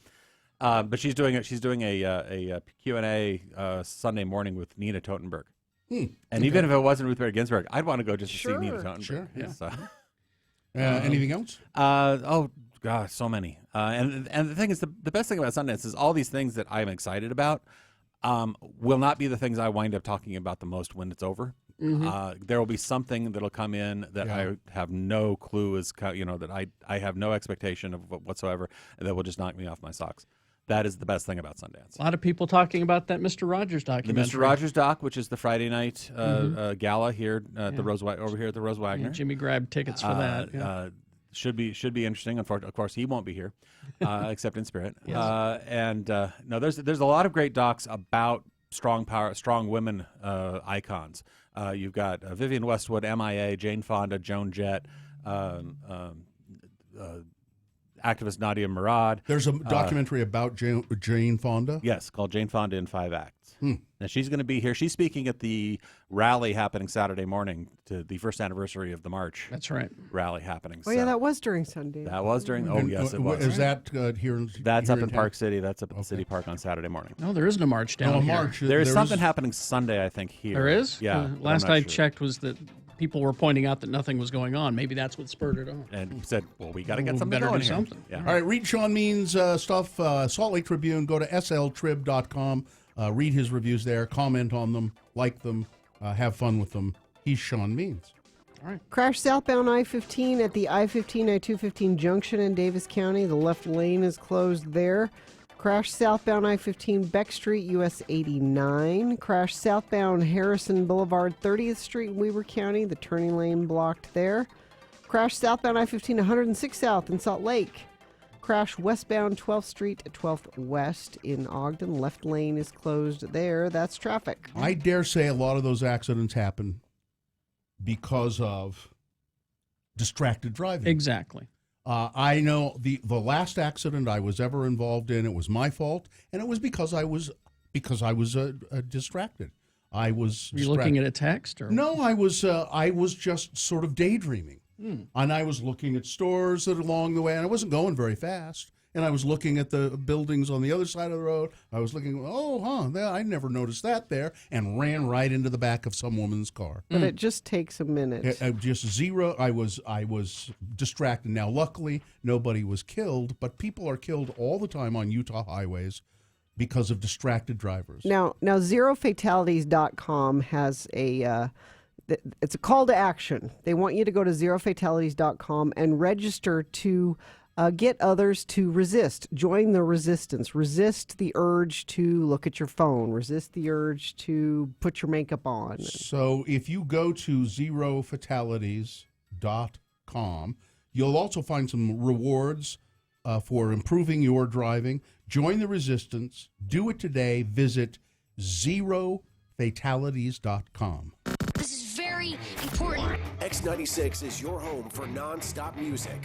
But she's doing a Q&A Sunday morning with Nina Totenberg. And even if it wasn't Ruth Bader Ginsburg, I'd want to go just to see Nina Totenberg. Sure, yeah. So. Anything else? Oh gosh, so many. And the thing is, the best thing about Sundance is all these things that I'm excited about will not be the things I wind up talking about the most when it's over. There will be something that'll come in that I have no clue that I have no expectation of whatsoever, and that will just knock me off my socks. That is the best thing about Sundance. A lot of people talking about that Mr. Rogers The documentary. Mr. Rogers doc, which is the Friday night gala here at the over here at the Rose Wagner. Yeah, Jimmy grabbed tickets for that. Yeah. Should be interesting. Of course, he won't be here, except in spirit. Yes. No, there's a lot of great docs about strong women icons. You've got Vivienne Westwood, MIA, Jane Fonda, Joan Jett. Activist Nadia Murad. There's a documentary about Jane Fonda? Yes, called Jane Fonda in 5 Acts. Now, she's going to be here. She's speaking at the rally happening Saturday morning to the first anniversary of the March. That's right. Rally happening. Oh, yeah, that was during Sunday. That was during, oh, yes, it was. Is that here? That's here up in town? Park City. That's up at the City Park on Saturday morning. No, there isn't a march down here. March. There's something happening Sunday, I think, here. There is? Yeah. but I'm Last not I sure. checked was that people were pointing out that nothing was going on. Maybe that's what spurred it on. And said, well, we got to get something better going do here. something. Yeah. All right, read Sean Means' stuff, Salt Lake Tribune. Go to sltrib.com. Read his reviews there. Comment on them. Like them. Have fun with them. He's Sean Means. All right. Crash southbound I-15 at the I-15, I-215 junction in Davis County. The left lane is closed there. Crash southbound I-15 Beck Street, US 89. Crash southbound Harrison Boulevard, 30th Street, Weber County. The turning lane blocked there. Crash southbound I-15 106 South in Salt Lake. Crash westbound 12th Street, 12th West in Ogden. Left lane is closed there. That's traffic. I dare say a lot of those accidents happen because of distracted driving. Exactly. I know the last accident I was ever involved in, it was my fault, and it was because I was distracted. I was. Were you looking at a text? Or? No, I was just sort of daydreaming, and I was looking at stores that along the way, and I wasn't going very fast. And I was looking at the buildings on the other side of the road. I was looking, I never noticed that there, and ran right into the back of some woman's car. But it just takes a minute. Just zero. I was distracted. Now, luckily, nobody was killed, but people are killed all the time on Utah highways because of distracted drivers. Now zerofatalities.com has it's a call to action. They want you to go to zerofatalities.com and register to get others to resist. Join the resistance. Resist the urge to look at your phone. Resist the urge to put your makeup on. So if you go to zerofatalities.com, you'll also find some rewards for improving your driving. Join the resistance. Do it today. Visit zerofatalities.com. This is very important. X96 is your home for non-stop music.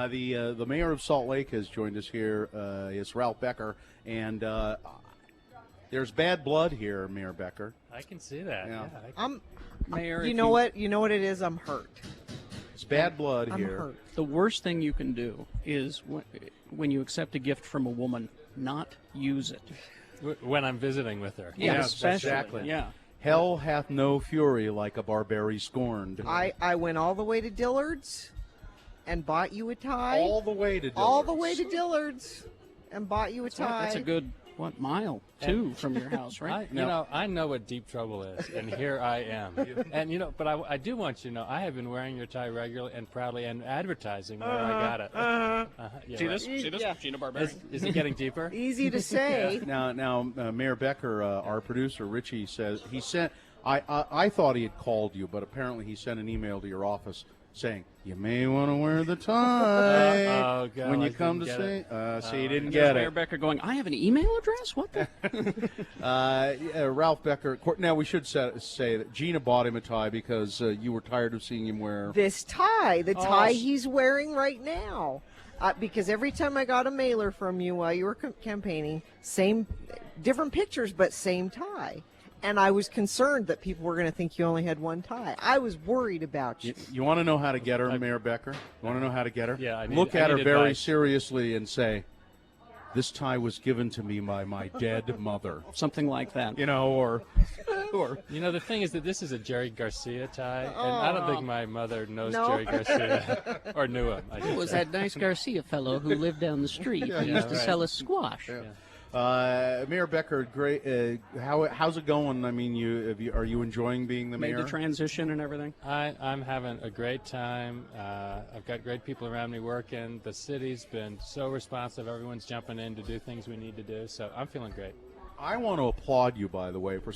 The mayor of Salt Lake has joined us here. It's Ralph Becker, and there's bad blood here, Mayor Becker. I can see that. Yeah. Mayor, You know what? You know what it is? I'm hurt. It's bad blood I'm here. hurt. The worst thing you can do is when you accept a gift from a woman, not use it. When I'm visiting with her. Yeah, Yes, especially. exactly. Yeah. Hell hath no fury like a barbary scorned. I went all the way to Dillard's and bought you a tie. All the way to All the way to Dillard's and bought you a tie. That's a good, mile, too, from your house, right? I know what deep trouble is, and here I am. And, but I do want you to know, I have been wearing your tie regularly and proudly and advertising where I got it. Yeah, See right. this? See this? Yeah. Gina Barbarian. Is it getting deeper? Easy to say. Now, Mayor Becker, our producer Richie says he sent. I thought he had called you, but apparently he sent an email to your office saying you may want to wear the tie Oh, God, when you I come to didn't see. get See, you didn't There's get Mayor it. Becker going, I have an email address? What the? Ralph Becker. Now we should say that Gina bought him a tie because you were tired of seeing him wear. This tie, the tie he's wearing right now. Because every time I got a mailer from you while you were campaigning, different pictures, but same tie. And I was concerned that people were going to think you only had one tie. I was worried about you. You want to know how to get her, Mayor Becker? You want to know how to get her? Yeah, Look at her very advice. seriously and say, "This tie was given to me by my dead mother." Something like that. Or the thing is that this is a Jerry Garcia tie, and I don't think my mother knows Jerry Garcia or knew him. Who was that nice Garcia fellow who lived down the street? He used to sell us squash. Yeah. Mayor Becker, great. How's it going? I mean, are you enjoying being the mayor? Made the transition and everything? I'm having a great time. I've got great people around me working. The city's been so responsive. Everyone's jumping in to do things we need to do. So I'm feeling great. I want to applaud you, by the way, for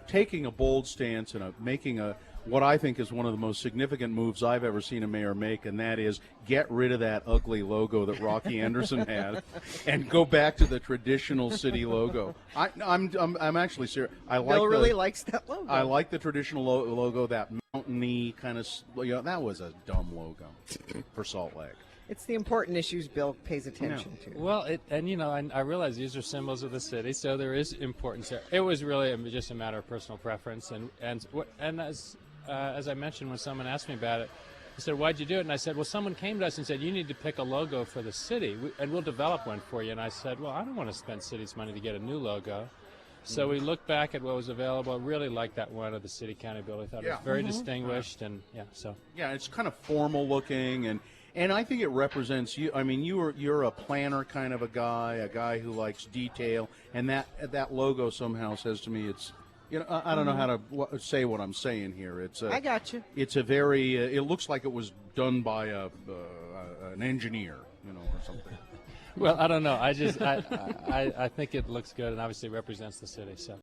taking a bold stance and making what I think is one of the most significant moves I've ever seen a mayor make, and that is get rid of that ugly logo that Rocky Anderson had, and go back to the traditional city logo. I'm actually serious. Bill really likes that logo. I like the traditional logo, that mountainy kind of. That was a dumb logo for Salt Lake. It's the important issues Bill pays attention to. Well, I realize these are symbols of the city, so there is importance there. It was really just a matter of personal preference, and as I mentioned when someone asked me about it, he said, "Why'd you do it?" And I said, "Well, someone came to us and said you need to pick a logo for the city, and we'll develop one for you." And I said, "Well, I don't want to spend city's money to get a new logo." So we looked back at what was available. I really liked that one of the city county building. I thought it was very distinguished, and it's kind of formal looking and I think it represents you. I mean, you're a planner kind of a guy who likes detail, and that logo somehow says to me it's. I don't know how to say what I'm saying here. I got you. It's a very. It looks like it was done by an engineer, or something. Well, I don't know. I think it looks good and obviously represents the city. So.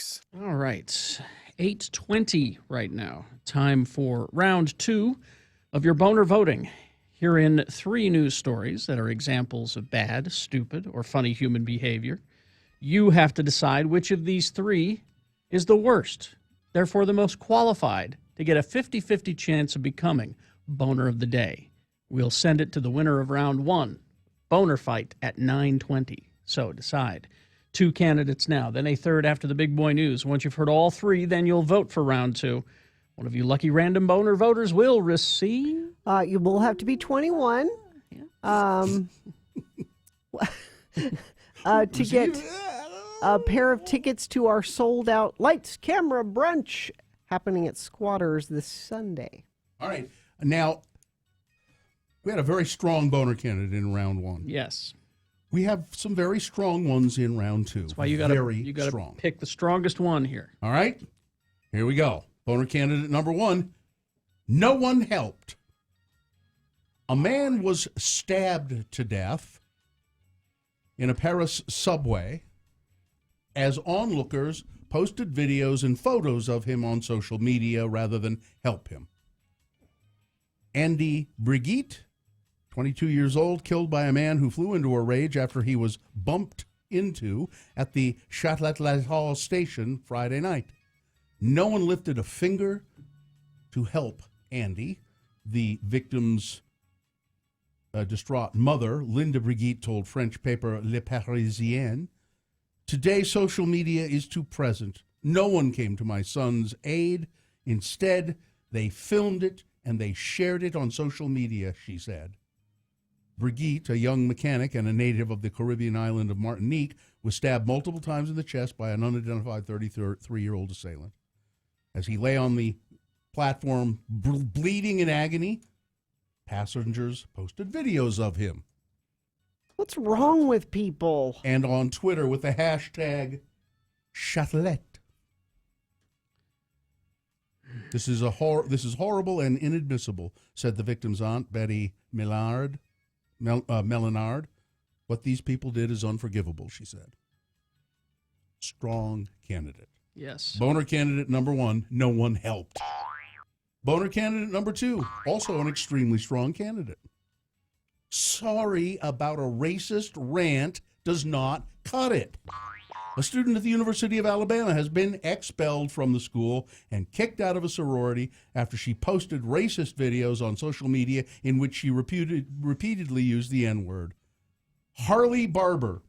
6. All right, 8:20 right now. Time for round 2 of your boner voting. Herein 3 news stories that are examples of bad, stupid, or funny human behavior. You have to decide which of these 3 is the worst, therefore the most qualified to get a 50-50 chance of becoming Boner of the Day. We'll send it to the winner of round 1, Boner Fight, at 9:20. So decide. 2 candidates now, then a third after the big boy news. Once you've heard all 3, then you'll vote for round 2. One of you lucky random boner voters will receive... You will have to be 21 to get a pair of tickets to our sold-out Lights, Camera, Brunch happening at Squatters this Sunday. All right. Now, we had a very strong boner candidate in round 1. Yes. We have some very strong ones in round 2. That's why you got to pick the strongest one here. All right. Here we go. Boner candidate number 1. No one helped. A man was stabbed to death in a Paris subway as onlookers posted videos and photos of him on social media rather than help him. Andy Brigitte, 22 years old, killed by a man who flew into a rage after he was bumped into at the Shirtless station Friday night. No one lifted a finger to help Andy. The victim's distraught mother, Linda Brigitte, told French paper Le Parisien, "Today, social media is too present. No one came to my son's aid. Instead, they filmed it and they shared it on social media," she said. Brigitte, a young mechanic and a native of the Caribbean island of Martinique, was stabbed multiple times in the chest by an unidentified 33-year-old assailant. As he lay on the platform bleeding in agony, passengers posted videos of him. What's wrong with people? And on Twitter with the hashtag Chatelet. This is horrible and inadmissible, said the victim's aunt, Betty Melinard. What these people did is unforgivable, she said. Strong candidate. Yes. Boner candidate number 1, no one helped. Boner candidate number 2, also an extremely strong candidate. Sorry about a racist rant does not cut it. A student at the University of Alabama has been expelled from the school and kicked out of a sorority after she posted racist videos on social media in which she repeatedly used the N-word. Harley Barber,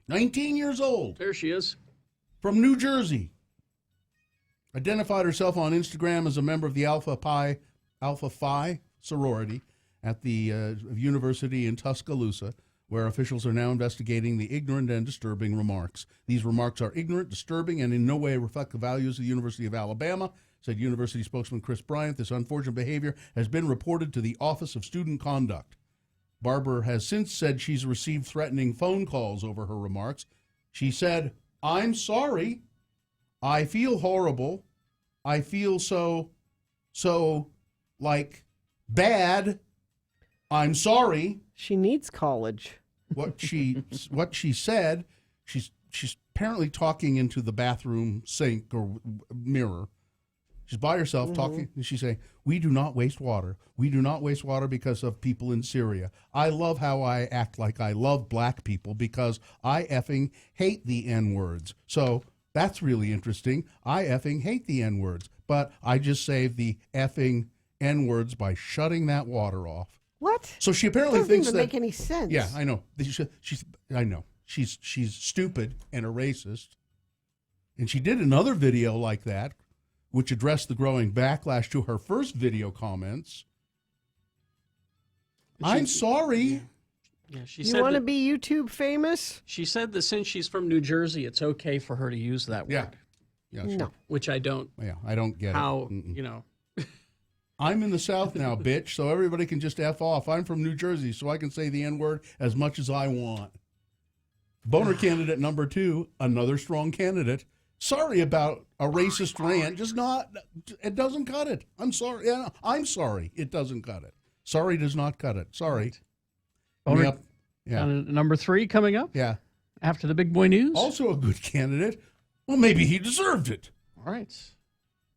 19 years old. There she is. From New Jersey. Identified herself on Instagram as a member of the Alpha Phi sorority at the university in Tuscaloosa, where officials are now investigating the ignorant and disturbing remarks. These remarks are ignorant, disturbing, and in no way reflect the values of the University of Alabama, said university spokesman Chris Bryant. This unfortunate behavior has been reported to the Office of Student Conduct. Barber has since said she's received threatening phone calls over her remarks. She said, "I'm sorry. I feel horrible. I feel so bad. I'm sorry." She needs college. What she said, she's apparently talking into the bathroom sink or mirror. She's by herself talking, and she's saying, "We do not waste water. We do not waste water because of people in Syria. I love how I act like I love black people because I effing hate the N-words. So that's really interesting. I effing hate the N-words, but I just saved the effing N-words by shutting that water off." What? So she apparently doesn't thinks even that make any sense. Yeah, I know. I know. She's stupid and a racist. And she did another video like that, which addressed the growing backlash to her first video comments. I'm sorry. Yeah, she You said want to that- be YouTube famous? She said that since she's from New Jersey, it's okay for her to use that word. Yeah, sure. No. Which I don't. Yeah, I don't get how, it. you know. I'm in the South now, bitch, so everybody can just F off. I'm from New Jersey, so I can say the N-word as much as I want. Boner candidate number 2, another strong candidate. Sorry about a racist rant. It doesn't cut it. I'm sorry. Yeah, I'm sorry. It doesn't cut it. Sorry does not cut it. Sorry. Boner, number 3 coming up. Yeah. After the big boy news. Also a good candidate, Well, maybe he deserved it. All right.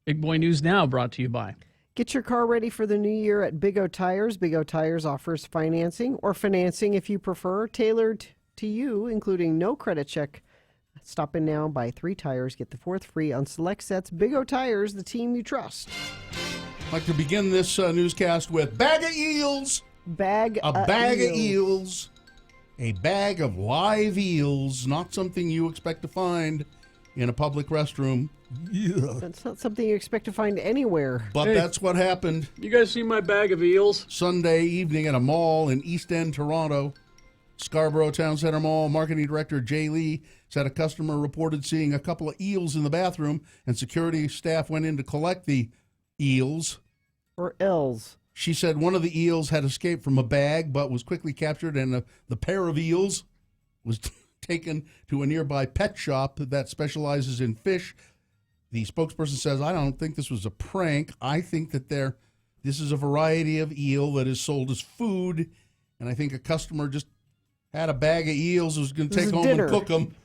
Big Boy News Now brought to you by. Get your car ready for the new year at Big O Tires. Big O Tires offers financing or financing if you prefer, tailored to you, including no credit check. Stop in now, buy 3 tires, get the 4th free on select sets. Big O Tires, the team you trust. I'd like to begin this newscast with bag of eels. A bag of eels. A bag of live eels, not something you expect to find in a public restroom. Yeah. That's not something you expect to find anywhere. But that's what happened. You guys see my bag of eels? Sunday evening at a mall in East End, Toronto. Scarborough Town Center Mall marketing director Jay Lee said a customer reported seeing a couple of eels in the bathroom, and security staff went in to collect the eels. Or ills. She said one of the eels had escaped from a bag but was quickly captured, and the pair of eels was taken to a nearby pet shop that specializes in fish. The spokesperson says, I don't think this was a prank. I think that this is a variety of eel that is sold as food, and I think a customer just had a bag of eels, was going to take home dinner. and cook them.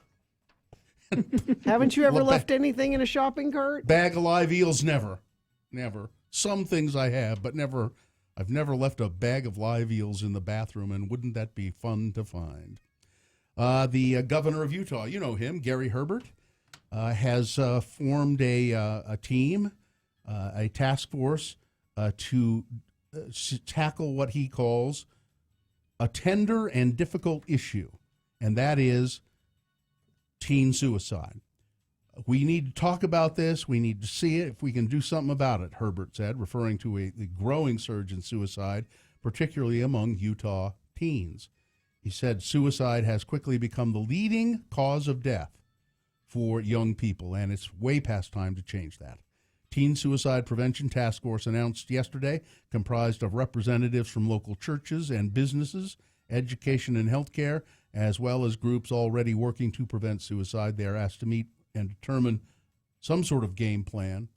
Haven't you ever left anything in a shopping cart? Bag of live eels, never. Some things I have, but never. I've never left a bag of live eels in the bathroom, and wouldn't that be fun to find? The governor of Utah, you know him, Gary Herbert, has formed a team, a task force to tackle what he calls a tender and difficult issue, and that is teen suicide. We need to talk about this. We need to see it if we can do something about it, Herbert said, referring to the growing surge in suicide, particularly among Utah teens. He said suicide has quickly become the leading cause of death for young people, and it's way past time to change that. Teen Suicide Prevention Task Force announced yesterday, comprised of representatives from local churches and businesses, education and healthcare, as well as groups already working to prevent suicide. They are asked to meet and determine some sort of game plan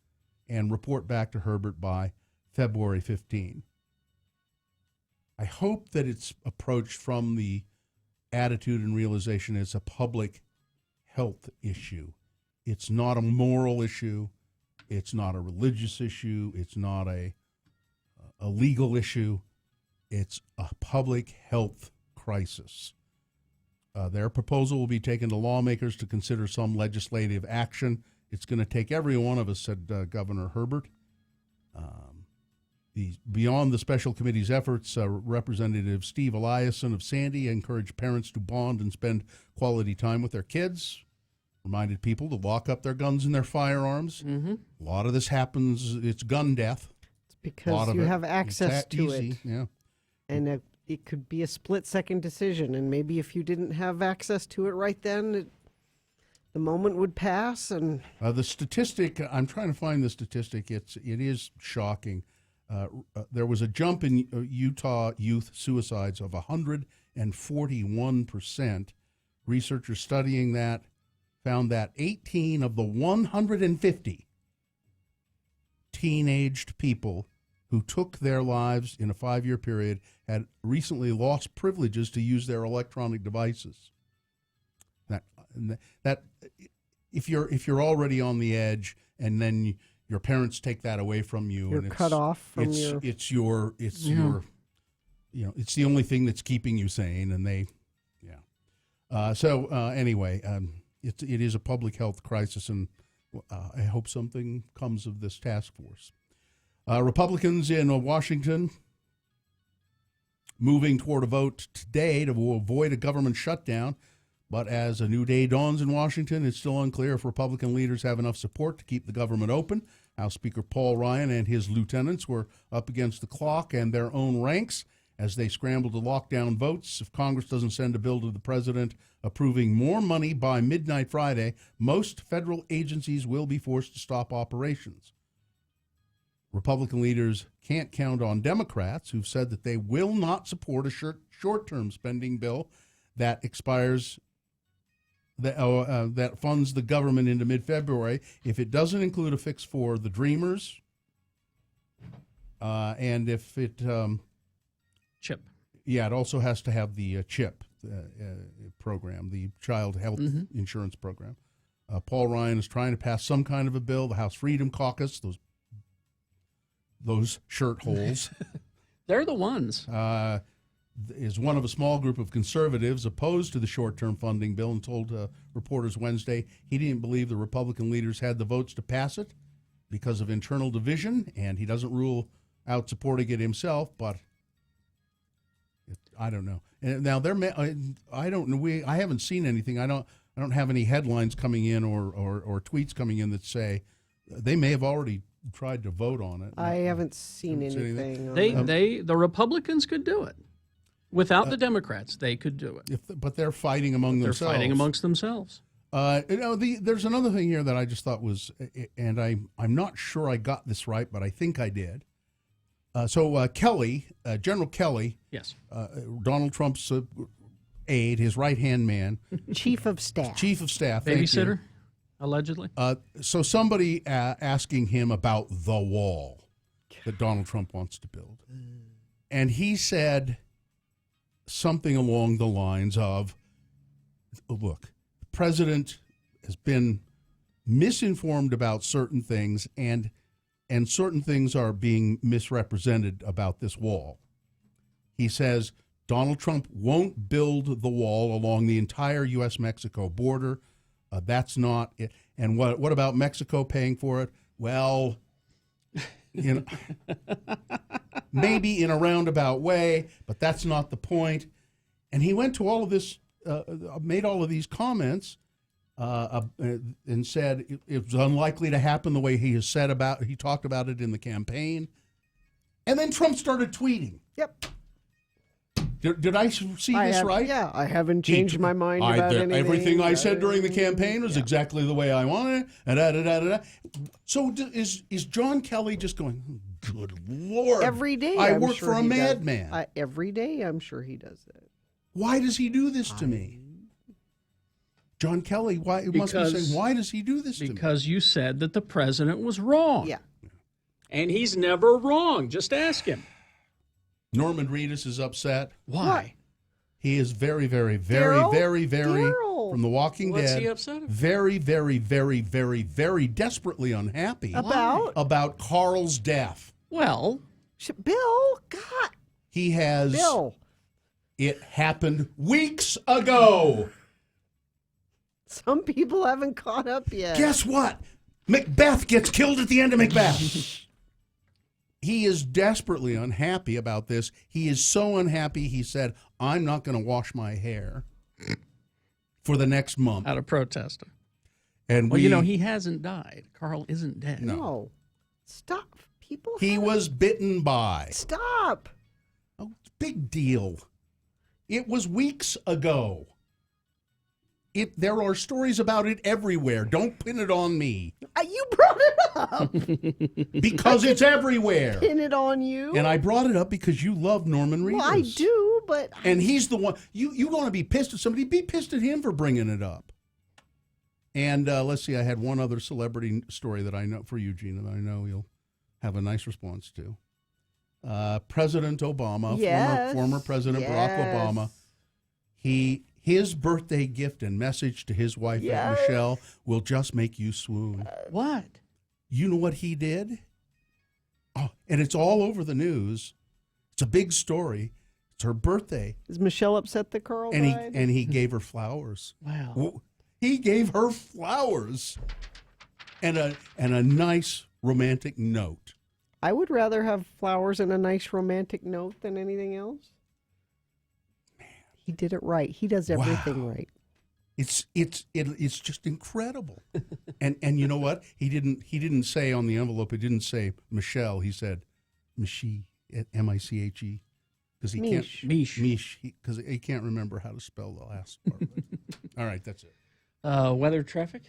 and report back to Herbert by February 15. I hope that it's approached from the attitude and realization it's a public health issue. It's not a moral issue. It's not a religious issue. It's not a legal issue. It's a public health crisis. Their proposal will be taken to lawmakers to consider some legislative action. It's going to take every one of us, said Governor Herbert. Beyond the special committee's efforts, Representative Steve Eliason of Sandy encouraged parents to bond and spend quality time with their kids, reminded people to lock up their guns and their firearms. Mm-hmm. A lot of this happens, it's gun death. It's because you have access to easy. it. Yeah. And it could be a split-second decision, and maybe if you didn't have access to it right then, the moment would pass. And the statistic, I'm trying to find the statistic. It is shocking. There was a jump in Utah youth suicides of 141%. Researchers studying that found that 18 of the 150 teenaged people who took their lives in a 5-year period had recently lost privileges to use their electronic devices. That if you're already on the edge, and then your parents take that away from you, you're and it's cut off from it's the only thing that's keeping you sane, and anyway, it is a public health crisis, and I hope something comes of this task force. Republicans in Washington moving toward a vote today to avoid a government shutdown. But as a new day dawns in Washington, it's still unclear if Republican leaders have enough support to keep the government open. House Speaker Paul Ryan and his lieutenants were up against the clock and their own ranks as they scramble to lock down votes. If Congress doesn't send a bill to the president approving more money by midnight Friday, most federal agencies will be forced to stop operations. Republican leaders can't count on Democrats, who've said that they will not support a short-term spending bill that expires, that funds the government into mid-February if it doesn't include a fix for the Dreamers, and if it CHIP. Yeah, it also has to have the CHIP program, the Child Health Insurance Program. Paul Ryan is trying to pass some kind of a bill. The House Freedom Caucus, those shirt holes. They're the ones. Is one of a small group of conservatives opposed to the short-term funding bill and told reporters Wednesday he didn't believe the Republican leaders had the votes to pass it because of internal division, and he doesn't rule out supporting it himself, but I don't know. And now I don't know. I haven't seen anything. I don't have any headlines coming in or tweets coming in that say they may have already tried to vote on it. I haven't seen anything. The Republicans could do it. Without the Democrats, they could do it. But they're fighting among themselves. They're fighting amongst themselves. There's another thing here that I just thought was, and I'm not sure I got this right, but I think I did. So Kelly, General Kelly, yes, Donald Trump's aide, his right-hand man. Chief of Staff. Babysitter, allegedly. So somebody asking him about the wall that Donald Trump wants to build. And he said something along the lines of, look, the president has been misinformed about certain things, and certain things are being misrepresented about this wall. He says Donald Trump won't build the wall along the entire U.S.-Mexico border. That's not it. And what about Mexico paying for it? Well, maybe in a roundabout way, but that's not the point. And he went to all of this, made all of these comments, and said it was unlikely to happen the way he talked about it in the campaign. And then Trump started tweeting. Yep. Did I see this right? Yeah, I haven't changed my mind about anything. Everything I said during the campaign was exactly the way I wanted it. So is John Kelly just going, good Lord. Every day. I work for a madman. Every day, I'm sure he does that. Why does he do this to me? John Kelly, why does he do this to me? Because you said that the president was wrong. Yeah. And he's never wrong. Just ask him. Norman Reedus is upset. Why? What? He is very, very, very, very, very, Daryl. from The Walking Dead. What's he upset about? Very, very, very, very, very desperately unhappy. About Carl's death. Well, Bill, God. He has. Bill. It happened weeks ago. Some people haven't caught up yet. Guess what? Macbeth gets killed at the end of Macbeth. He is desperately unhappy about this. He is so unhappy, he said, I'm not going to wash my hair for the next month. Out of protest. And well, he hasn't died. Carl isn't dead. No. Stop. He was bitten by. Stop. Oh, big deal. It was weeks ago. There are stories about it everywhere. Don't pin it on me. You brought it up. Because it's everywhere. Pin it on you. And I brought it up because you love Norman Reedus. Well, I do, but... And he's the one... You want to be pissed at somebody, be pissed at him for bringing it up. And let's see, I had one other celebrity story that I know for you, Gina, that I know you'll have a nice response to. President Obama, former President Barack Obama, his birthday gift and message to his wife, Michelle, will just make you swoon. What? You know what he did? Oh, and it's all over the news. It's a big story. It's her birthday. Is Michelle upset that Carl died? And he gave her flowers. Wow. He gave her flowers and a nice romantic note. I would rather have flowers and a nice romantic note than anything else. He did it right. He does everything right. It's just incredible. and you know what? He didn't say on the envelope. He didn't say Michelle. He said Michi, M-I-C-H-E, because he can't Mish because he can't remember how to spell the last part of it. All right, that's it. Weather, traffic.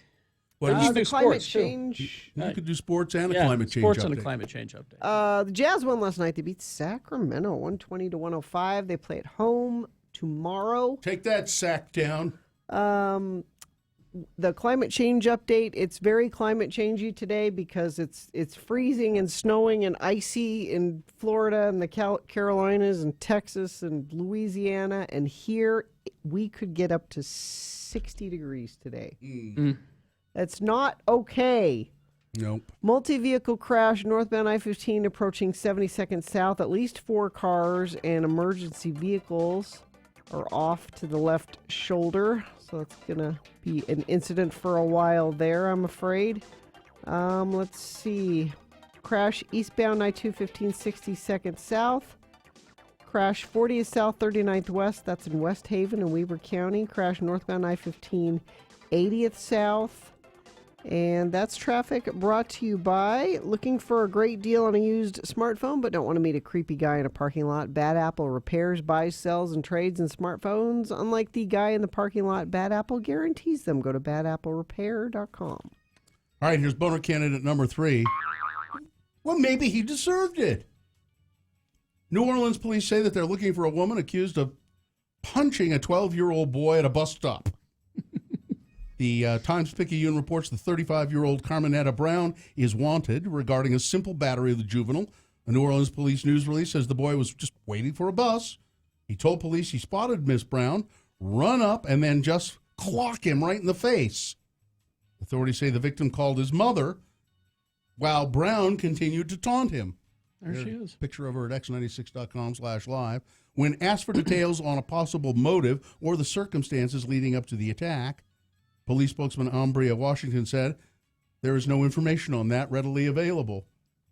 The climate change. You could do sports and a climate change sports update. and a climate change update. The Jazz won last night. They beat Sacramento 120-105. They play at home tomorrow. Take that, sack down. The climate change update, it's very climate changey today because it's freezing and snowing and icy in Florida and the Carolinas and Texas and Louisiana, and here we could get up to 60 degrees today. That's not okay. Nope. Multi-vehicle crash northbound I-15 approaching 72nd South. At least 4 cars and emergency vehicles are off to the left shoulder. So that's going to be an incident for a while there, I'm afraid. Let's see. Crash eastbound I-215 62nd South. Crash 40th South 39th West. That's in West Haven and Weber County. Crash northbound I-15 80th South. And that's traffic brought to you by looking for a great deal on a used smartphone, but don't want to meet a creepy guy in a parking lot. Bad Apple repairs, buys, sells, and trades in smartphones. Unlike the guy in the parking lot, Bad Apple guarantees them. Go to badapplerepair.com. All right, here's boner candidate number 3. Well, maybe he deserved it. New Orleans police say that they're looking for a woman accused of punching a 12-year-old boy at a bus stop. The Times-Picayune reports the 35-year-old Carmenetta Brown is wanted regarding a simple battery of the juvenile. A New Orleans police news release says the boy was just waiting for a bus. He told police he spotted Miss Brown, run up, and then just clock him right in the face. Authorities say the victim called his mother while Brown continued to taunt him. There she is. Picture of her at x96.com/live. When asked for details on a possible motive or the circumstances leading up to the attack, police spokesman Ambria Washington said, there is no information on that readily available.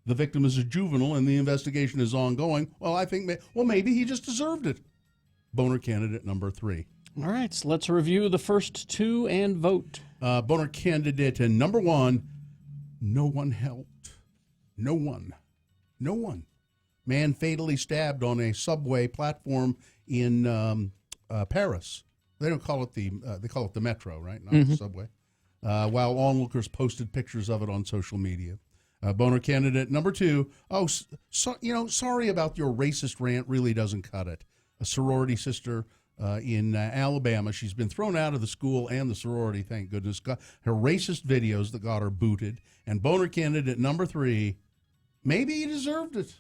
The victim is a juvenile and the investigation is ongoing. Well, I think, maybe he just deserved it. Boner candidate number 3. All right, so let's review the first 2 and vote. Boner candidate number 1, no one helped. No one. No one. Man fatally stabbed on a subway platform in Paris. They don't call it they call it the metro, right? Not the subway. While onlookers posted pictures of it on social media. Boner candidate number 2. Sorry about your racist rant. Really doesn't cut it. A sorority sister in Alabama. She's been thrown out of the school and the sorority. Thank goodness. Got her racist videos that got her booted. And boner candidate number 3. Maybe he deserved it.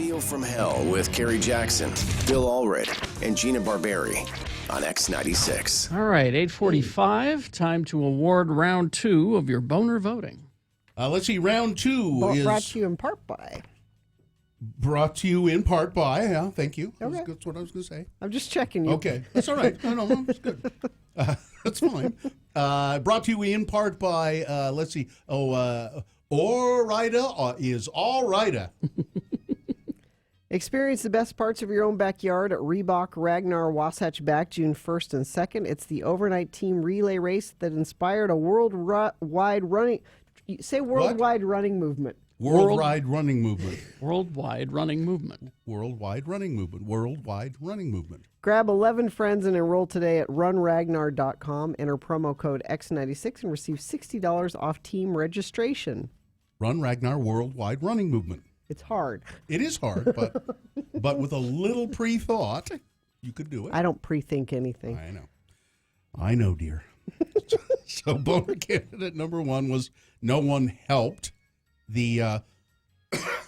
Radio from Hell with Kerry Jackson, Bill Allred, and Gina Barberi on X96. All right, 8:45. Time to award round 2 of your boner voting. Let's see. Round 2 is Brought to you in part by. Brought to you in part by. Yeah, thank you. Okay. That's what I was going to say. I'm just checking you. Okay, that's all right. No, that's good. That's fine. Brought to you in part by. Let's see. All-Righter is All-Righter. Experience the best parts of your own backyard at Reebok Ragnar Wasatch Back June 1st and 2nd. It's the overnight team relay race that inspired a worldwide running. Say worldwide running movement. Worldwide running movement. Worldwide running movement. Worldwide running movement. Worldwide running movement. Grab 11 friends and enroll today at runragnar.com. Enter promo code X96 and receive $60 off team registration. Run Ragnar Worldwide Running Movement. It's hard. It is hard, but with a little pre-thought, you could do it. I don't pre-think anything. I know, dear. So boner candidate number 1 was no one helped. The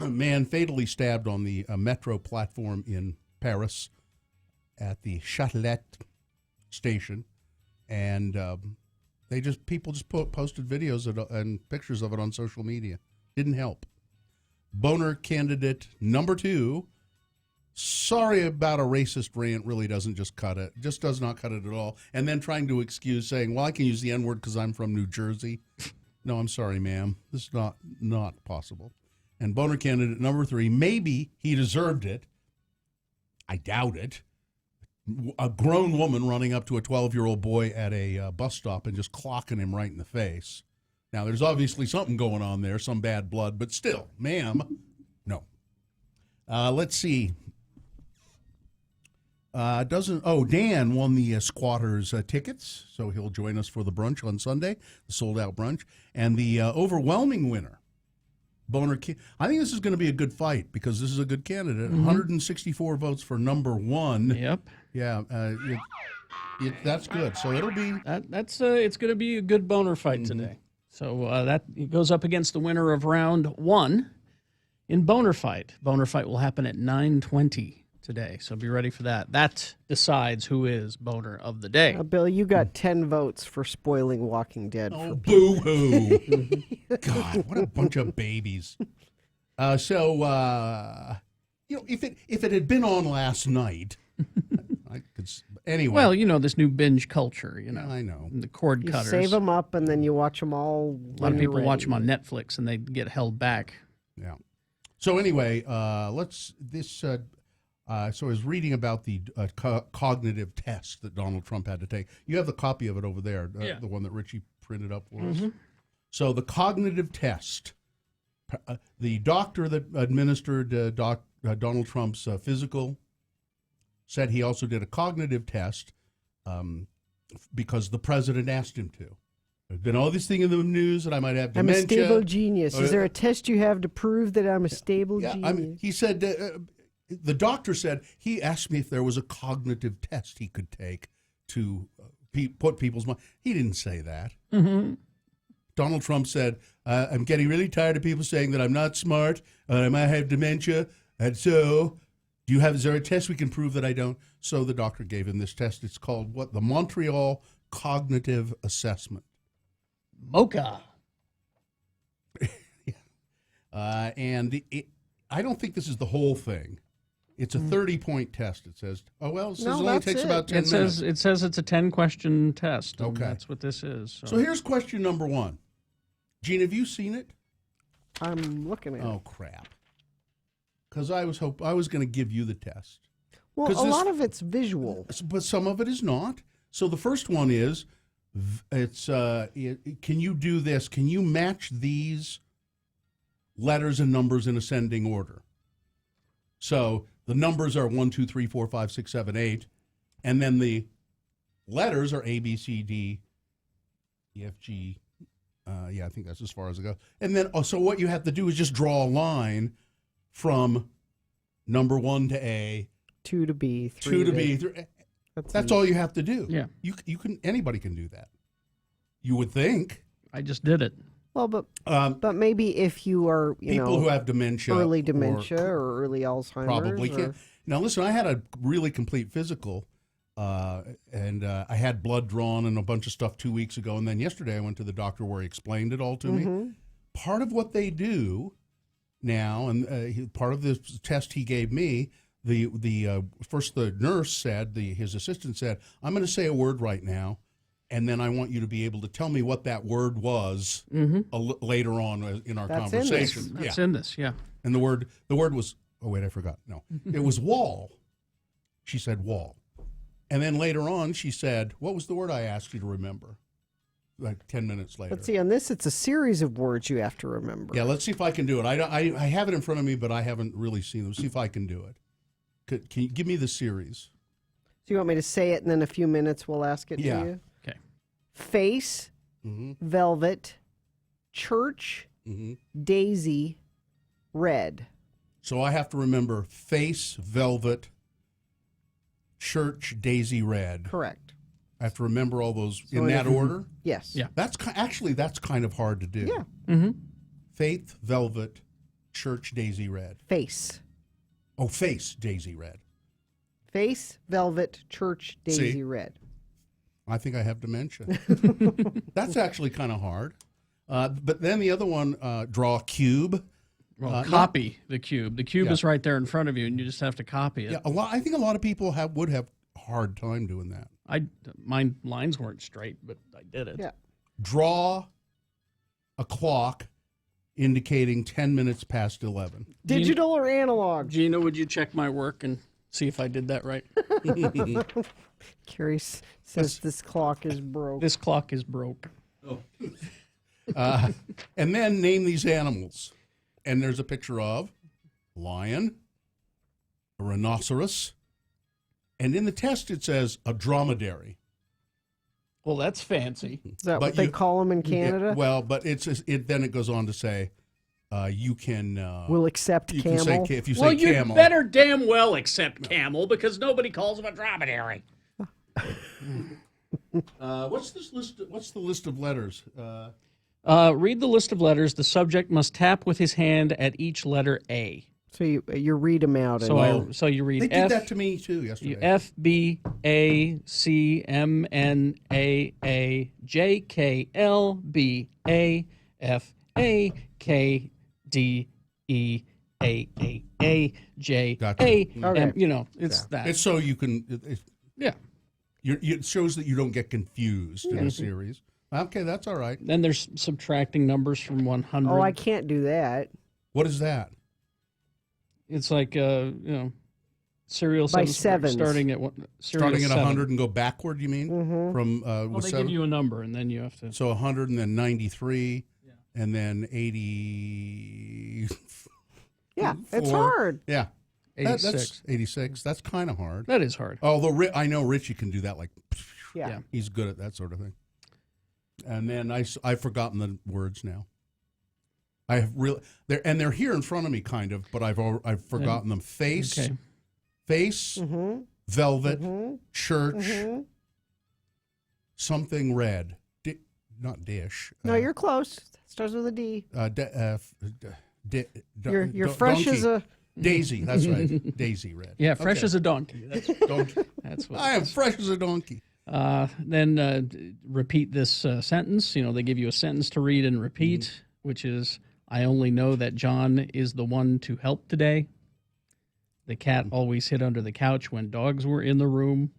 man fatally stabbed on the metro platform in Paris at the Châtelet station, and people just posted videos and pictures of it on social media. Didn't help. Boner candidate number 2. Sorry about a racist rant. Really doesn't just cut it. Just does not cut it at all. And then trying to excuse saying, "Well, I can use the N-word because I'm from New Jersey." No, I'm sorry, ma'am. This is not possible. And boner candidate number 3. Maybe he deserved it. I doubt it. A grown woman running up to a 12-year-old boy at a bus stop and just clocking him right in the face. Now, there's obviously something going on there, some bad blood, but still, ma'am, no. Let's see. Dan won the squatters tickets, so he'll join us for the brunch on Sunday, the sold-out brunch. And the overwhelming winner, Boner. I think this is going to be a good fight because this is a good candidate. 164 votes for number 1. Yep. Yeah, that's good. So it'll be it's going to be a good boner fight today. So that it goes up against the winner of round 1 in boner fight. Boner fight will happen at 9:20 today, so be ready for that. That decides who is boner of the day. Bill, you got 10 votes for spoiling Walking Dead. Oh, boo-hoo. God, what a bunch of babies. If it had been on last night, I could. Anyway. Well, this new binge culture, I know. The cord You cutters. save them up and then you watch them all. A lot of people watch them on Netflix and they get held back. Yeah. So anyway, so I was reading about the cognitive test that Donald Trump had to take. You have the copy of it over there, the one that Richie printed up for us. So the cognitive test, the doctor that administered Donald Trump's physical said he also did a cognitive test because the president asked him to. There's been all this thing in the news that I might have dementia. I'm a stable genius. Is there a test you have to prove that I'm a stable genius? He said, the doctor said, he asked me if there was a cognitive test he could take to put people's mind. He didn't say that. Donald Trump said, I'm getting really tired of people saying that I'm not smart, I might have dementia, and so is there a test we can prove that I don't? So the doctor gave him this test. It's called the Montreal Cognitive Assessment. MOCA. And I don't think this is the whole thing. It's a 30-point test. It says, it only takes about 10 minutes. It says it's a 10-question test. Okay. That's what this is. So here's question number 1. Gene, have you seen it? I'm looking at it. Oh, crap. Because I was going to give you the test. Well, a lot of it's visual. But some of it is not. So the first one is, can you do this? Can you match these letters and numbers in ascending order? So the numbers are 1, 2, 3, 4, 5, 6, 7, 8. And then the letters are A, B, C, D, E, F, G. I think that's as far as it goes. And then, so what you have to do is just draw a line from number 1 to A, 2 to B, 3 2 to B. 3. That's all you have to do. Yeah. Anybody can do that. You would think. I just did it. Well, but maybe if you are, people who have dementia, early dementia or early Alzheimer's. probably can't. Now, listen, I had a really complete physical, and I had blood drawn and a bunch of stuff 2 weeks ago, and then yesterday I went to the doctor where he explained it all to me. Part of what they do now, and part of the test he gave me, first the nurse said, his assistant said, I'm going to say a word right now, and then I want you to be able to tell me what that word was later on in our conversation. That's in this, yeah. And the word was, oh wait, I forgot. No, it was wall. She said wall. And then later on she said, what was the word I asked you to remember? Like 10 minutes later. Let's see, on this it's a series of words you have to remember. Yeah, let's see if I can do it. I have it in front of me, but I haven't really seen them. See if I can do it. Can you give me the series? So you want me to say it and then in a few minutes we'll ask it to you? Okay. Face, velvet, church, daisy, red. So I have to remember face, velvet, church, daisy, red. Correct. I have to remember all those in that order? Yes. Yeah. That's kind of hard to do. Yeah. Mm-hmm. Faith, velvet, church, daisy, red. Face. Oh, face, daisy, red. Face, velvet, church, daisy, See? red. I think I have dementia. That's actually kind of hard. But then the other one, draw a cube. Well, copy the cube. The cube is right there in front of you, and you just have to copy it. Yeah, I think a lot of people would have a hard time doing that. My lines weren't straight, but I did it. Yeah. Draw a clock indicating 10 minutes past 11. Digital or analog? Gina, would you check my work and see if I did that right? Carrie says this clock is broke. This clock is broke. Oh. And then name these animals. And there's a picture of a lion, a rhinoceros, and in the test it says a dromedary. Well, that's fancy. Is that what they call them in Canada? Yeah, well, but then it goes on to say you can. We'll accept you camel. Can say, if you Well, say you camel. better damn well accept camel because nobody calls him a dromedary. What's this list? What's the list of letters? Read the list of letters. The subject must tap with his hand at each letter A. So you read them out. So you read They F. did that to me too yesterday. F, B, A, C, M, N, A, J, K, L, B, A, F, A, K, D, E, A, J, Gotcha. A. Okay. And, it's that. It's so you can. Yeah. It shows that you don't get confused in a series. Okay, that's all right. Then there's subtracting numbers from 100. Oh, I can't do that. What is that? It's like serial By sevens sevens. starting at 100 and go backward. You mean from Well, they give you a number and then you have to. So 100 and then 93, and then 80. Yeah, it's hard. Yeah, 86. That's 86. That's kind of hard. That is hard. Although I know Richie can do that. Like, yeah, he's good at that sort of thing. And then I've forgotten the words now. I have they're here in front of me, kind of, but I've forgotten them. Face, velvet, church, something red, not dish. No, you're close. Starts with a D. You're fresh donkey. as a daisy. That's right, daisy red. Yeah, fresh Okay. as a donkey. That's Donkey. That's what. I am fresh as a donkey. Then repeat this sentence. They give you a sentence to read and repeat, which is, I only know that John is the one to help today. The cat always hid under the couch when dogs were in the room.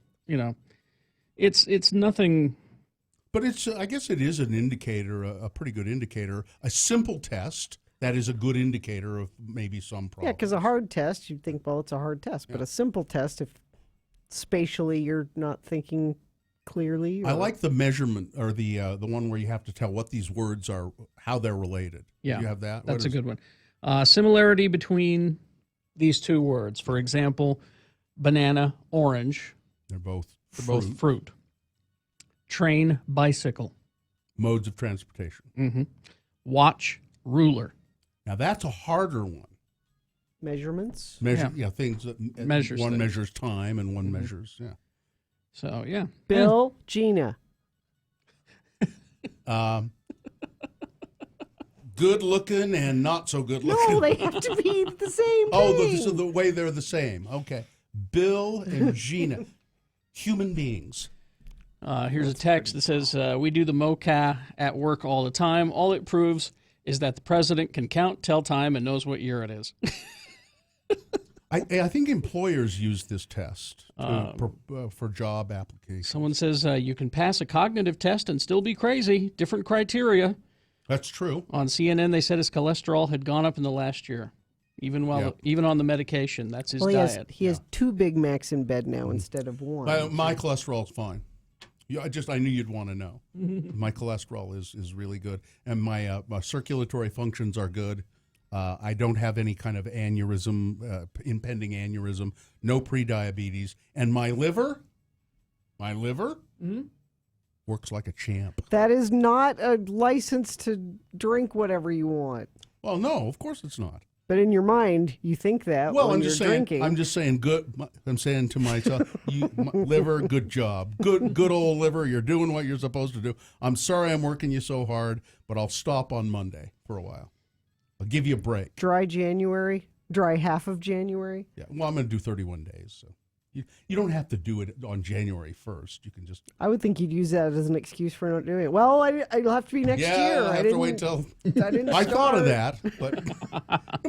It's nothing. But I guess it is an indicator, a pretty good indicator. A simple test that is a good indicator of maybe some problem. Yeah, because a hard test, you'd think, well, it's a hard test. But a simple test, if spatially you're not thinking clearly. I like the measurement, or the one where you have to tell what these words are, how they're related. Yeah, you have that. That's a good one. Similarity between these two words. For example, banana, orange. They're both fruit. Train, bicycle. Modes of transportation. Watch, ruler. Now that's a harder one. Measurements. Things that Measures one things. measures time and one measures. So yeah. Bill, Gina. good looking and not so good looking. No, they have to be the same thing. So the way they're the same. Okay. Bill and Gina, human beings. Here's a text that says, we do the MOCA at work all the time. All it proves is that the president can count, tell time, and knows what year it is. I think employers use this test for job applications. Someone says you can pass a cognitive test and still be crazy. Different criteria. That's true. On CNN, they said his cholesterol had gone up in the last year, even on the medication. That's his diet. He has 2 Big Macs in bed now instead of 1. My cholesterol's I knew you'd want to know. My cholesterol is really good, and my circulatory functions are good. I don't have any kind of aneurysm, impending aneurysm, no prediabetes, and my liver works like a champ. That is not a license to drink whatever you want. Well, no, of course it's not. But in your mind, you think that Well, when I'm you're just saying. drinking. I'm just saying. Good. I'm saying to myself, liver, good job. Good old liver. You're doing what you're supposed to do. I'm sorry I'm working you so hard, but I'll stop on Monday for a while. I'll give you a break. Dry January? Dry half of January? Yeah. Well, I'm going to do 31 days, so you don't have to do it on January 1st. You can just. I would think you'd use that as an excuse for not doing it. Well, it'll have to be next year. I'll have to wait till. I thought of that, but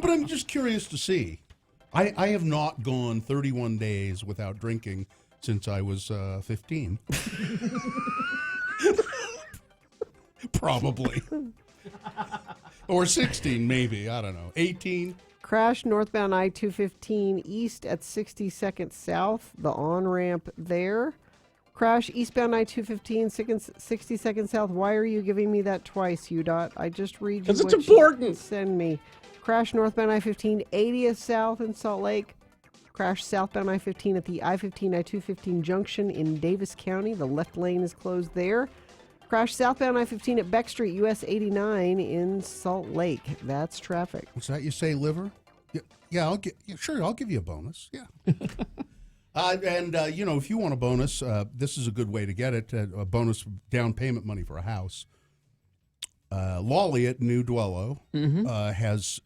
I'm just curious to see. I have not gone 31 days without drinking since I was 15. Probably. Or 16, maybe. I don't know. 18. Crash northbound I-215 east at 62nd South, the on-ramp there. Crash eastbound I-215 62nd South. Why are you giving me that twice, UDOT? I just read you Because it's what important. you send me. Crash northbound I-15 80th South in Salt Lake. Crash southbound I-15 at the I-15 I-215 junction in Davis County. The left lane is closed there. Crash southbound I-15 at Beck Street, US 89 in Salt Lake. That's traffic. What's that you say, liver? Yeah, I'll give you a bonus. Yeah. If you want a bonus, this is a good way to get it, a bonus down payment money for a house. Lolly at New Dwello has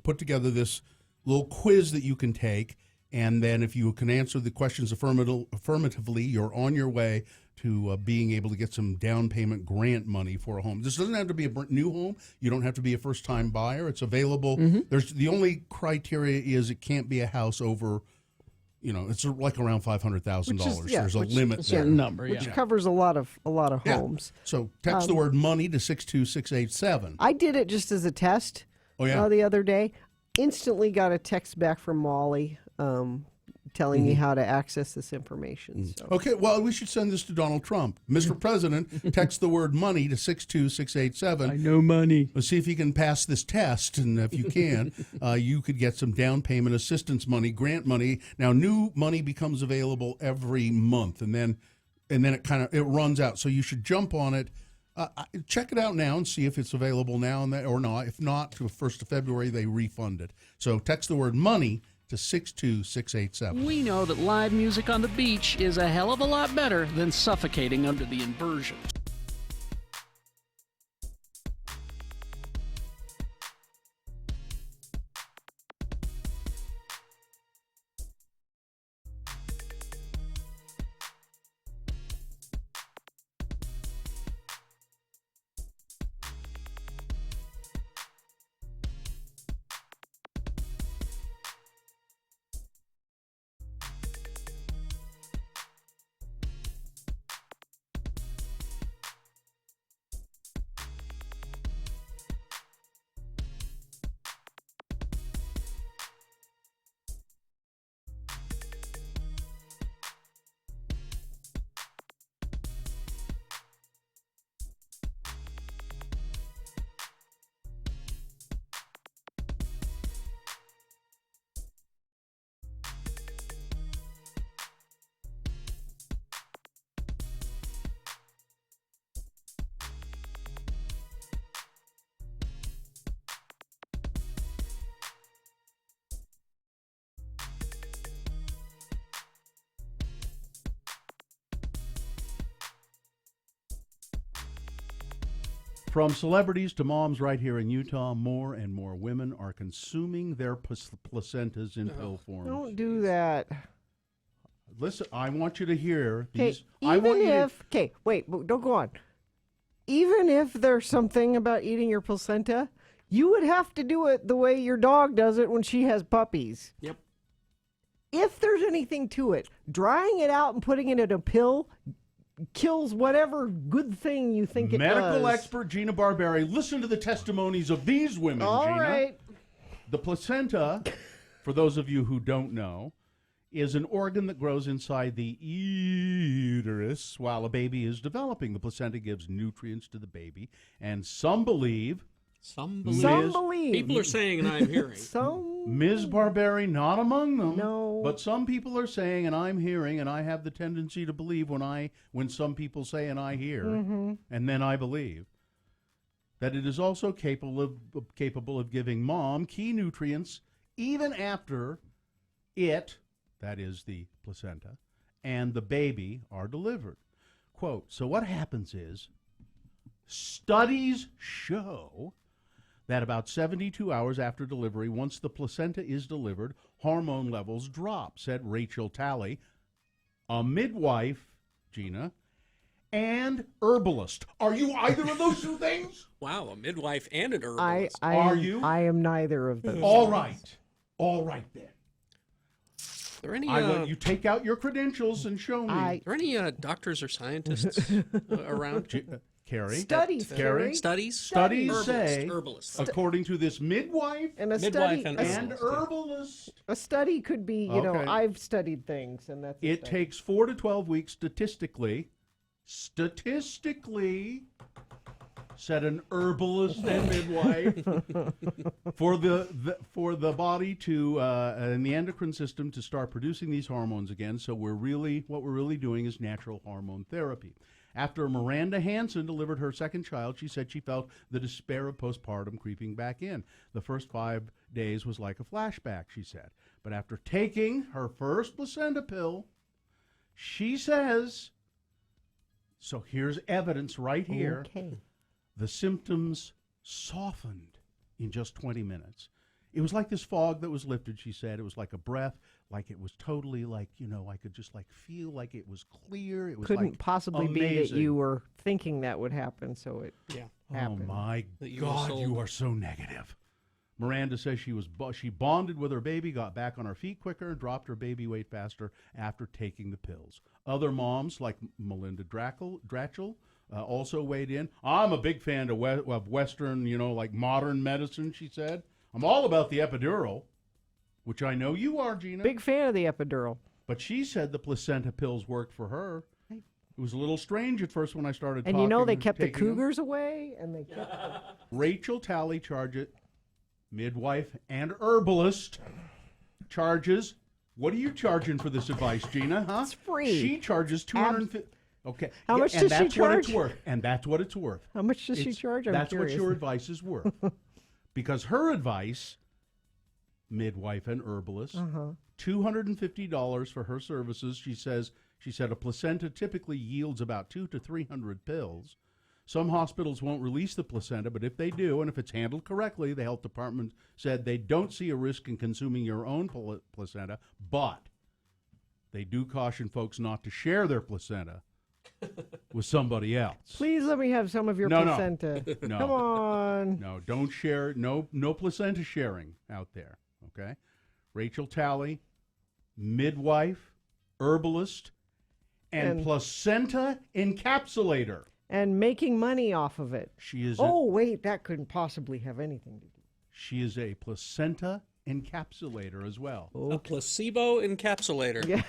put together this little quiz that you can take, and then if you can answer the questions affirmatively, you're on your way to being able to get some down payment grant money for a home. This doesn't have to be a new home. You don't have to be a first-time buyer. It's available. There's the only criteria is it can't be a house over, it's like around $500,000. There's a limit there. Certain number, which covers a lot of homes. So text the word money to 62687. I did it just as a test. The other day. Instantly got a text back from Molly telling me how to access this information. So. Okay, well, we should send this to Donald Trump. Mr. President, text the word money to 62687. I know money. Let's see if you can pass this test, and if you can, you could get some down payment assistance money, grant money. Now, new money becomes available every month, and then it runs out. So you should jump on it. Check it out now and see if it's available now or not. If not, to the 1st of February, they refund it. So text the word money to 62687. We know that live music on the beach is a hell of a lot better than suffocating under the inversion. From celebrities to moms right here in Utah, more and more women are consuming their placentas in pill form. Don't do that. Listen, I want you to hear Okay, these. I want you to, okay, wait, don't go on. Even if there's something about eating your placenta, you would have to do it the way your dog does it when she has puppies. Yep. If there's anything to it, drying it out and putting it in a pill kills whatever good thing you think it does. medical expert Gina Barberi, listen to the testimonies of these women, All Gina. right. The placenta, for those of you who don't know, is an organ that grows inside the uterus while a baby is developing. The placenta gives nutrients to the baby, and some believe... Some believe. People are saying, and I'm hearing. Ms. Barberi, not among them. No. But some people are saying, and I'm hearing, and I have the tendency to believe when some people say and I hear, and then I believe, that it is also capable of giving mom key nutrients even after it, that is the placenta, and the baby are delivered. Quote, so what happens is, studies show that about 72 hours after delivery, once the placenta is delivered, hormone levels drop, said Rachel Talley, a midwife, Gina, and herbalist. Are you either of those two things? Wow, a midwife and an herbalist. Are you? I am neither of those. All right. All right, then. Are there any, I want you take out your credentials and show me. are there any doctors or scientists around? Carrie? Studies, Carrie? Studies? Studies Herbalist, say, herbalist. according to this midwife And a Midwife study, and and herbalist, a study could be, you know, Okay. I've studied things, and that's a it study. takes 4 to 12 weeks statistically, said an herbalist and midwife, for the body to and the endocrine system to start producing these hormones again. So what we're really doing is natural hormone therapy. After Miranda Hansen delivered her second child, she said she felt the despair of postpartum creeping back in. The first 5 days was like a flashback, she said. But after taking her first placenta pill, she says, so here's evidence right here. Okay. The symptoms softened in just 20 minutes. It was like this fog that was lifted, she said. It was like a breath, like it was totally like, you know, I could just like feel like it was clear. It was Couldn't like possibly be that amazing. you were thinking that would happen, so it happened. Oh my That you were God, sold. you are so negative. Miranda says she bonded with her baby, got back on her feet quicker, dropped her baby weight faster after taking the pills. Other moms like Melinda Dratchell also weighed in. I'm a big fan of Western, you know, like modern medicine, she said. I'm all about the epidural, which I know you are, Gina. Big fan of the epidural. But she said the placenta pills worked for her. It was a little strange at first when I started And talking. you know they kept the taking them. cougars away, and they kept Rachel Talley midwife and herbalist, charges. What are you charging for this advice, Gina? Huh? It's free. She charges $250. Okay. How much and does she that's what it's charge? worth. And that's what it's worth. How much does she charge? I'm That's curious. what your advice is worth. Because her advice, midwife and herbalist, $250 for her services. She said a placenta typically yields about 200 to 300 pills. Some hospitals won't release the placenta, but if they do, and if it's handled correctly, the health department said they don't see a risk in consuming your own placenta, but they do caution folks not to share their placenta with somebody else. Please let me have some of your placenta. No. Come on. No, don't share. No placenta sharing out there. Okay. Rachel Talley, midwife, herbalist, and placenta encapsulator. And making money off of it. She is. Wait, that couldn't possibly have anything to do. She is a placenta encapsulator as well. A placebo encapsulator. Yeah.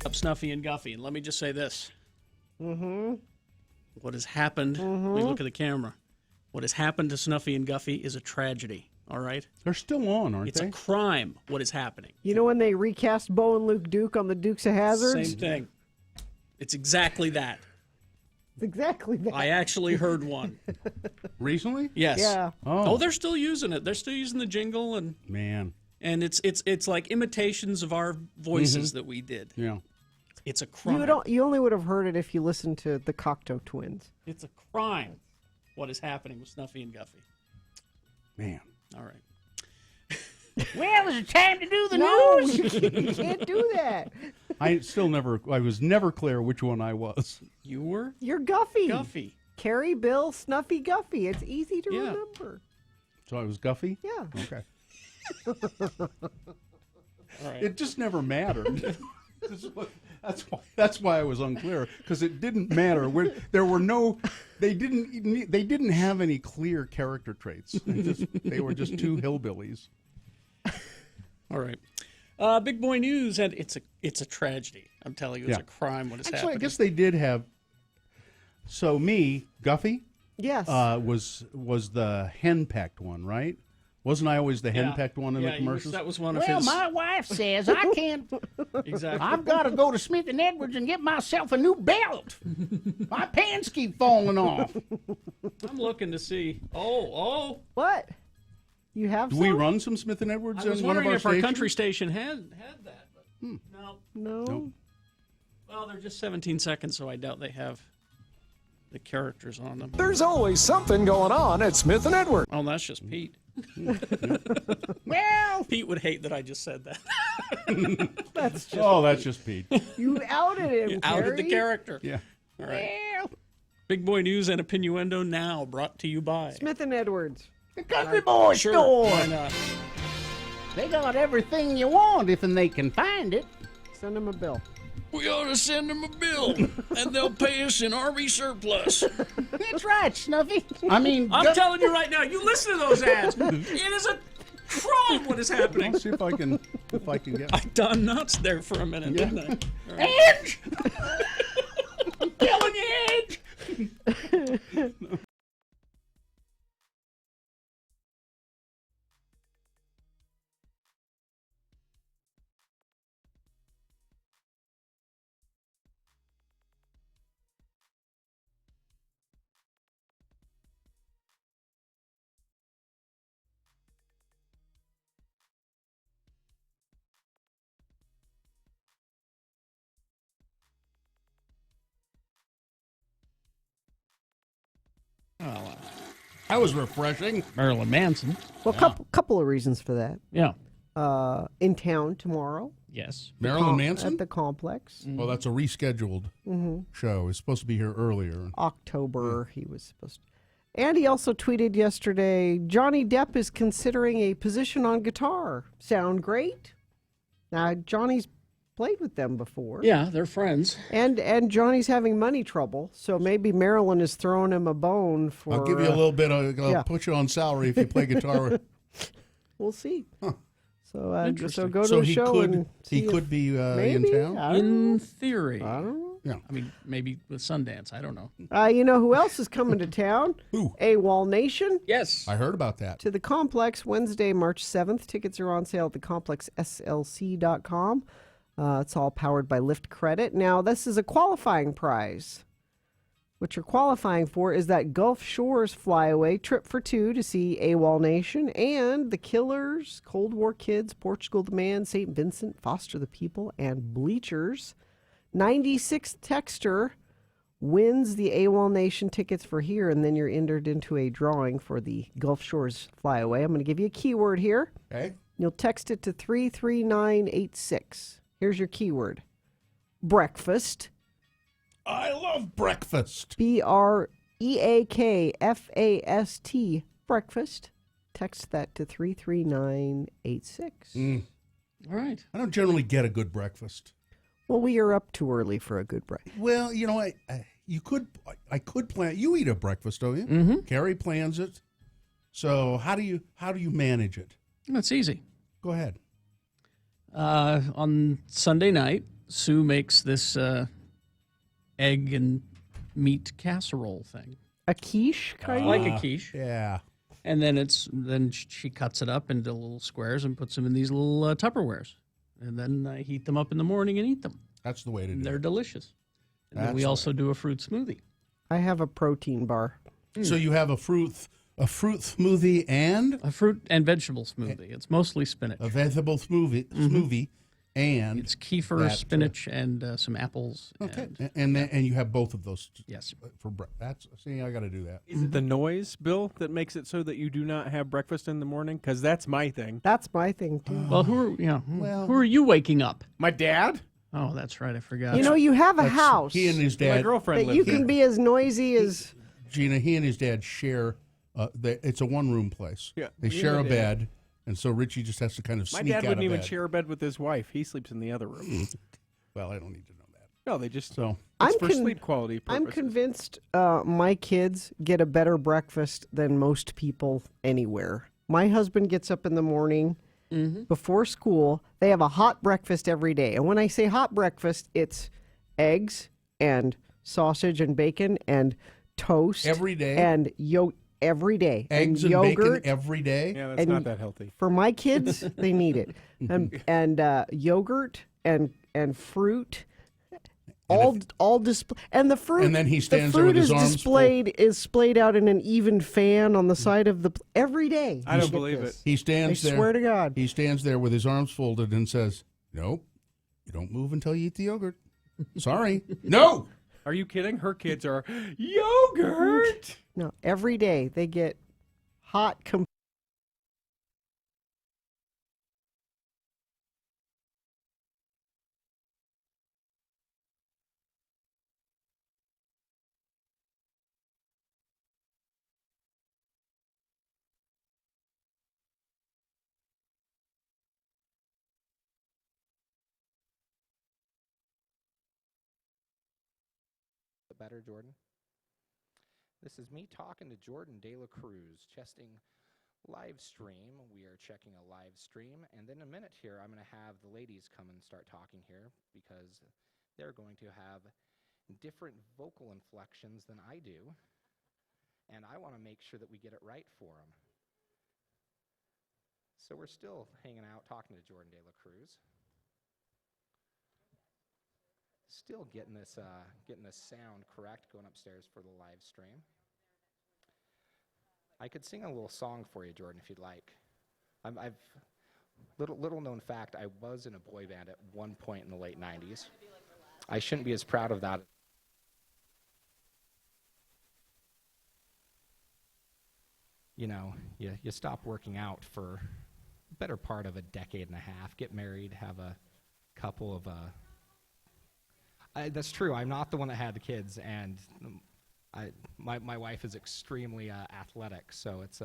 up Snuffy and Guffy, and let me just say this. Mm-hmm. What has happened, let me look at the camera. What has happened to Snuffy and Guffy is a tragedy, all right? They're still on, aren't It's they? a crime, what is happening. You know when they recast Bo and Luke Duke on the Dukes of Hazzard? Same thing. It's exactly that. It's exactly that. I actually heard one. Recently? Yes. Yeah. Oh, they're still using it. They're still using the jingle, and it's like imitations of our voices that we did. Yeah. It's a crime. You only would have heard it if you listened to the Cocteau Twins. It's a crime. What is happening with Snuffy and Guffy? Man. All right. Well, it's time to do the news. news. You can't do that. I was never clear which one I was. You were? You're Guffy. Guffy. Carrie, Bill, Snuffy, Guffy. It's easy to remember. So I was Guffy? Yeah. Okay. All right. It just never mattered. That's why I was unclear, because it didn't matter. They didn't have any clear character traits. They were just two hillbillies. All right. Big boy news, and it's a tragedy. I'm telling you, it's a crime. What is Actually, happening? I guess they did have. So me, Guffy, yes, was the henpecked one, right? Wasn't I always the henpecked one in the commercials? That was one of Well, his. my wife says I can't. Exactly. I've got to go to Smith and Edwards and get myself a new belt. My pants keep falling off. I'm looking to see. Oh. What? You have Do some? we run some Smith and Edwards I was in one of wondering our if our stations? country station had that. But No. No. Well, they're just 17 seconds, so I doubt they have the characters on them. There's always something going on at Smith and Edward. Oh, that's just Pete. Well, Pete would hate that I just said that. That's just that's just Pete. You outed him, You outed the Carrie. character. Yeah. All right. Big boy news and opinioendo now, brought to you by Smith and Edwards. the Country Boy Sure, Store. why not? They got everything you want if they can find it. Send them a bill. We ought to send them a bill, and they'll pay us in Army surplus. That's right, Snuffy. I mean, I'm telling you right now, you listen to those ads. It is a crime what is happening. Let's see if I can get. I done nuts there for a minute, didn't I? All right. Edge! I'm killing you, Edge! That was refreshing. Marilyn Manson. Well, couple of reasons for that. Yeah. In town tomorrow. Yes. Marilyn Manson? At the complex. Well, that's a rescheduled show. He's supposed to be here earlier. October, he was supposed to. And he also tweeted yesterday, Johnny Depp is considering a position on guitar. Sound great? Now, Johnny's played with them before. Yeah, they're friends. And Johnny's having money trouble, so maybe Marilyn is throwing him a bone for... I'll give you a little bit of put you on salary if you play guitar. We'll see. Huh. So Interesting. go to the show and see he if- could be maybe? in town. I don't In know. theory. I don't know. Yeah. I mean, maybe with Sundance. I don't know. You know who else is coming to town? Who? AWOL Nation. Yes. I heard about that. To the Complex Wednesday, March 7th. Tickets are on sale at thecomplexslc.com. It's all powered by Lyft Credit. Now, this is a qualifying prize. What you're qualifying for is that Gulf Shores flyaway trip for two to see AWOL Nation and The Killers, Cold War Kids, Portugal the Man, St. Vincent, Foster the People, and Bleachers. 96th texter wins the AWOL Nation tickets for here, and then you're entered into a drawing for the Gulf Shores flyaway. I'm going to give you a keyword here. Okay. You'll text it to 33986. Here's your keyword. Breakfast. I love breakfast. BREAKFAST. Breakfast. Text that to 33986. All right. I don't generally get a good breakfast. Well, we are up too early for a good breakfast. Well, you know, I could plan. You eat a breakfast, don't you? Mm-hmm. Carrie plans it. So how do you manage it? That's easy. Go ahead. On Sunday night, Sue makes this egg and meat casserole thing. A quiche, kind Like of? a quiche. Yeah. And then she cuts it up into little squares and puts them in these little Tupperwares. And then I heat them up in the morning and eat them. That's the way to do They're it. delicious. And then we That's also do a fruit smoothie. I have a protein bar. So you have a fruit smoothie and a fruit and vegetable smoothie. It's mostly spinach. A vegetable smoothie, and it's kefir, spinach, and some apples. Okay, and you have both of those. Yes, for that's see, I got to do that. Is it the noise, Bill, that makes it so that you do not have breakfast in the morning? Because that's my thing. That's my thing too. Well, who are you waking up? My dad. Oh, that's right. I forgot. You know, you have a house. He and his dad. My girlfriend that you lives can there. be as noisy as. Gina, he and his dad share. It's a one-room place. Yeah, they me share a and my dad. bed, and so Richie just has to kind of My sneak dad out wouldn't of even bed. share a bed with his wife. He sleeps in the other room. Well, I don't need to know that. No, they just so. It's for sleep quality purposes. I'm convinced my kids get a better breakfast than most people anywhere. My husband gets up in the morning before school. They have a hot breakfast every day. And when I say hot breakfast, it's eggs and sausage and bacon and toast. Every day? And every day. Eggs and yogurt. bacon every day? Yeah, that's not that healthy. For my kids, they need it. And yogurt and fruit. All display, and the fruit. And then he stands the there fruit with his is arms displayed out in an even fan on the side of the every day. I don't believe it. He stands I there. swear to God. He stands there with his arms folded and says, "Nope, you don't move until you eat the yogurt." Sorry, no. Are you kidding? Her kids are yogurt. No, every day they get hot. Better, Jordan. This is me talking to Jordan De La Cruz, testing live stream. We are checking a live stream, and then in a minute here, I'm going to have the ladies come and start talking here because they're going to have different vocal inflections than I do, and I want to make sure that we get it right for them. So we're still hanging out talking to Jordan De La Cruz. Still getting this sound correct going upstairs for the live stream. I could sing a little song for you, Jordan, if you'd like. I've little known fact, I was in a boy band at one point in the late 90s. I shouldn't be as proud of that. You know, you stop working out for the better part of a decade and a half, get married, have a couple of that's true. I'm not the one that had the kids, and my wife is extremely athletic, so it's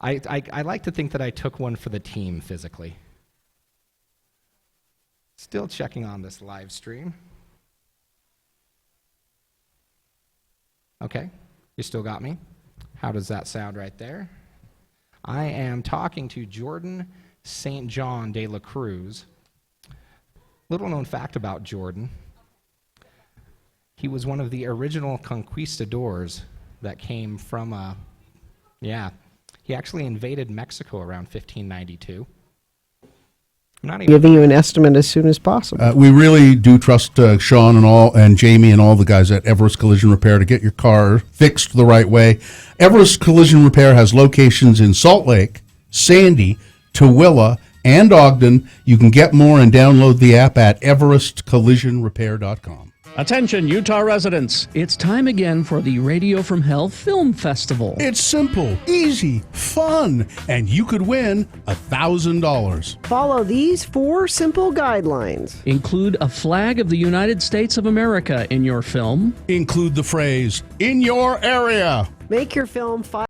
I like to think that I took one for the team physically. Still checking on this live stream. Okay, you still got me? How does that sound right there? I am talking to Jordan St. John De La Cruz. Little known fact about Jordan, he was one of the original conquistadors that came from, he actually invaded Mexico around 1592. I'm not even Giving you an estimate as soon as possible. We really do trust Sean and Jamie and all the guys at Everest Collision Repair to get your car fixed the right way. Everest Collision Repair has locations in Salt Lake, Sandy, Tooele, and Ogden. You can get more and download the app at everestcollisionrepair.com. Attention, Utah residents. It's time again for the Radio from Hell Film Festival. It's simple, easy, fun, and you could win $1,000. Follow these 4 simple guidelines. Include a flag of the United States of America in your film. Include the phrase, "in your area." Make your film 5.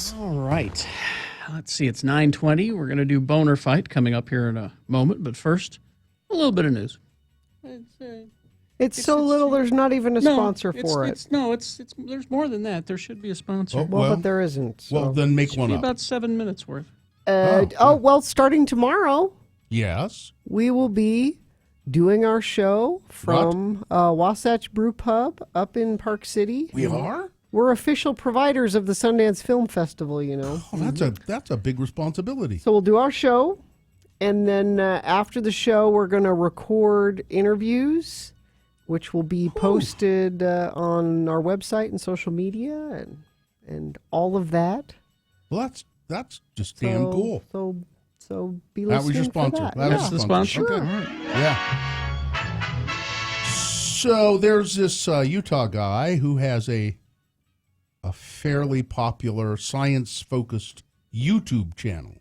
Yes. All right. Let's see. It's 9:20. We're going to do Boner Fight coming up here in a moment. But first, a little bit of news. It's so little, there's not even a sponsor for it. It's there's more than that. There should be a sponsor. Oh, Well, but there isn't. Well, so. then make Should one be up. about 7 minutes worth. Well, starting tomorrow, Yes. we will be doing our show from Wasatch Brew Pub up in Park City. We are? We're official providers of the Sundance Film Festival, you know. Oh, that's a big responsibility. So we'll do our show, and then after the show, we're going to record interviews, which will be posted on our website and social media and all of that. Well, that's just damn cool. So be That listening was your sponsor. for that. That's the sponsor? Okay. All right. Yeah. So there's this Utah guy who has a fairly popular science-focused YouTube channel,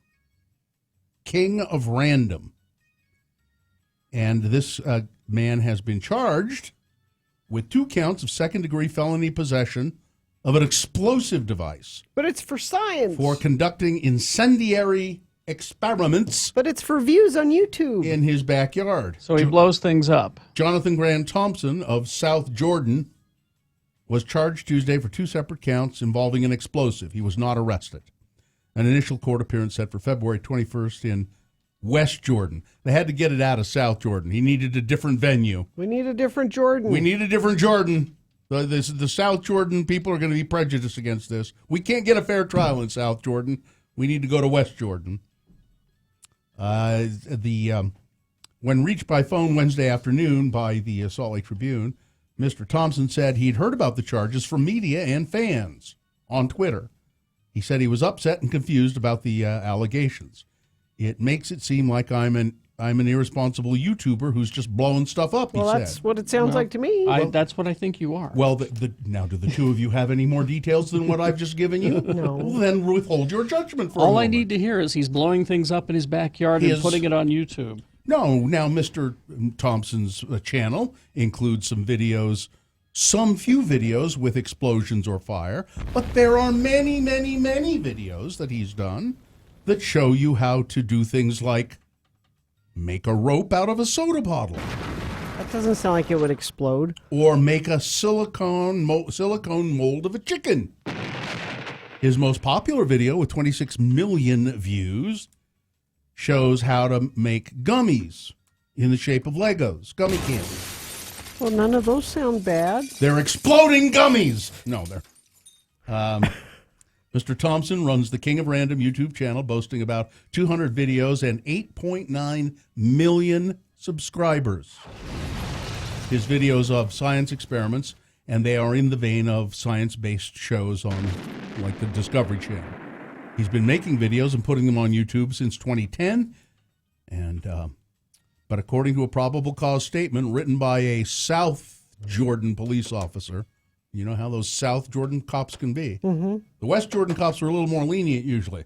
King of Random. And this man has been charged with 2 counts of second-degree felony possession of an explosive device But it's for science. for conducting incendiary experiments But it's for views on YouTube. in his backyard. So he blows things up. Jonathan Graham Thompson of South Jordan was charged Tuesday for 2 separate counts involving an explosive. He was not arrested. An initial court appearance set for February 21st in West Jordan. They had to get it out of South Jordan. He needed a different venue. We need a different Jordan. We need a different Jordan. The South Jordan people are going to be prejudiced against this. We can't get a fair trial in South Jordan. We need to go to West Jordan. When reached by phone Wednesday afternoon by the Salt Lake Tribune, Mr. Thompson said he'd heard about the charges from media and fans on Twitter. He said he was upset and confused about the allegations. It makes it seem like I'm an irresponsible YouTuber who's just blowing stuff up, he Well, said. that's what it sounds like to me. That's what I think you are. Well, now, do the two of you have any more details than what I've just given you? No. Well, then withhold your judgment for a All moment. I need to hear is he's blowing things up in his backyard and putting it on YouTube. No, now Mr. Thompson's channel includes some few videos with explosions or fire, but there are many, many, many videos that he's done that show you how to do things like make a rope out of a soda bottle. That doesn't sound like it would explode. Or make a silicone mold of a chicken. His most popular video with 26 million views shows how to make gummies in the shape of Legos, gummy candy. Well, none of those sound bad. They're exploding gummies. No, they're... Mr. Thompson runs the King of Random YouTube channel, boasting about 200 videos and 8.9 million subscribers. His videos of science experiments, and they are in the vein of science-based shows on, like, the Discovery Channel. He's been making videos and putting them on YouTube since 2010, but according to a probable cause statement written by a South Jordan police officer, you know how those South Jordan cops can be. Mm-hmm. The West Jordan cops are a little more lenient usually,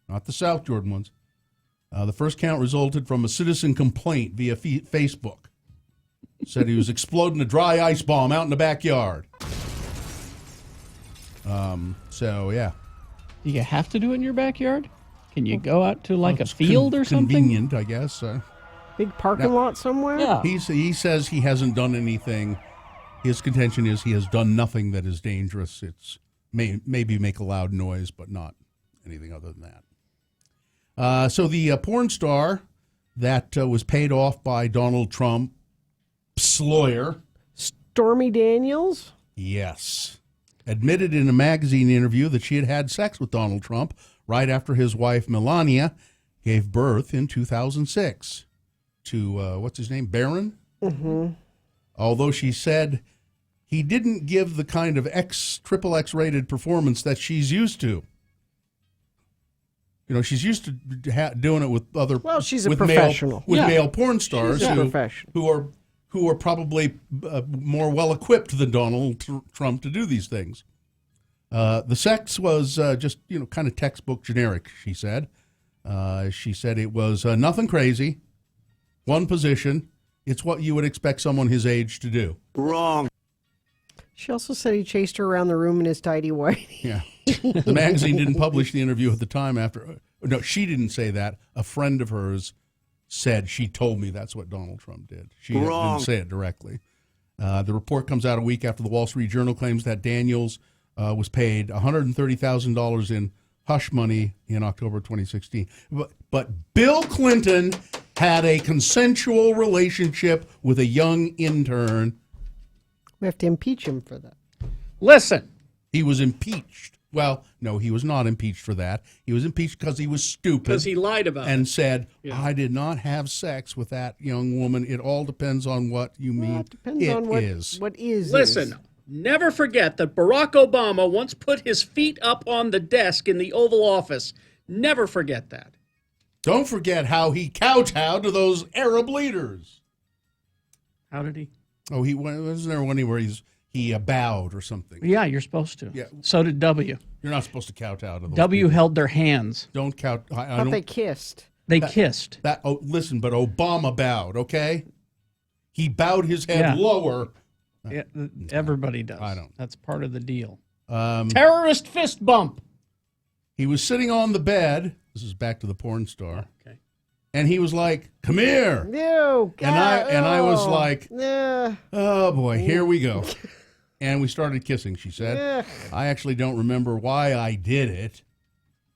not the South Jordan ones. The first count resulted from a citizen complaint via Facebook. Said he was exploding a dry ice bomb out in the backyard. So, yeah. Do you have to do it in your backyard? Can you go out to a field or something? Convenient, I guess. Big parking lot somewhere? Yeah. He says he hasn't done anything. His contention is he has done nothing that is dangerous. It's maybe make a loud noise, but not anything other than that. So the porn star that was paid off by Donald Trump's lawyer, Stormy Daniels? yes, admitted in a magazine interview that she had had sex with Donald Trump right after his wife Melania gave birth in 2006 to, what's his name, Barron? Mm-hmm. Although she said he didn't give the kind of triple X rated performance that she's used to. You know, she's used to doing it with other. Well, she's a with professional. male porn stars She's a professional. who are probably more well equipped than Donald Trump to do these things. The sex was just kind of textbook generic. She said. She said it was nothing crazy. One position. It's what you would expect someone his age to do. Wrong. She also said he chased her around the room in his tidy whitey. Yeah. The magazine didn't publish the interview at the time after. No, she didn't say that. A friend of hers said, she told me that's what Donald Trump did. She didn't say it directly. The report comes out a week after the Wall Street Journal claims that Daniels was paid $130,000 in hush money in October 2016. But Bill Clinton had a consensual relationship with a young intern. We have to impeach him for that. Listen. He was impeached. Well, no, he was not impeached for that. He was impeached because he was stupid. Because he lied about it. And said, Yeah. I did not have sex with that young woman. It all depends on what you mean. Well, it depends on what is. Listen, never forget that Barack Obama once put his feet up on the desk in the Oval Office. Never forget that. Don't forget how he kowtowed to those Arab leaders. How did he? Oh, wasn't there one where he bowed or something? Yeah, you're supposed to. Yeah. So did W. You're not supposed to kowtow to those W people. held their hands. Don't count. I thought they kissed. They kissed. Listen, but Obama bowed, okay? He bowed his head lower. Yeah, everybody does. I don't. That's part of the deal. Terrorist fist bump. He was sitting on the bed. This is back to the porn star. Okay. And he was like, "Come here." No, God, and I was like, yeah. "Oh boy, here we go." And we started kissing, she said. I actually don't remember why I did it,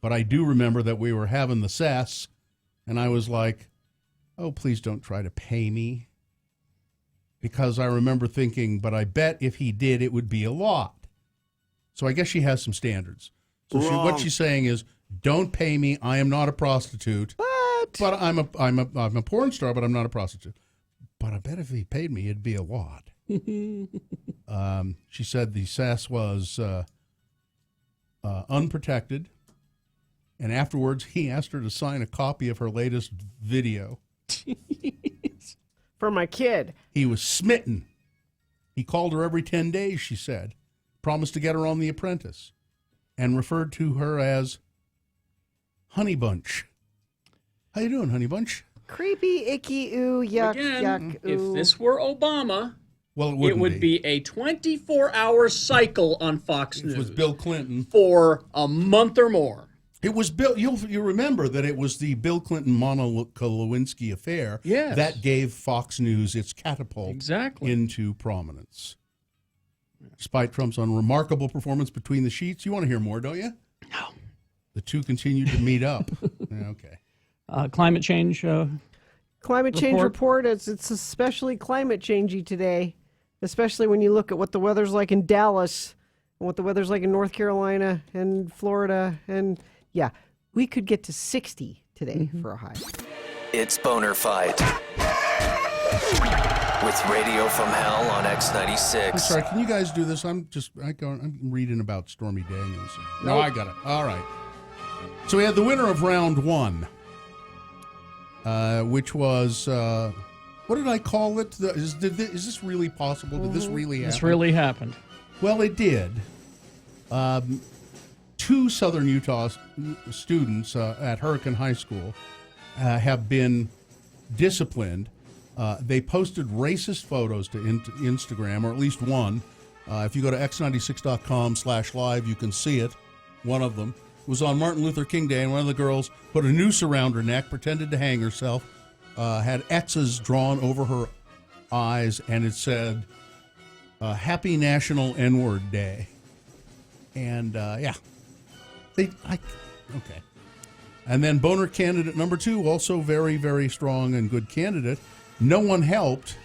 but I do remember that we were having the cess, and I was like, "Oh, please don't try to pay me." Because I remember thinking, but I bet if he did, it would be a lot. So I guess she has some standards. So what she's saying is, don't pay me. I am not a prostitute. But I'm a porn star, but I'm not a prostitute. But I bet if he paid me, it'd be a lot. She said the sass was unprotected, and afterwards he asked her to sign a copy of her latest video. For my kid. He was smitten. He called her every 10 days, she said, promised to get her on The Apprentice, and referred to her as Honey Bunch. How you doing, Honey Bunch? Creepy, icky, ooh, yuck, Again, yuck, ooh. if this were Obama, well, it would be a 24-hour cycle on Fox News. It was Bill Clinton. For a month or more. It was Bill. You remember that it was the Bill Clinton Monica Lewinsky affair that gave Fox News its catapult into prominence. Despite Trump's unremarkable performance between the sheets, you want to hear more, don't you? No. The two continued to meet up. Okay. Climate change. Climate change report. It's especially climate changey today, especially when you look at what the weather's like in Dallas and what the weather's like in North Carolina and Florida. And yeah, we could get to 60 today for a high. It's Boner Fight with Radio from Hell on X96. I'm sorry, can you guys do this? I'm reading about Stormy Daniels. No, I got it. All right. So we had the winner of round one, which was, what did I call it? Is this really possible? Did this really happen? This really happened. Well, it did. Two Southern Utah students at Hurricane High School have been disciplined. They posted racist photos to Instagram, or at least one. If you go to x96.com/live, you can see it. One of them was on Martin Luther King Day, and one of the girls put a noose around her neck, pretended to hang herself, had X's drawn over her eyes, and it said, Happy National N-Word Day. And, okay. And then boner candidate number 2, also very, very strong and good candidate. No one helped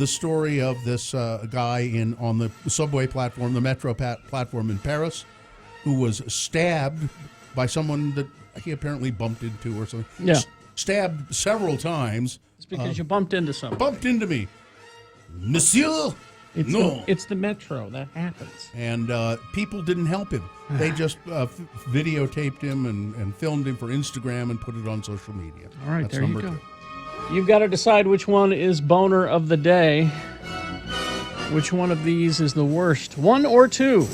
the story of this guy on the subway platform, the metro platform in Paris, who was stabbed by someone that he apparently bumped into or something. Yeah. Stabbed several times. It's because you bumped into someone. Bumped into me. Monsieur? It's the metro. That happens. And people didn't help him. They just videotaped him and filmed him for Instagram and put it on social media. All right, That's there you number go. 2. You've got to decide which one is boner of the day. Which one of these is the worst? 1 or 2?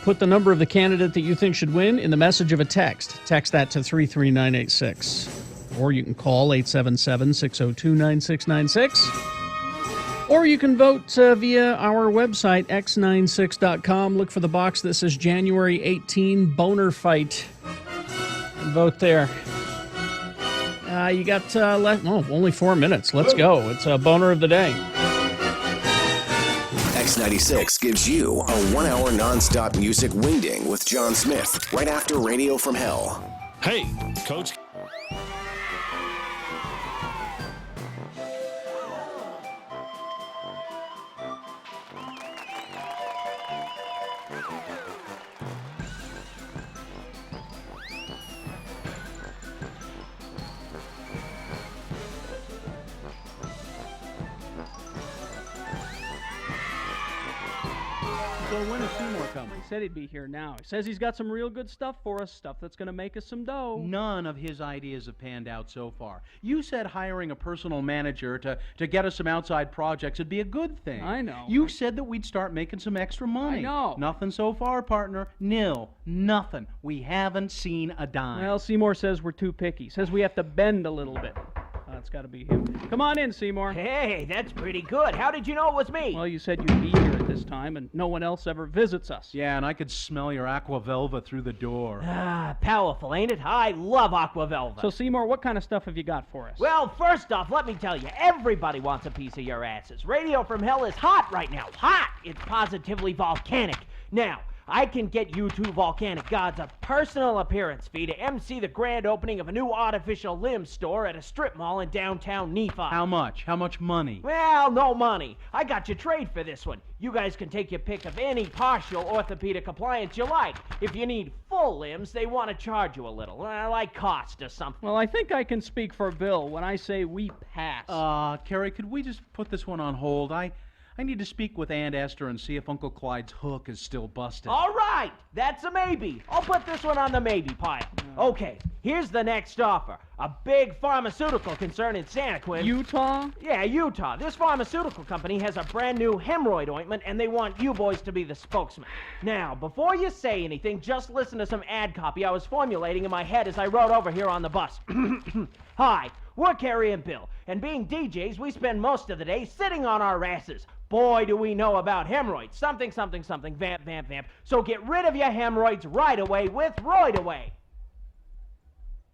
Put the number of the candidate that you think should win in the message of a text. Text that to 33986. Or you can call 877-602-9696. Or you can vote via our website, x96.com. Look for the box that says January 18 Boner Fight. And vote there. You got only 4 minutes. Let's go. It's a boner of the day. X96 gives you a 1 hour nonstop music wingding with John Smith right after Radio from Hell. Hey, Coach. So when is Seymour coming? He said he'd be here now. He says he's got some real good stuff for us, stuff that's going to make us some dough. None of his ideas have panned out so far. You said hiring a personal manager to get us some outside projects would be a good thing. I know. You said that we'd start making some extra money. I know. Nothing so far, partner. Nil. Nothing. We haven't seen a dime. Well, Seymour says we're too picky. Says we have to bend a little bit. That's got to be him. Come on in, Seymour. Hey, that's pretty good. How did you know it was me? Well, you said you'd be here at this time, and no one else ever visits us. Yeah, and I could smell your aqua velva through the door. Ah, powerful, ain't it? I love aqua velva. So, Seymour, what kind of stuff have you got for us? Well, first off, let me tell you, everybody wants a piece of your asses. Radio from Hell is hot right now. Hot! It's positively volcanic. Now, I can get you two volcanic gods a personal appearance fee to MC the grand opening of a new artificial limb store at a strip mall in downtown Nephi. How much? How much money? Well, no money. I got you trade for this one. You guys can take your pick of any partial orthopedic appliance you like. If you need full limbs, they want to charge you a little, like cost or something. Well, I think I can speak for Bill when I say we pass. Carrie, could we just put this one on hold? I need to speak with Aunt Esther and see if Uncle Clyde's hook is still busted. All right, that's a maybe. I'll put this one on the maybe pile. Okay, here's the next offer. A big pharmaceutical concern in Santa Quinn. Utah? Yeah, Utah. This pharmaceutical company has a brand new hemorrhoid ointment, and they want you boys to be the spokesman. Now, before you say anything, just listen to some ad copy I was formulating in my head as I rode over here on the bus. Hi, we're Carrie and Bill, and being DJs, we spend most of the day sitting on our asses. Boy, do we know about hemorrhoids. Something, something, something, vamp, vamp, vamp. So get rid of your hemorrhoids right away with Roid Away.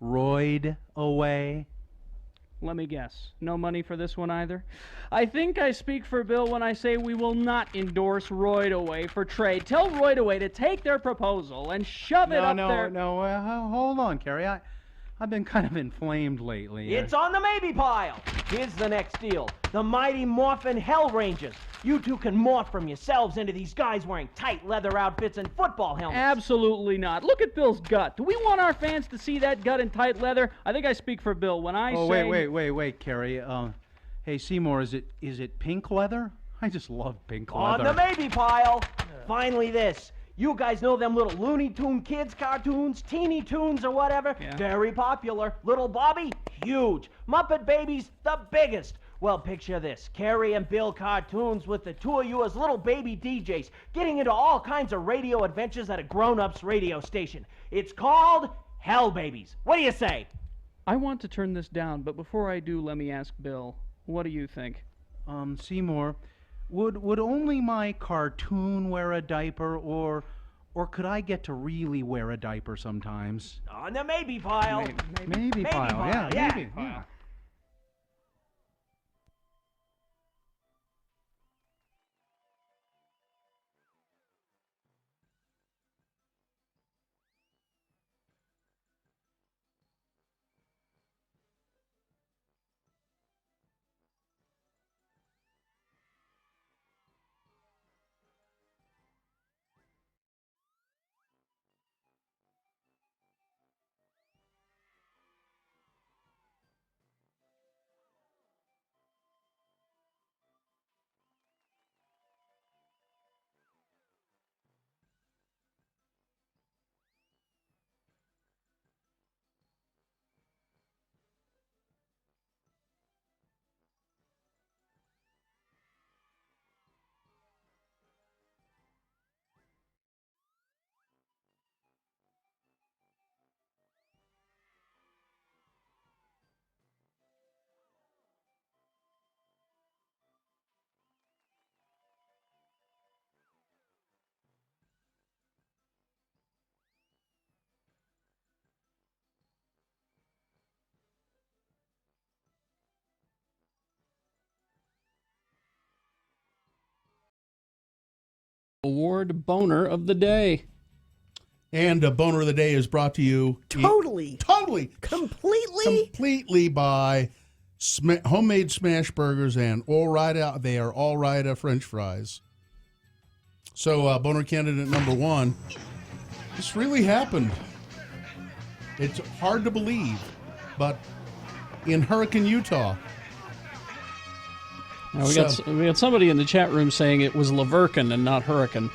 Roid Away? Let me guess. No money for this one either? I think I speak for Bill when I say we will not endorse Roid Away for trade. Tell Roid Away to take their proposal and shove it up there. Hold on, Carrie. I've been kind of inflamed lately. It's on the maybe pile. Here's the next deal. The Mighty Morphin Hell Rangers. You two can morph from yourselves into these guys wearing tight leather outfits and football helmets. Absolutely not. Look at Bill's gut. Do we want our fans to see that gut in tight leather? I think I speak for Bill when I say... Wait, Carrie. Hey, Seymour, is it pink leather? I just love pink leather. On the maybe pile. Finally this. You guys know them little Looney Tune Kids cartoons, Teeny Toons or whatever? Yeah. Very popular. Little Bobby? Huge. Muppet Babies? The biggest. Well, picture this. Carrie and Bill cartoons with the two of you as little baby DJs, getting into all kinds of radio adventures at a grown-ups radio station. It's called Hell Babies. What do you say? I want to turn this down, but before I do, let me ask Bill. What do you think? Seymour, would only my cartoon wear a diaper, or could I get to really wear a diaper sometimes? On the maybe pile. Maybe pile. Yeah, maybe. Yeah. Award Boner of the Day. And a Boner of the Day is brought to you Totally. completely by homemade smash burgers and they are all right French fries. So Boner candidate number 1, this really happened. It's hard to believe, but in Hurricane, Utah. Now we got somebody in the chat room saying it was Laverkin and not Hurricane.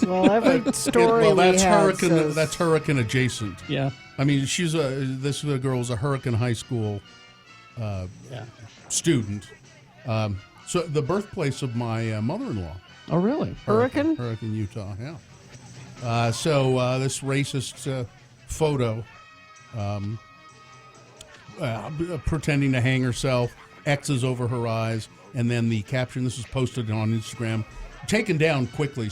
Well, every story that's we had Hurricane. says... That's Hurricane adjacent. Yeah. I mean, this girl was a Hurricane High School student. So the birthplace of my mother-in-law. Oh, really? Hurricane, Utah. Yeah. So this racist photo, pretending to hang herself, X's over her eyes, and then the caption. This was posted on Instagram, taken down quickly.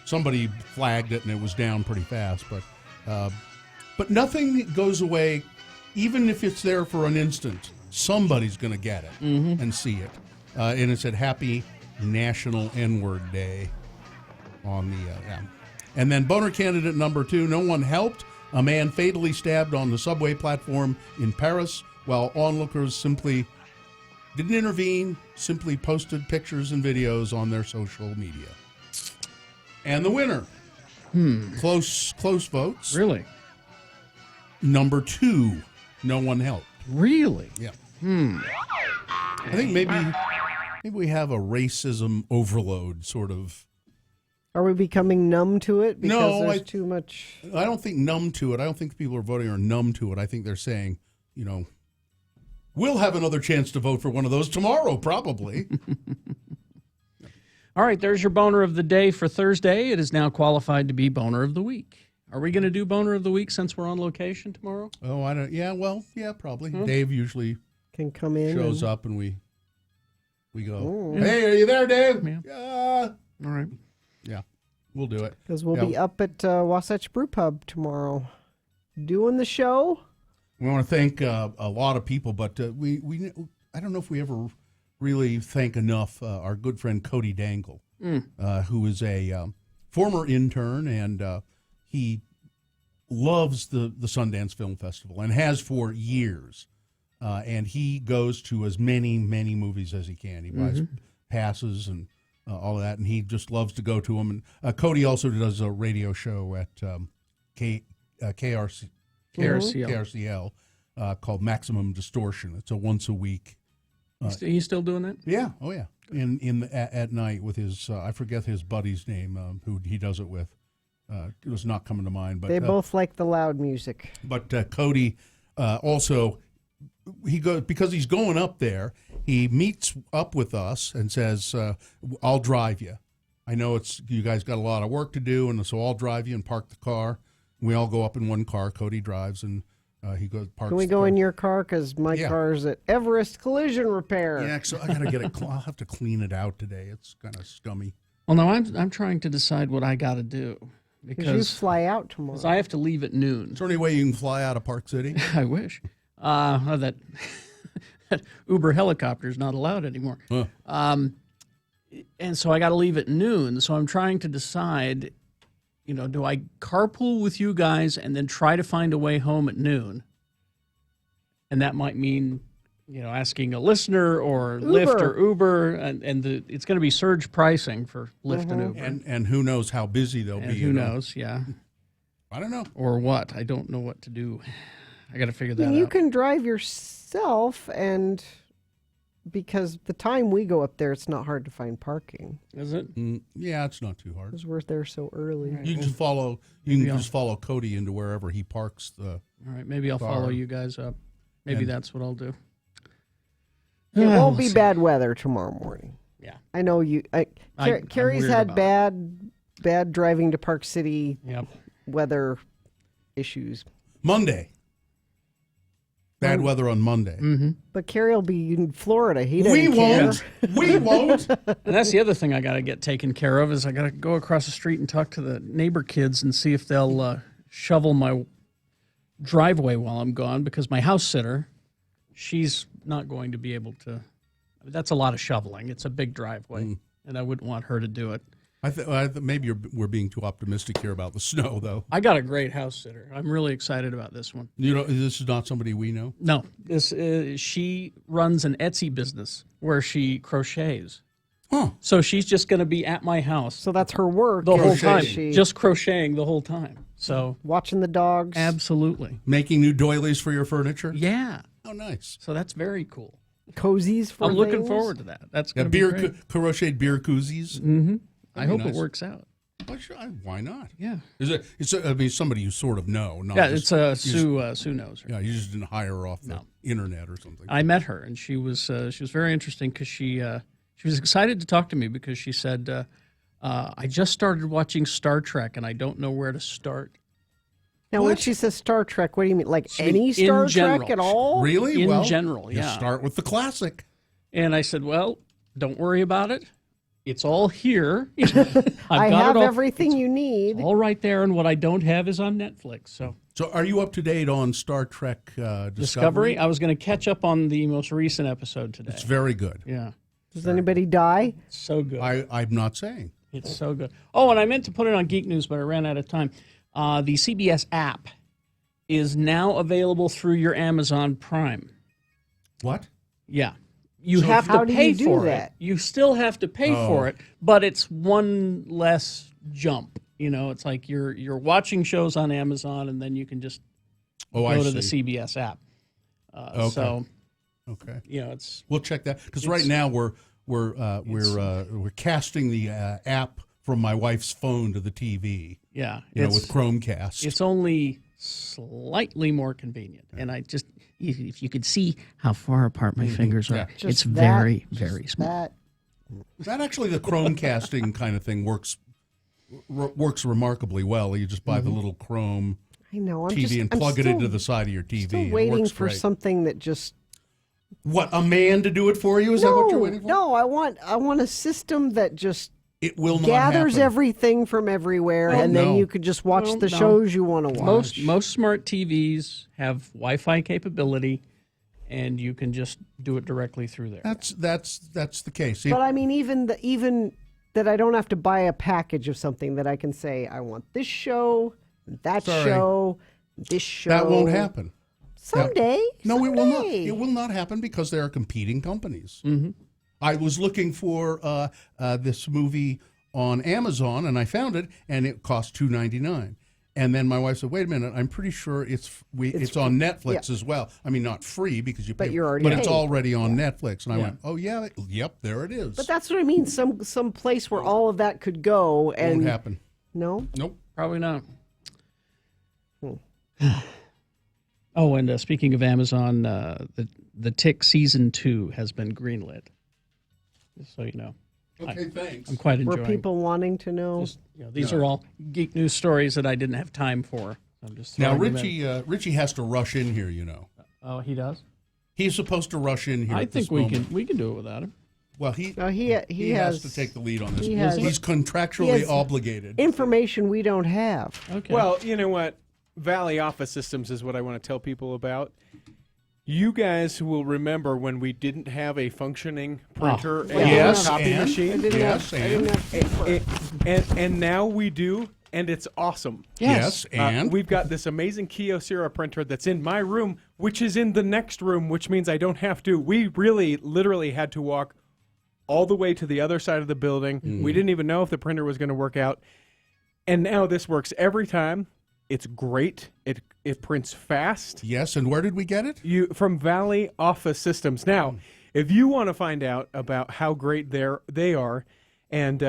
Somebody flagged it, and it was down pretty fast. But nothing goes away, even if it's there for an instant. Somebody's going to get it and see it. And it said Happy National N-Word Day on the And then Boner candidate number 2, no one helped. A man fatally stabbed on the subway platform in Paris while onlookers simply didn't intervene, simply posted pictures and videos on their social media. And the winner, close votes. Really? Number 2, no one helped. Really? Yeah. I think maybe we have a racism overload sort of. Are we becoming numb to it because there's too much? I don't think numb to it. I don't think the people who are voting are numb to it. I think they're saying, we'll have another chance to vote for one of those tomorrow, probably. All right, there's your Boner of the Day for Thursday. It is now qualified to be Boner of the Week. Are we going to do Boner of the Week since we're on location tomorrow? Oh, I don't. Yeah, well, yeah, probably. Dave usually can come in, shows up, and we go. Ooh. Hey, are you there, Dave? Yeah. All right. Yeah, we'll do it because we'll be up at Wasatch Brew Pub tomorrow, doing the show. We want to thank a lot of people, but we I don't know if we ever really thank enough our good friend Cody Dangle, who is a former intern and. He loves the Sundance Film Festival and has for years. And he goes to as many movies as he can. He buys passes and all of that, and he just loves to go to them. And Cody also does a radio show at KRCL called Maximum Distortion. It's a once-a-week. He's still doing that? Yeah. Oh, yeah. At night with his, I forget his buddy's name, who he does it with. It was not coming to mind, but they both like the loud music. But Cody also, he goes because he's going up there. He meets up with us and says, "I'll drive you. I know you guys got a lot of work to do, and so I'll drive you and park the car. We all go up in one car. Cody drives, and he goes parks. Can we go in your car? Because my car's at Everest Collision Repair. Yeah, so I gotta get it. I'll have to clean it out today. It's kind of scummy. Well, now I'm trying to decide what I got to do. Because you fly out tomorrow. Because I have to leave at noon. Is there any way you can fly out of Park City? I wish. That Uber helicopter is not allowed anymore. Huh. And so I got to leave at noon. So I'm trying to decide, do I carpool with you guys and then try to find a way home at noon? And that might mean, asking a listener or Lyft or Uber, and it's going to be surge pricing for Lyft and Uber. And who knows how busy they'll be. Who knows, yeah. I don't know. Or what. I don't know what to do. I got to figure that out. You can drive yourself, and because the time we go up there, it's not hard to find parking. Is it? Yeah, it's not too hard. Because we're there so early. Right. You can just follow Cody into wherever he parks the All right, maybe I'll follow you guys up. Maybe that's what I'll do. It won't be bad weather tomorrow morning. Yeah. I know you. Carrie's had bad driving to Park City weather issues. Monday. Bad weather on Monday. Mm-hmm. But Carrie will be in Florida. We won't. And that's the other thing I got to get taken care of is I got to go across the street and talk to the neighbor kids and see if they'll shovel my driveway while I'm gone, because my house sitter, she's not going to be able to. That's a lot of shoveling. It's a big driveway, and I wouldn't want her to do it. Maybe we're being too optimistic here about the snow, though. I got a great house sitter. I'm really excited about this one. This is not somebody we know? No. She runs an Etsy business where she crochets. Oh. So she's just going to be at my house. So that's her work. The whole time. She... Just crocheting the whole time. So watching the dogs. Absolutely. Making new doilies for your furniture? Yeah. Oh, nice. So that's very cool. Cozies for I'm looking things? forward to that. That's going to be great. Crocheted beer koozies? Mm-hmm. I hope nice. it works out. Well, sure, why not? Yeah. It's somebody you sort of know. Not Yeah, just, Sue knows her. Yeah, you just didn't hire her off the internet or something. I met her, and she was very interesting because she was excited to talk to me because she said, I just started watching Star Trek, and I don't know where to start. Now, when she says Star Trek, what do you mean? Like any Star Trek at all? Really? In general, yeah. You start with the classic. And I said, well, don't worry about it. It's all here. I have everything you need. All right there, and what I don't have is on Netflix. So are you up to date on Star Trek Discovery? I was going to catch up on the most recent episode today. It's very good. Yeah. Does anybody die? So good. I'm not saying. It's so good. Oh, and I meant to put it on Geek News, but I ran out of time. The CBS app is now available through your Amazon Prime. What? Yeah. You have to pay for it. You still have to pay for it, but it's one less jump. It's like you're watching shows on Amazon, and then you can just go to the CBS app. Okay. So, okay. We'll check that because right now we're casting the app from my wife's phone to the TV. Yeah, with Chromecast. It's only slightly more convenient, and if you could see how far apart my fingers are, it's very, very small. That actually, the Chromecasting kind of thing works remarkably well. You just buy the little Chrome TV and plug it into the side of your TV. Still waiting for something that just. What, a man to do it for you? Is that what you're waiting for? No, I want a system that just. It will not gathers happen. everything from everywhere, and then you could just watch the shows you want to watch. Most smart TVs have Wi-Fi capability, and you can just do it directly through there. That's the case. But I mean, even that I don't have to buy a package of something that I can say I want this show, that show, this show. That won't happen. Someday. No, it will not. It will not happen because there are competing companies. Mm-hmm. I was looking for this movie on Amazon, and I found it, and it cost $2.99. And then my wife said, "Wait a minute! I'm pretty sure it's on Netflix as well. I mean, not free because you pay, but it's already on Netflix." And I went, "Oh yeah, yep, there it is." But that's what I mean. Some place where all of that could go and won't happen. No, nope, probably not. Oh, and speaking of Amazon, the Tick season 2 has been greenlit. Just so you know. Okay, thanks. I'm quite enjoying. Were people wanting to know? These are all Geek News stories that I didn't have time for. I'm just now Richie has to rush in here. Oh, he does. He's supposed to rush in here. I think we can do it without him. Well, he has to take the lead on this. He's contractually obligated. Information we don't have. Okay. Well, you know what? Valley Office Systems is what I want to tell people about. You guys will remember when we didn't have a functioning printer and copy machine. And now we do, and it's awesome. Yes, and we've got this amazing Kyocera printer that's in my room, which is in the next room, which means I don't have to. We really, literally had to walk all the way to the other side of the building. Mm. We didn't even know if the printer was going to work out. And now this works every time. It's great. It prints fast. Yes, and where did we get it? From Valley Office Systems. Now, if you want to find out about how great they are, and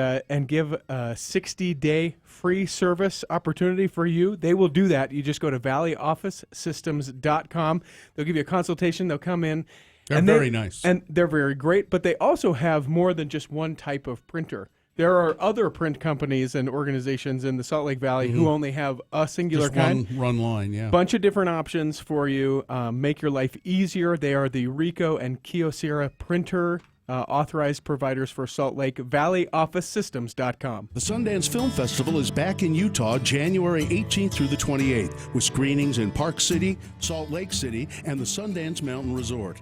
give a 60-day free service opportunity for you, they will do that. You just go to valleyofficesystems.com. They'll give you a consultation. They'll come in. They're very nice. And they're very great, but they also have more than just one type of printer. There are other print companies and organizations in the Salt Lake Valley who only have a singular just kind. One run line, yeah. Bunch of different options for you. Make your life easier. They are the Ricoh and Kyocera printer authorized providers for Salt Lake. valleyofficesystems.com. The Sundance Film Festival is back in Utah January 18th through the 28th with screenings in Park City, Salt Lake City, and the Sundance Mountain Resort.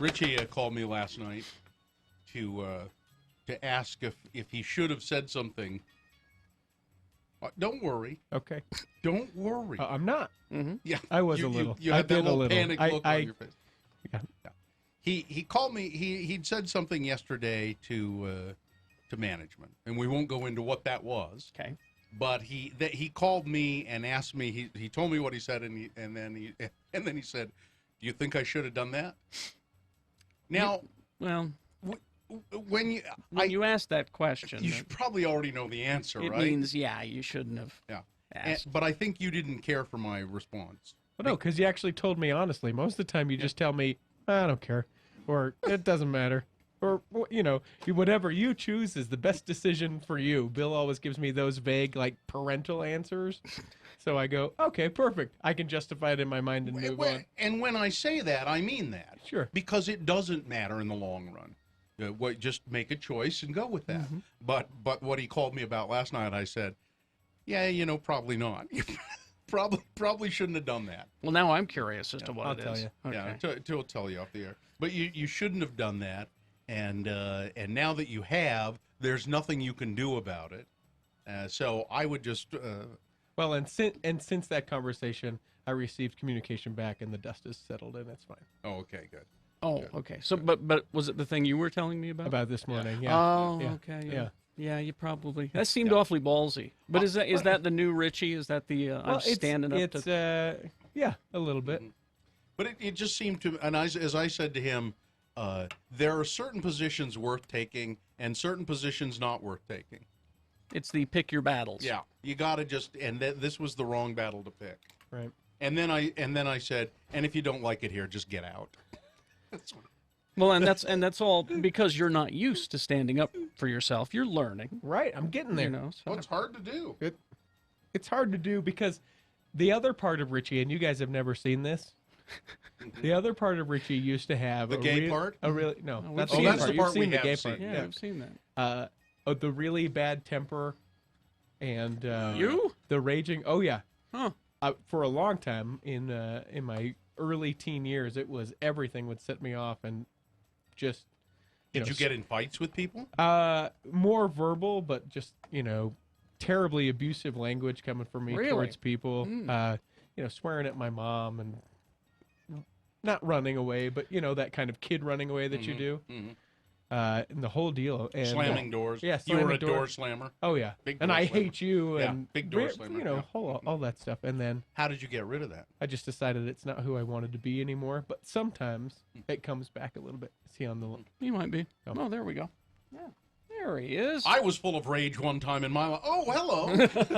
Richie called me last night to ask if he should have said something. Don't worry. Okay. Don't worry. I'm not. Mm-hmm. Yeah, I was a little. You I had that did a little little. panic look on your face. Yeah. He called me. He'd said something yesterday to management, and we won't go into what that was. Okay. But he called me and asked me. He told me what he said, and then he said, "Do you think I should have done that?" Now, when you ask that question, you should probably already know the answer, it right? means you shouldn't have. Yeah. asked. But I think you didn't care for my response. Well, no, because you actually told me honestly. Most of the time, you just tell me, I don't care, or it doesn't matter, or whatever you choose is the best decision for you. Bill always gives me those vague, like parental answers, so I go, okay, perfect. I can justify it in my mind and move on. And when I say that, I mean that. Sure. Because it doesn't matter in the long run. Just make a choice and go with that. Mm-hmm. But what he called me about last night, I said, yeah, probably not. probably shouldn't have done that. Well, now I'm curious as to what I'll it tell is. you. Okay. Yeah, he'll tell you off the air. But you shouldn't have done that. And now that you have, there's nothing you can do about it. So I would just. Well, and since that conversation, I received communication back, and the dust is settled, and it's fine. Oh, okay, good. Oh, Good. okay. So, but was it the thing you were telling me about? About this morning, yeah. Oh, Yeah. okay. Yeah. Yeah, you probably. That seemed awfully ballsy. But is that the new Richie? Is that the I'm standing up to? Yeah, a little bit. But it just seemed to, and as I said to him, there are certain positions worth taking and certain positions not worth taking. It's the pick your battles. Yeah, you got to just, and this was the wrong battle to pick. Right. And then I said, and if you don't like it here, just get out. Well, and that's all because you're not used to standing up for yourself. You're learning. Right, I'm getting there. Well, it's hard to do. It's hard to do because the other part of Richie, and you guys have never seen this. The other part of Richie used to have The gay part? A really no. Oh, That's we've the seen part. that's the You've part seen we the have gay seen. part. Yeah, I've seen that. The really bad temper, and the raging. Oh yeah. Huh. For a long time in my early teen years, it was everything would set me off, and just Did you get in fights with people? more verbal, but just terribly abusive language coming from me Really? towards people. Swearing at my mom and not running away, but that kind of kid running away that you do. Mm-hmm. And the whole deal. And, Slamming doors. Yeah, You were slamming a door doors. slammer. Oh yeah. Big And door I slammer. hate you. Yeah, And big door slammer. Yeah. all that stuff. And then How did you get rid of that? I just decided it's not who I wanted to be anymore. But sometimes it comes back a little bit. Is he on the? You might be. Oh. Oh, there we go. Yeah, there he is. I was full of rage one time in my life. Oh, hello.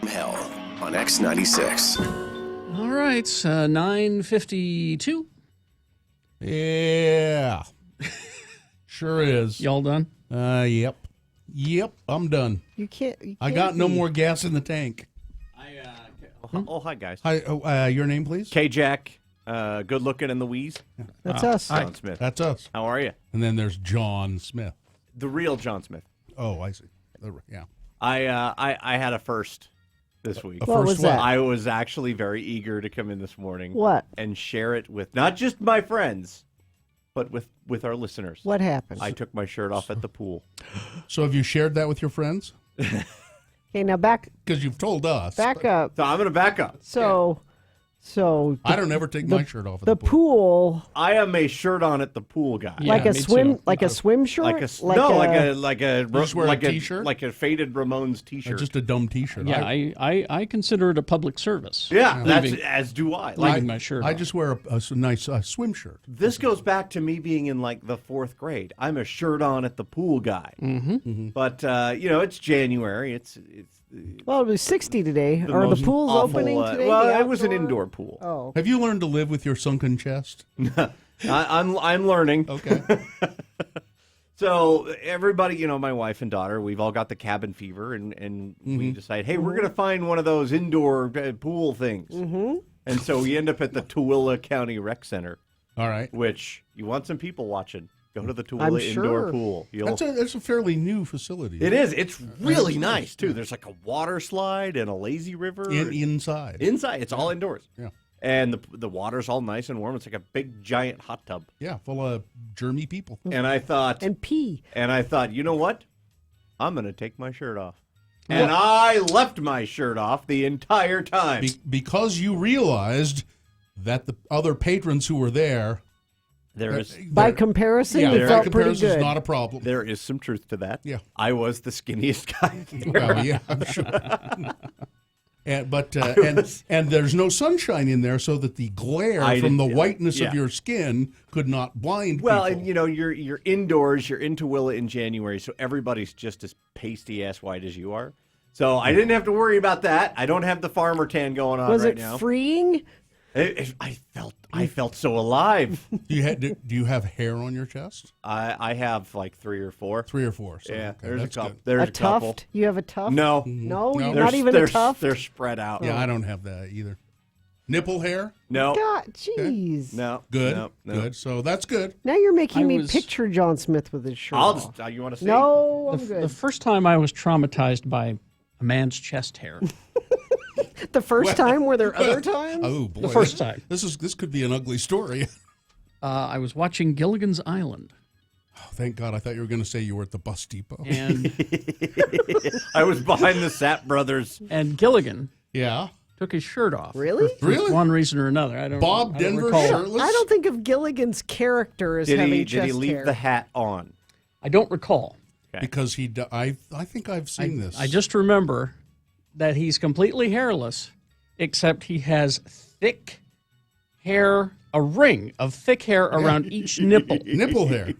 Hell on X96. All right, 9:52. Yeah. Sure is. Y'all done? Yep. Yep, I'm done. You can't I got no more gas in the tank. Oh, hi, guys. Hi, your name, please? K-Jack, good looking and Louise. That's us. John Smith. That's us. How are you? And then there's John Smith. The real John Smith. Oh, I see. Yeah. I had a first this week. What was that? I was actually very eager to come in this morning. What? And share it with not just my friends, but with our listeners. What happened? I took my shirt off at the pool. So have you shared that with your friends? Okay, now back. Because you've told us. Back up. So I'm going to back up. So I don't ever take my shirt off at the pool. I am a shirt on at the pool guy. Like a swim shirt? Like a t-shirt? like a faded Ramones t-shirt. Just a dumb t-shirt. Yeah, I consider it a public service. Yeah, that's as do I. Leaving my shirt I on. just wear a nice swim shirt. This goes back to me being in like the 4th grade. I'm a shirt on at the pool guy. Mm-hmm. But it's January. It's Well, it was 60 today. the Are the most pools awful, opening today? Well, the it was an outdoor? indoor pool. Oh. Have you learned to live with your sunken chest? I'm learning. Okay. So everybody, my wife and daughter, we've all got the cabin fever, and we decide, hey, we're going to find one of those indoor pool things. Mm-hmm. And so we end up at the Tooele County Rec Center. All right. Which, you want some people watching, go to the Tooele indoor pool. That's a fairly new facility. It is. It's really nice, too. There's like a water slide and a lazy river. Inside. Inside. It's all indoors. Yeah. And the water's all nice and warm. It's like a big, giant hot tub. Yeah, full of germy people. And I thought... And pee. And I thought, you know what? I'm going to take my shirt off. And I left my shirt off the entire time. Because you realized that the other patrons who were there... By comparison, you felt pretty good. Is not a problem. There is some truth to that. Yeah. I was the skinniest guy there. Well, yeah, I'm sure. And there's no sunshine in there, so that the glare from the whiteness of your skin could not blind Well, people. and you're indoors, you're in Tooele in January, so everybody's just as pasty ass white as you are. So I didn't have to worry about that. I don't have the farmer tan going on right now. Was it freeing? I felt so alive. Do you have hair on your chest? I have like 3 or 4. 3 or 4. So, yeah, okay, there's a that's couple. good. There's a a couple. tuft? You have a tuft? No. No, you're They're- not even they're- a tuft? They're spread out. Yeah, I don't have that either. Nipple hair? No. God, jeez. No. Good. No. Good. So that's good. Now you're making me picture John Smith with his shirt I'll off. just. You want to see? No, I'm The good. first time I was traumatized by a man's chest hair. The first time? Were there other times? Oh boy, The first time. This could be an ugly story. I was watching Gilligan's Island. Oh, thank God! I thought you were going to say you were at the bus depot. And I was behind the Sapp brothers. And Gilligan took his shirt off. Really? For one reason or another. I don't. Bob I don't Denver recall. shirtless? I don't think of Gilligan's character as having chest hair. Did he leave the hat on? I don't recall. Okay. Because I think I've seen this. I just remember that he's completely hairless, except he has thick hair, a ring of thick hair around each nipple. Nipple hair.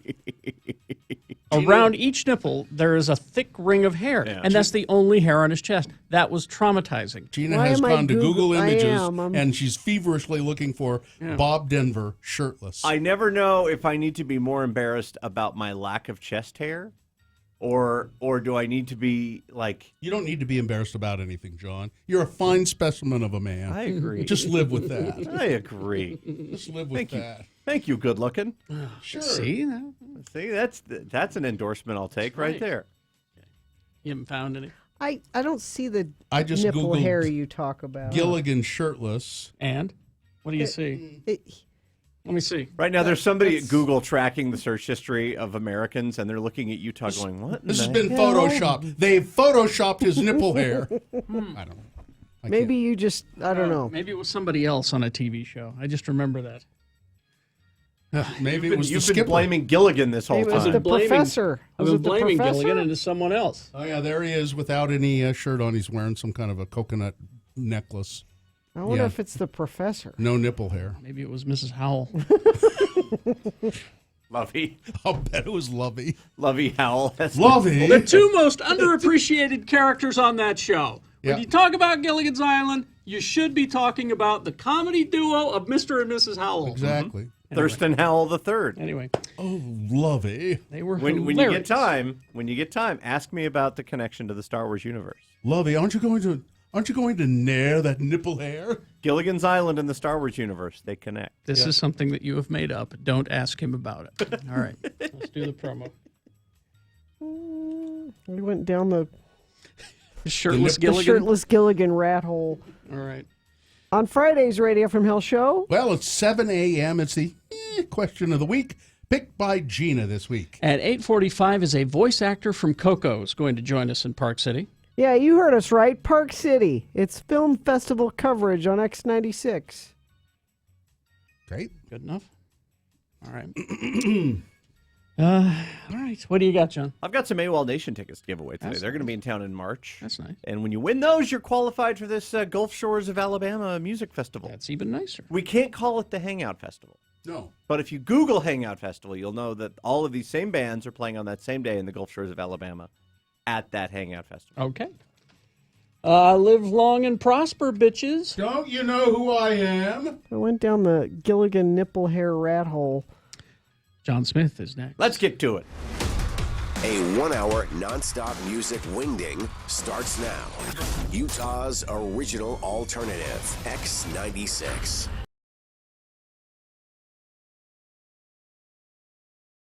Around each nipple, there is a thick ring of hair, and that's the only hair on his chest. That was traumatizing. Gina has gone to Google Images, and she's feverishly looking for Bob Denver shirtless. I never know if I need to be more embarrassed about my lack of chest hair, or do I need to be like... You don't need to be embarrassed about anything, John. You're a fine specimen of a man. I agree. Just live with that. I agree. Just live with that. Thank you, good looking. Sure. See, that's an endorsement I'll take right there. You haven't found any? I don't see the I just nipple Googled hair you talk about. Gilligan shirtless. And? What do you see? Let me see. Right now, there's somebody at Google tracking the search history of Americans, and they're looking at Utah going, what? This has been Photoshopped. They've Photoshopped his nipple hair. I don't know. Maybe you just, I don't know. Maybe it was somebody else on a TV show. I just remember that. Maybe You've it was been the skipper. blaming Gilligan this whole Maybe it was time. the professor. I've Was been it the blaming professor? Gilligan into someone else. Oh, yeah, there he is without any shirt on. He's wearing some kind of a coconut necklace. I wonder Yeah. if it's the professor. No nipple hair. Maybe it was Mrs. Howell. Lovey. I'll bet it was Lovey. Lovey Howell. That's Lovey. The two most underappreciated characters on that show When you talk about Gilligan's Island, you should be talking about the comedy duo of Mr. and Mrs. Howell. Exactly. Thurston Howell III. Anyway. Oh, Lovey. They were when you get time, ask me about the connection to the Star Wars universe. Lovey, aren't you going to nair that nipple hair? Gilligan's Island and the Star Wars universe, they connect. This is something that you have made up. Don't ask him about it. All right. Let's do the promo. We went down the Shirtless the Gilligan. Shirtless Gilligan rat hole. All right. On Friday's Radio from Hell show. Well, it's 7 a.m. It's the question of the week, picked by Gina this week. At 8:45 is a voice actor from Coco is going to join us in Park City. Yeah, you heard us right. Park City. It's film festival coverage on X96. Great. Good enough. All right. All right. What do you got, John? I've got some AWOL Nation tickets to give away today. That's They're going to be in town in March. That's nice. And when you win those, you're qualified for this Gulf Shores of Alabama music festival. That's even nicer. We can't call it the Hangout Festival. No. But if you Google Hangout Festival, you'll know that all of these same bands are playing on that same day in the Gulf Shores of Alabama at that Hangout Festival. Okay. Live long and prosper, bitches. Don't you know who I am? I went down the Gilligan nipple hair rat hole. John Smith is next. Let's get to it. A 1-hour nonstop music wingding starts now. Utah's original alternative, X96.